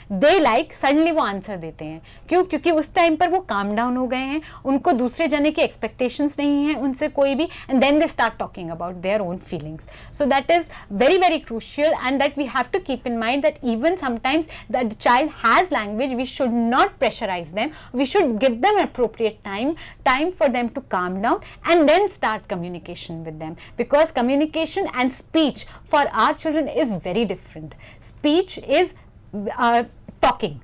they like, suddenly वो answer देते हैं. क्यों? क्योंकि उस time पर वो calm down हो गए हैं, उनको दूसरे जने की एक्सपेक्टेशंस नहीं है उनसे कोई भी, and then they start talking about their own feelings. So that is very, very crucial, and that we have to keep in mind that even sometimes that the child has language, we should not pressurize them, we should give them appropriate time for them to calm down and then start communication with them, because communication and speech for our children is very different. Speech is talking.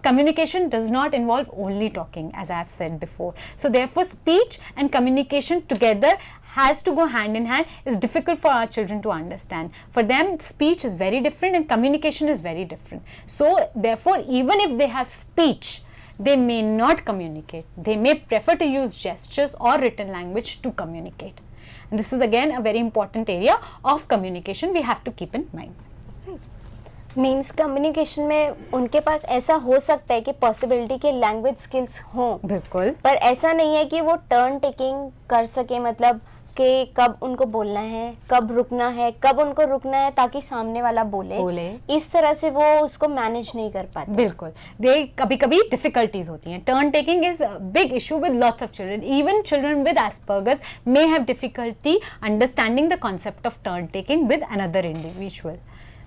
Communication does not involve only talking, as I have said before. So therefore, speech and communication together has to go hand in hand. Is difficult for our children to understand. For them, speech is very different and communication is very different. So therefore, even if they have speech, they may not communicate. They may prefer to use gestures or written language to communicate. And this is again a very important area of communication we have to keep in mind. Means communication में उनके पास ऐसा हो सकता है कि possibility के language skills हों, बिल्कुल, पर ऐसा नहीं है कि वो टर्न टेकिंग कर सके, मतलब कि कब उनको बोलना है, कब रुकना है, कब उनको रुकना है ताकि सामने वाला बोले. इस तरह से वो उसको मैनेज नहीं कर पाते. बिल्कुल, कभी कभी डिफिकल्टीज होती हैं. Turn taking is big issue with lots of children. Even children with Asperger's may have difficulty understanding the concept of turn taking with another individual.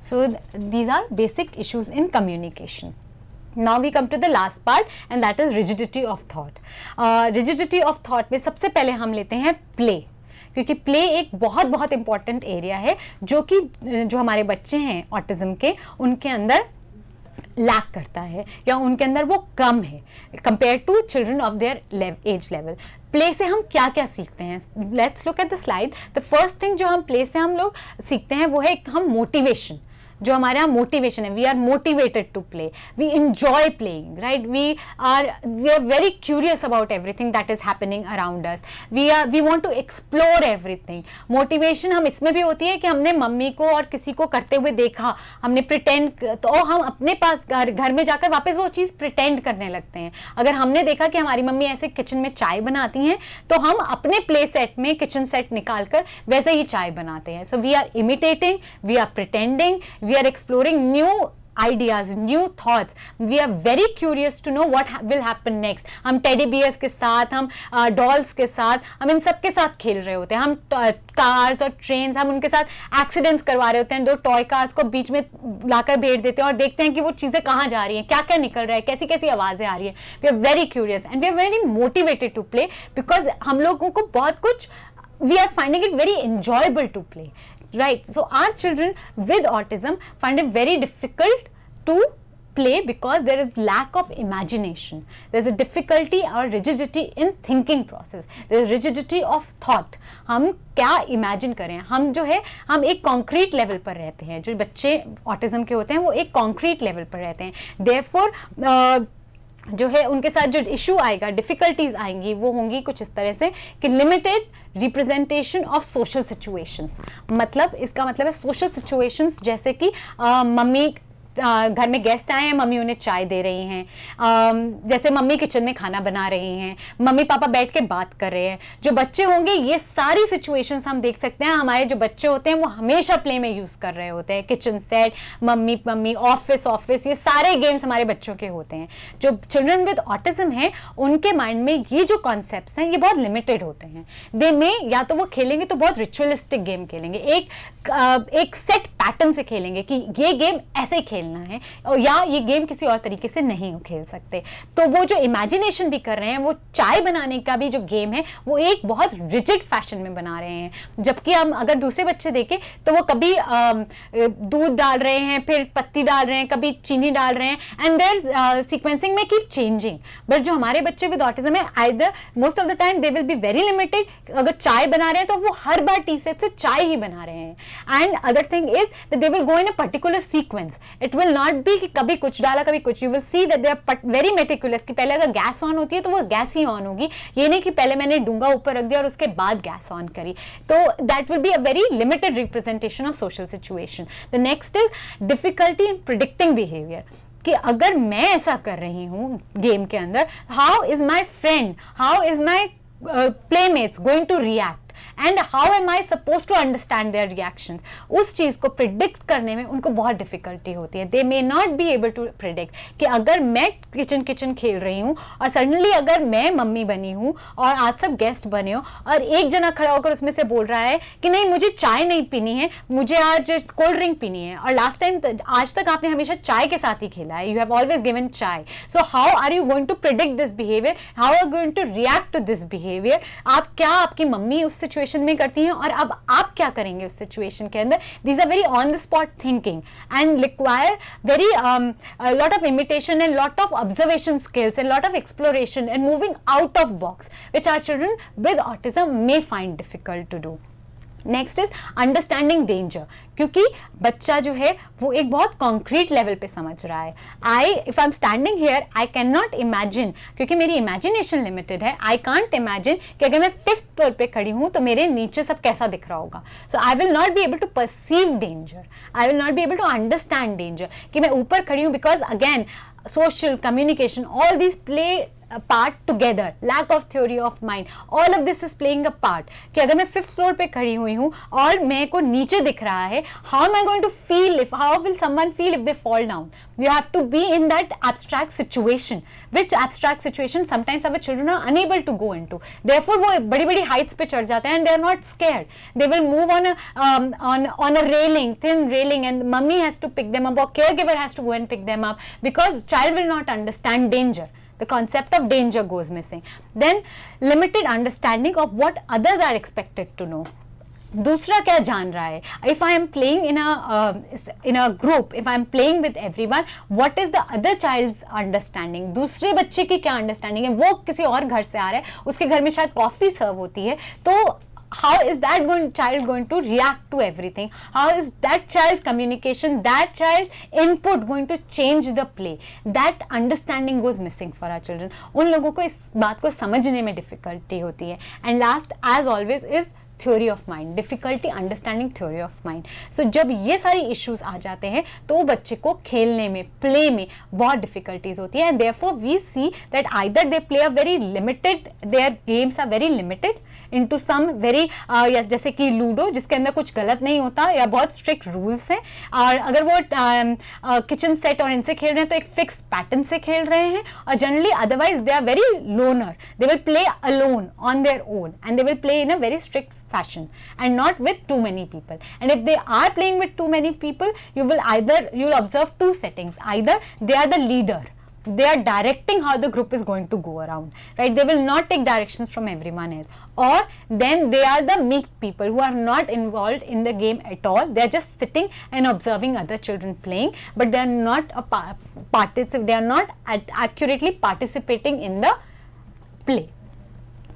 So these are basic issues in communication. Now we come to the last part, and that is rigidity of thought. Rigidity of thought में सबसे पहले हम लेते हैं play, क्योंकि play एक बहुत बहुत इम्पॉर्टेंट एरिया है जो हमारे बच्चे हैं ऑटिज्म के, उनके अंदर लैक करता है या उनके अंदर वो कम है compare to children of their age level. Play से हम क्या क्या सीखते हैं? Let's look at the slide. The first thing जो हम प्ले से हम लोग सीखते हैं वो है हम मोटिवेशन. जो हमारे यहाँ मोटिवेशन है, we are motivated to play, we enjoy playing, right, we are very curious about everything that is happening around us, we want to explore everything. Motivation हम इसमें भी होती है कि हमने मम्मी को और किसी को करते हुए देखा, हमने प्रिटेंड, तो हम अपने पास घर में जाकर वापस वो चीज़ प्रिटेंड करने लगते हैं. अगर हमने देखा कि हमारी मम्मी ऐसे किचन में चाय बनाती हैं तो हम अपने प्ले सेट में किचन सेट निकाल कर वैसे ही चाय बनाते हैं. So we are imitating, we are pretending, we are exploring new ideas, new thoughts. We are very curious to know what will happen next. हम टेडी बियर्स के साथ, हम डॉल्स के साथ, हम इन सब के साथ खेल रहे होते हैं. हम कार्स और ट्रेन्स, हम उनके साथ एक्सीडेंट्स करवा रहे होते हैं. दो टॉय कार्स को बीच में लाकर भेज देते हैं और देखते हैं कि वो चीज़ें कहाँ जा रही हैं, क्या क्या निकल रहा है, कैसी कैसी आवाज़ें आ रही हैं. We are very curious and we are very motivated to play, because हम लोगों को बहुत कुछ, we are finding it very enjoyable to play. Right, so our children with autism find it very difficult to play because there is lack of imagination. There is a difficulty or rigidity in thinking process. There is rigidity of thought. हम क्या imagine करें? हम जो है, हम एक concrete level पर रहते हैं. जो बच्चे autism के होते हैं वो एक concrete level पर रहते हैं. Therefore जो है उनके साथ जो इशू आएगा, डिफिकल्टीज आएंगी, वो होंगी कुछ इस तरह से कि limited representation of social situations. मतलब इसका मतलब है सोशल सिचुएशंस जैसे कि मम्मी घर में गेस्ट आए हैं, मम्मी उन्हें चाय दे रही हैं, जैसे मम्मी किचन में खाना बना रही हैं, मम्मी पापा बैठ के बात कर रहे हैं. जो बच्चे होंगे ये सारी सिचुएशंस हम देख सकते हैं. हमारे जो बच्चे होते हैं वो हमेशा प्ले में यूज़ कर रहे होते हैं. किचन सेट, मम्मी, ऑफिस, ये सारे गेम्स हमारे बच्चों के होते हैं. जो चिल्ड्रन विद ऑटिज्म हैं उनके माइंड में ये जो कॉन्सेप्ट्स हैं ये बहुत लिमिटेड होते हैं. दे में या तो वो खेलेंगे तो बहुत रिचुअलिस्टिक गेम खेलेंगे, एक सेट पैटर्न से खेलेंगे कि ये गेम ऐसे खेलना है, और या ये गेम किसी और तरीके से नहीं खेल सकते. तो वो जो इमेजिनेशन भी कर रहे हैं, वो चाय बनाने का भी जो गेम है वो एक बहुत रिजिड फैशन में बना रहे हैं. जबकि हम अगर दूसरे बच्चे देखें तो वो कभी दूध डाल रहे हैं, फिर पत्ती डाल रहे हैं, कभी चीनी डाल रहे हैं, एंड देयर सीक्वेंसिंग में कीप चेंजिंग. बट जो हमारे बच्चे विद ऑटिज्म है, either most of the time they will be very limited. अगर चाय बना रहे हैं तो वो हर बार टी सेट से चाय ही बना रहे हैं. And other thing is that they will go in a particular sequence. It will not be कि कभी कुछ डाला कभी कुछ. You will see that they are very meticulous कि पहले अगर गैस ऑन होती है तो वो गैस ही ऑन होगी, ये नहीं कि पहले मैंने डूंगा ऊपर रख दिया और उसके बाद गैस ऑन करी. तो that will be a very limited representation of social situation. The next is difficulty in predicting behaviour, कि अगर मैं ऐसा कर रही हूं गेम के अंदर, how is my friend, how is my playmates going to react and how am I suppose to understand their reactions. उस चीज को प्रिडिक्ट करने में उनको बहुत डिफिकल्टी होती है. They may not be able to predict कि अगर मैं किचन खेल रही हूँ और सडनली अगर मैं मम्मी बनी हूँ और आप सब गेस्ट बने हो और एक जना खड़ा होकर उसमें से बोल रहा है कि नहीं मुझे चाय नहीं पीनी है, मुझे आज कोल्ड ड्रिंक पीनी है, और लास्ट टाइम आज तक आपने हमेशा चाय के साथ ही खेला है, you have always given chai. So how are you going to predict this behaviour, how are going to react to this behaviour. आप क्या आपकी मम्मी उस सिचुएशन में करती हैं और अब आप क्या करेंगे उस सिचुएशन के अंदर. These are very on the spot thinking and require very lot of imitation and lot of observation skills and lot of exploration and moving out of box which our children with autism may find difficult to do. Next is understanding danger, क्योंकि बच्चा जो है वो एक बहुत concrete level पे समझ रहा है. If I am standing here I can not imagine, क्योंकि मेरी इमेजिनेशन लिमिटेड है, आई कांट इमेजिन कि अगर मैं 5th फ्लोर पे खड़ी हूं तो मेरे नीचे सब कैसा दिख रहा होगा. So I will not be able to perceive danger, I will not be able to understand danger कि मैं ऊपर खड़ी हूं, because again social communication, all these play a part together. Lack of theory of mind, all of this is playing a part. कि अगर मैं 5th floor पे खड़ी हुई हूँ और मेरे को नीचे दिख रहा है, how am I going to feel, if how will someone feel if they fall down? You have to be in that abstract situation, which abstract situation sometimes our children are unable to go into. Therefore वो बड़ी बड़ी heights पे चढ़ जाते हैं and they are not scared. They will move on a railing, thin railing, and mummy has to pick them up or caregiver has to go and pick them up, because child will not understand danger. The concept of danger goes missing. Then limited understanding of what others are expected to know. दूसरा क्या जान रहा है. If I am playing in a group, if I am playing with everyone, what is the other child's understanding, दूसरे बच्चे की क्या understanding है. वो किसी और घर से आ रहा है, उसके घर में शायद कॉफी सर्व होती है, तो how is that child going to react to everything? How is that child's communication, that child's input going to change the play? That understanding goes missing for our children. उन लोगों को इस बात को समझने में डिफिकल्टी होती है. And last as always is theory of mind, difficulty understanding theory of mind. So जब ये सारी इश्यूज आ जाते हैं तो बच्चे को खेलने में, प्ले में बहुत डिफिकल्टीज होती है. And therefore we see that either they play a very limited, their games are very limited into some very, जैसे कि लूडो जिसके अंदर कुछ गलत नहीं होता या बहुत स्ट्रिक्ट रूल्स हैं, और अगर वो किचन सेट और इनसे खेल रहे हैं तो एक फिक्स पैटर्न से खेल रहे हैं, और generally otherwise they are very loner, they will play alone on their own and they will play in a very strict fashion and not with too many people. And if they are playing with too many people, you'll observe two settings. Either they are the leader, they are directing how the group is going to go around, right? They will not take directions from everyone else, or then they are the meek people who are not involved in the game at all. They are just sitting and observing other children playing, but they are not they are not accurately participating in the play,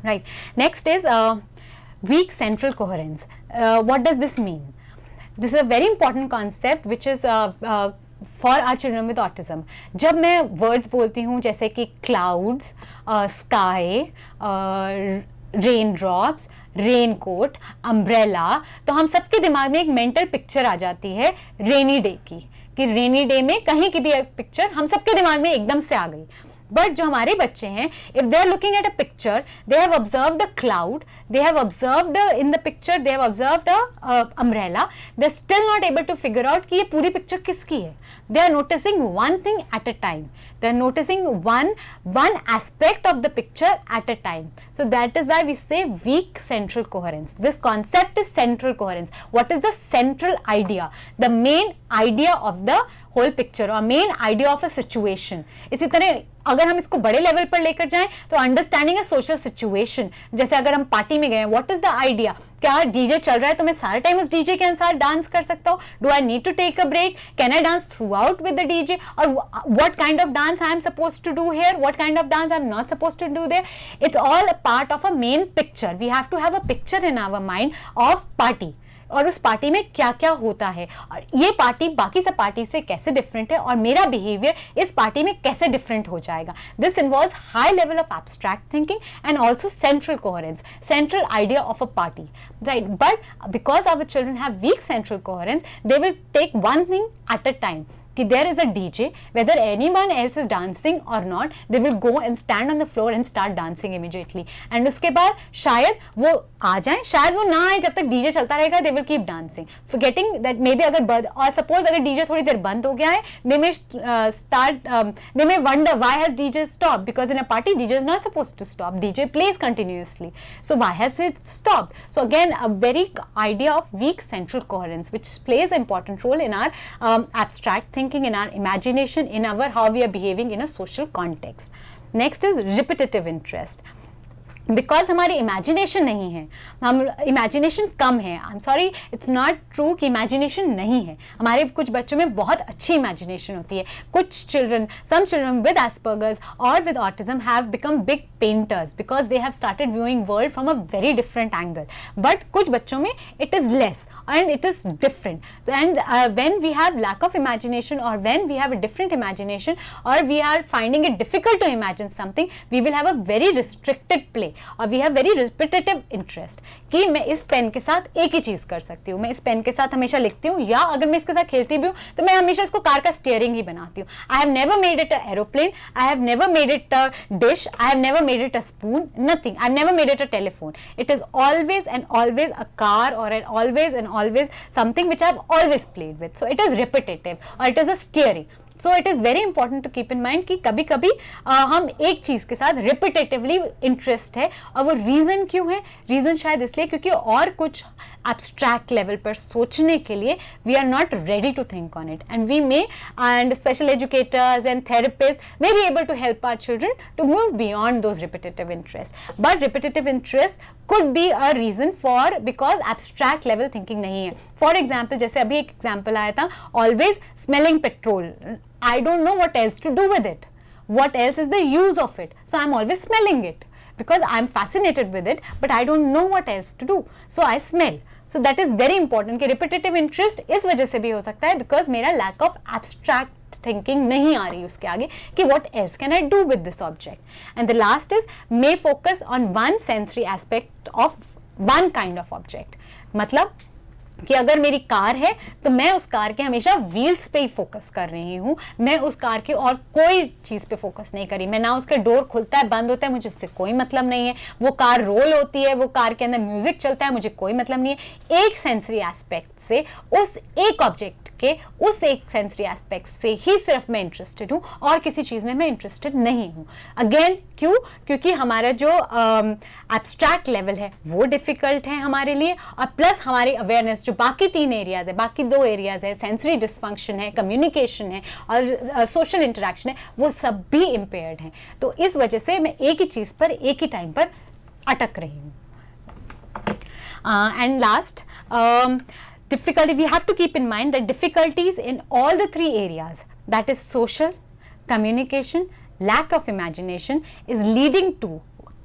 right? Next is weak central coherence. What does this mean? This is a very important concept which is for our children with autism. जब मैं words बोलती हूँ जैसे कि clouds, sky, raindrops, raincoat, umbrella, तो हम सबके दिमाग में एक मेंटल पिक्चर आ जाती है रेनी डे की, कि रेनी डे में कहीं की भी एक पिक्चर हम सबके दिमाग में एकदम से आ गई. बट जो हमारे बच्चे हैं, if they are looking at a picture, they have observed a cloud, they have observed in the picture, they have observed a umbrella, they are still not able to figure out कि ये पूरी picture किसकी है. They are noticing one thing at a time, they are noticing one aspect of the picture at a time. So that is why we say weak central coherence. This concept is central coherence. What is the central idea, the main idea of the whole picture or main idea of a situation? इसी तरह अगर हम इसको बड़े level पर लेकर जाएं तो अंडरस्टैंडिंग अ सोशल सिचुएशन, जैसे अगर हम पार्टी में गए, व्हाट इज द आइडिया, क्या डीजे चल रहा है तो मैं सारा टाइम उस डीजे के अनुसार डांस कर सकता हूँ? Do I need to take a break? Can I dance throughout with the DJ? और what kind of dance I am suppose to do here, what kind of dance I am not suppose to do there? It's all a part of a main picture. We have to have a picture in our mind of party. और उस party में क्या क्या होता है, और ये party बाकी सब पार्टी से कैसे डिफरेंट है, और मेरा बिहेवियर इस पार्टी में कैसे डिफरेंट हो जाएगा. This involves high level of abstract thinking and also central coherence, central idea of a party, right? But because our children have weak central coherence, they will take one thing at a time. कि there is a DJ, whether anyone else is dancing or not, they will go and stand on the floor and start dancing immediately. And उसके बाद शायद वो आ जाएं, शायद वो ना आए, जब तक DJ चलता रहेगा they will keep dancing, forgetting that maybe अगर और suppose अगर DJ थोड़ी देर बंद हो गया है, they may wonder why has DJ stopped, because in a party DJ is not supposed to stop, DJ plays continuously, so why has it stopped? So again, a very idea of weak central coherence, which plays an important role in our abstract thinking, in our imagination, in our how we are behaving in a social context. Next is repetitive interest. Because हमारी imagination नहीं है, हम imagination कम है. I am sorry, it's not true कि imagination नहीं है. हमारे कुछ बच्चों में बहुत अच्छी इमेजिनेशन होती है. कुछ children, some children with Asperger's और with autism have become big painters because they have started viewing world from a very different angle. But कुछ बच्चों में it is less and it is different, and when we have lack of imagination, or when we have a different imagination, or we are finding it difficult to imagine something, we will have a very restricted play, or we have very repetitive interest. कि मैं इस pen के साथ एक ही चीज़ कर सकती हूँ, मैं इस पेन के साथ हमेशा लिखती हूँ, या अगर मैं इसके साथ खेलती भी हूँ तो मैं हमेशा इसको कार का स्टीयरिंग ही बनाती हूँ. I have never made it a aeroplane, I have never made it a dish, I have never made it a spoon, nothing. I have never made it a telephone. It is always and always a car, or an always something which I've always played with. So it is repetitive, or it is a steering. So it is very important to keep in mind कि कभी कभी हम एक चीज़ के साथ repetitively interest है, और वो reason क्यों है? reason शायद इसलिए क्योंकि और कुछ abstract level पर सोचने के लिए we are not ready to think on it, and we may, and special educators and therapists may be able to help our children to move beyond those repetitive interests. But repetitive interest could be a reason for, because abstract level thinking नहीं है. For example, जैसे अभी एक example आया था, always smelling petrol. I don't know what else to do with it. What else is the use of it? So I'm always smelling it because I'm fascinated with it, but I don't know what else to do. So I smell. So that is very important कि repetitive interest इस वजह से भी हो सकता है because मेरा lack of abstract thinking नहीं आ रही उसके आगे कि what else can I do with this object. And the last is may focus on one sensory aspect of one kind of object. मतलब कि अगर मेरी कार है तो मैं उस कार के हमेशा व्हील्स पे ही फोकस कर रही हूँ, मैं उस कार की और कोई चीज़ पे फोकस नहीं करी. मैं ना उसके डोर खुलता है बंद होता है, मुझे उससे कोई मतलब नहीं है. वो कार रोल होती है, वो कार के अंदर म्यूजिक चलता है, मुझे कोई मतलब नहीं है. एक सेंसरी एस्पेक्ट से, उस एक ऑब्जेक्ट के उस एक सेंसरी एस्पेक्ट से ही सिर्फ मैं इंटरेस्टेड हूँ और किसी चीज़ में मैं इंटरेस्टेड नहीं हूँ. अगेन क्यों? क्योंकि हमारा जो एब्स्ट्रैक्ट लेवल है वो डिफ़िकल्ट है हमारे लिए, और प्लस हमारी अवेयरनेस जो बाकी 3 एरियाज़ है, बाकी 2 एरियाज़ है, सेंसरी डिसफंक्शन है, कम्युनिकेशन है और सोशल इंटरेक्शन है, वो सब भी इम्पेयर्ड हैं. तो इस वजह से मैं एक ही चीज़ पर एक ही टाइम पर अटक रही हूँ. And last, difficulty, we have to keep in mind that difficulties in all the 3 areas, that is social, communication, lack of imagination, is leading to,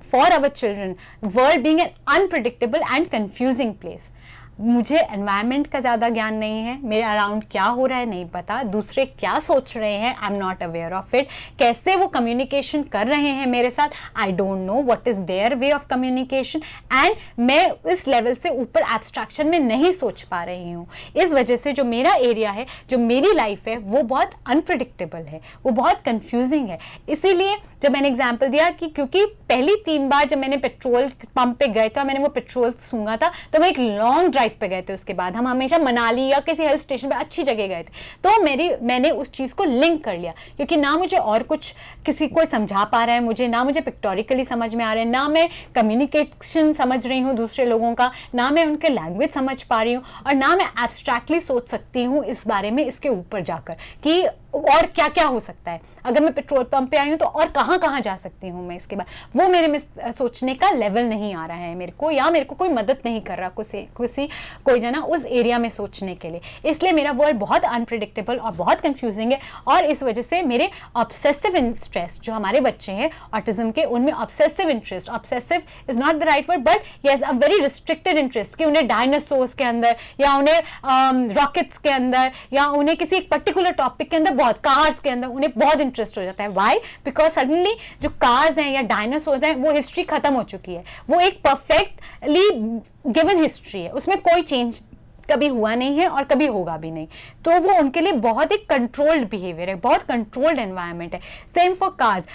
for our children, world being an unpredictable and confusing place. मुझे environment का ज़्यादा ज्ञान नहीं है, मेरे around क्या हो रहा है नहीं पता, दूसरे क्या सोच रहे हैं आई am not aware of it, कैसे वो कम्युनिकेशन कर रहे हैं मेरे साथ I don't know what is their way of communication, and मैं इस लेवल से ऊपर एब्स्ट्रैक्शन में नहीं सोच पा रही हूँ. इस वजह से जो मेरा एरिया है, जो मेरी लाइफ है, वो बहुत अनप्रिडिक्टेबल है, वो बहुत कन्फ्यूजिंग है. इसीलिए जब मैंने एग्जाम्पल दिया कि क्योंकि पहली 3 बार जब मैंने पेट्रोल पंप पे गए थे और मैंने वो पेट्रोल सूंघा था, तो मैं एक लॉन्ग ड्राइव पे गए थे. उसके बाद हम हमेशा मनाली या किसी हिल स्टेशन पे अच्छी जगह गए थे. तो मैंने उस चीज़ को लिंक कर लिया, क्योंकि ना मुझे और कुछ किसी को समझा पा रहा है, मुझे ना मुझे पिक्टोरिकली समझ में आ रहा है, ना मैं कम्युनिकेशन समझ रही हूँ दूसरे लोगों का, ना मैं उनके लैंग्वेज समझ पा रही हूँ, और ना मैं एब्स्ट्रैक्टली सोच सकती हूँ इस बारे में इसके ऊपर जाकर कि और क्या क्या हो सकता है, अगर मैं पेट्रोल पंप पे आई हूँ तो और कहाँ कहाँ जा सकती हूँ मैं इसके बाद, वो मेरे में सोचने का लेवल नहीं आ रहा है मेरे को, या मेरे को कोई मदद नहीं कर रहा कोई जना उस एरिया में सोचने के लिए। इसलिए मेरा वर्ल्ड बहुत अनप्रिडिक्टेबल और बहुत कंफ्यूजिंग है, और इस वजह से मेरे ऑब्सेसिव इंटरेस्ट, जो हमारे बच्चे हैं ऑटिज्म के, उनमें obsessive interest, obsessive is not the right word but yes a very restricted interest, कि उन्हें डायनासोर्स के अंदर या उन्हें रॉकेट्स के अंदर या उन्हें किसी एक पर्टिकुलर टॉपिक के अंदर, बहुत कार्स के अंदर उन्हें बहुत इंटरेस्ट हो जाता है। व्हाई? बिकॉज सडनली जो कार्स हैं या डायनासोर्स हैं वो हिस्ट्री खत्म हो चुकी है, वो एक परफेक्टली गिवन हिस्ट्री है, उसमें कोई चेंज कभी हुआ नहीं है और कभी होगा भी नहीं, तो वो उनके लिए बहुत एक कंट्रोल्ड बिहेवियर है, बहुत कंट्रोल्ड एनवायरनमेंट है। सेम फॉर कार्स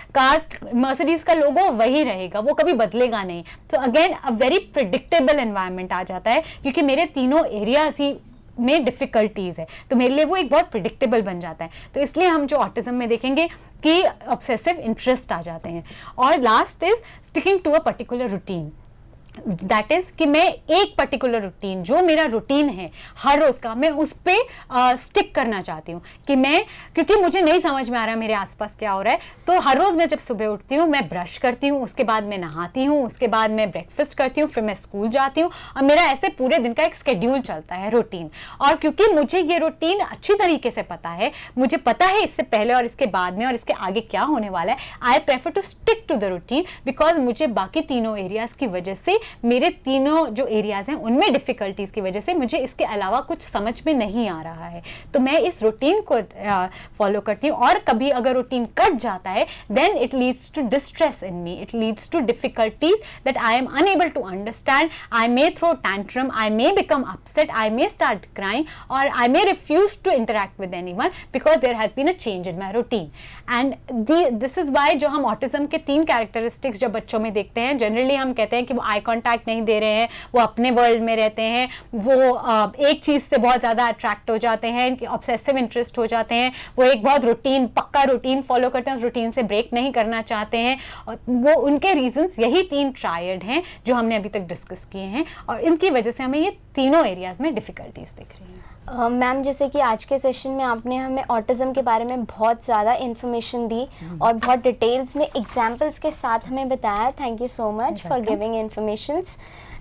मर्सिडीज का लोगो वही रहेगा, वो कभी बदलेगा नहीं। तो again a very predictable environment आ जाता है, क्योंकि मेरे तीनों एरियाज ही में डिफिकल्टीज है, तो मेरे लिए वो एक बहुत प्रिडिक्टेबल बन जाता है। तो इसलिए हम जो ऑटिज्म में देखेंगे कि ऑब्सेसिव इंटरेस्ट आ जाते हैं। और last is sticking to a particular routine, that is कि मैं एक पर्टिकुलर रूटीन, जो मेरा रूटीन है हर रोज का, मैं उस पर स्टिक करना चाहती हूँ। कि मैं, क्योंकि मुझे नहीं समझ में आ रहा मेरे आसपास क्या हो रहा है, तो हर रोज मैं जब सुबह उठती हूँ, मैं ब्रश करती हूँ, उसके बाद मैं नहाती हूँ, उसके बाद मैं ब्रेकफास्ट करती हूँ, फिर मैं स्कूल जाती हूँ, और मेरा ऐसे पूरे दिन का एक स्केड्यूल चलता है, रूटीन। और क्योंकि मुझे ये रूटीन अच्छी तरीके से पता है, मुझे पता है इससे पहले और इसके बाद में और इसके आगे क्या होने वाला है, I prefer to stick to the routine, because मुझे बाकी तीनों एरियाज की वजह से, मेरे तीनों जो एरियाज हैं उनमें डिफिकल्टीज की वजह से मुझे इसके अलावा कुछ समझ में नहीं आ रहा है, तो मैं इस रूटीन को फॉलो करती हूँ। और कभी अगर रूटीन कट जाता है, then it leads to distress in me, it leads to difficulties that I am unable to understand, I may throw tantrum, I may become upset, I may start crying, और I may refuse to interact with anyone because there has been a change in my routine. And this is why जो हम autism के 3 characteristics जब बच्चों में देखते हैं, generally हम कहते हैं कि वो आई कॉन्टैक्ट नहीं दे रहे हैं, वो अपने वर्ल्ड में रहते हैं, वो एक चीज से बहुत ज्यादा अट्रैक्ट हो जाते हैं, ऑब्सेसिव इंटरेस्ट हो जाते हैं, वो एक बहुत रूटीन, पक्का रूटीन फॉलो करते हैं, उस रूटीन से ब्रेक नहीं करना चाहते हैं। और वो उनके रीजंस यही 3 ट्रायड हैं जो हमने अभी तक डिस्कस किए हैं, और इनकी वजह से हमें ये तीनों एरियाज में डिफिकल्टीज दिख रही हैं। मैम, जैसे कि आज के सेशन में आपने हमें ऑटिज्म के बारे में बहुत ज़्यादा इन्फॉर्मेशन दी और बहुत डिटेल्स में एग्जांपल्स के साथ हमें बताया। Thank you so much for giving informations.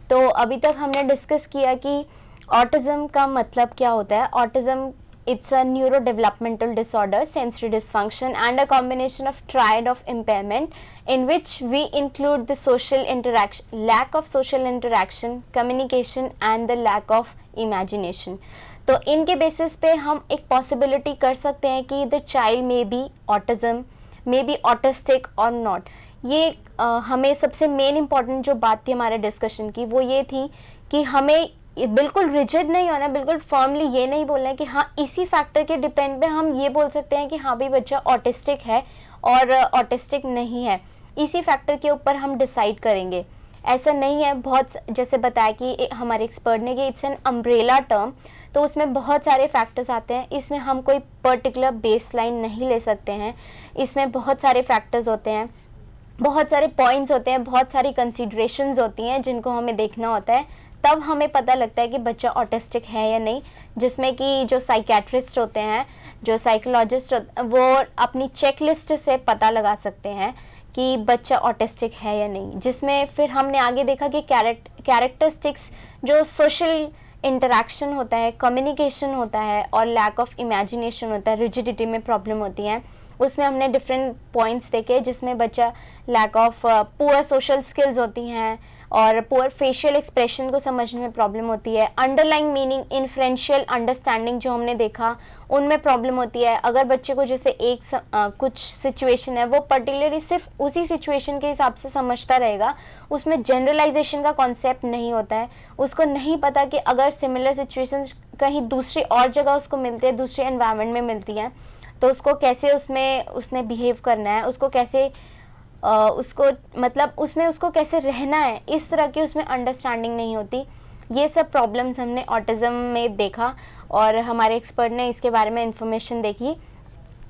तो अभी तक हमने डिस्कस किया कि ऑटिज्म का मतलब क्या होता है। Autism, it's a neurodevelopmental disorder, sensory dysfunction and a combination of triad of impairment in which we include the social interaction, lack of social interaction, communication and the lack of imagination. तो इनके basis पे हम एक possibility कर सकते हैं कि the child may be autism, may be autistic और नॉट। ये हमें सबसे मेन इम्पॉर्टेंट जो बात थी हमारे डिस्कशन की वो ये थी कि हमें बिल्कुल रिजिड नहीं होना, बिल्कुल फर्मली ये नहीं बोलना है कि हाँ इसी फैक्टर के डिपेंड पे हम ये बोल सकते हैं कि हाँ भाई बच्चा ऑटिस्टिक है और ऑटिस्टिक नहीं है, इसी फैक्टर के ऊपर हम डिसाइड करेंगे। ऐसा नहीं है। बहुत जैसे बताया कि हमारे एक्सपर्ट ने कि इट्स एन अम्ब्रेला टर्म, तो उसमें बहुत सारे फैक्टर्स आते हैं, इसमें हम कोई पर्टिकुलर बेस लाइन नहीं ले सकते हैं, इसमें बहुत सारे फैक्टर्स होते हैं, बहुत सारे पॉइंट्स होते हैं, बहुत सारी कंसिडरेशंस होती हैं जिनको हमें देखना होता है, तब हमें पता लगता है कि बच्चा ऑटिस्टिक है या नहीं। जिसमें कि जो साइकेट्रिस्ट होते हैं, जो साइकोलॉजिस्ट वो अपनी चेकलिस्ट से पता लगा सकते हैं कि बच्चा ऑटिस्टिक है या नहीं। जिसमें फिर हमने आगे देखा कि कैरेक्टरिस्टिक्स जो सोशल इंटरेक्शन होता है, कम्युनिकेशन होता है और लैक ऑफ इमेजिनेशन होता है, रिजिडिटी में प्रॉब्लम होती है, उसमें हमने डिफरेंट पॉइंट्स देखे जिसमें बच्चा lack of poor social skills होती हैं और पुअर फेशियल एक्सप्रेशन को समझने में प्रॉब्लम होती है, अंडरलाइंग मीनिंग, इन्फ्रेंशियल अंडरस्टैंडिंग जो हमने देखा उनमें प्रॉब्लम होती है। अगर बच्चे को जैसे कुछ सिचुएशन है वो पर्टिकुलरली सिर्फ उसी सिचुएशन के हिसाब से समझता रहेगा, उसमें जनरलाइजेशन का कॉन्सेप्ट नहीं होता है, उसको नहीं पता कि अगर सिमिलर सिचुएशन कहीं दूसरी और जगह उसको मिलती है, दूसरे एनवायरनमेंट में मिलती है, तो उसको कैसे उसमें उसने बिहेव करना है, उसको कैसे उसको मतलब उसमें उसको कैसे रहना है, इस तरह की उसमें अंडरस्टैंडिंग नहीं होती। ये सब प्रॉब्लम्स हमने ऑटिज्म में देखा और हमारे एक्सपर्ट ने इसके बारे में इंफॉर्मेशन देखी।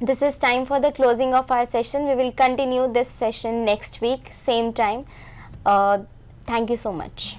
This is time for the closing of our session. We will continue this session next week same time. Thank you so much.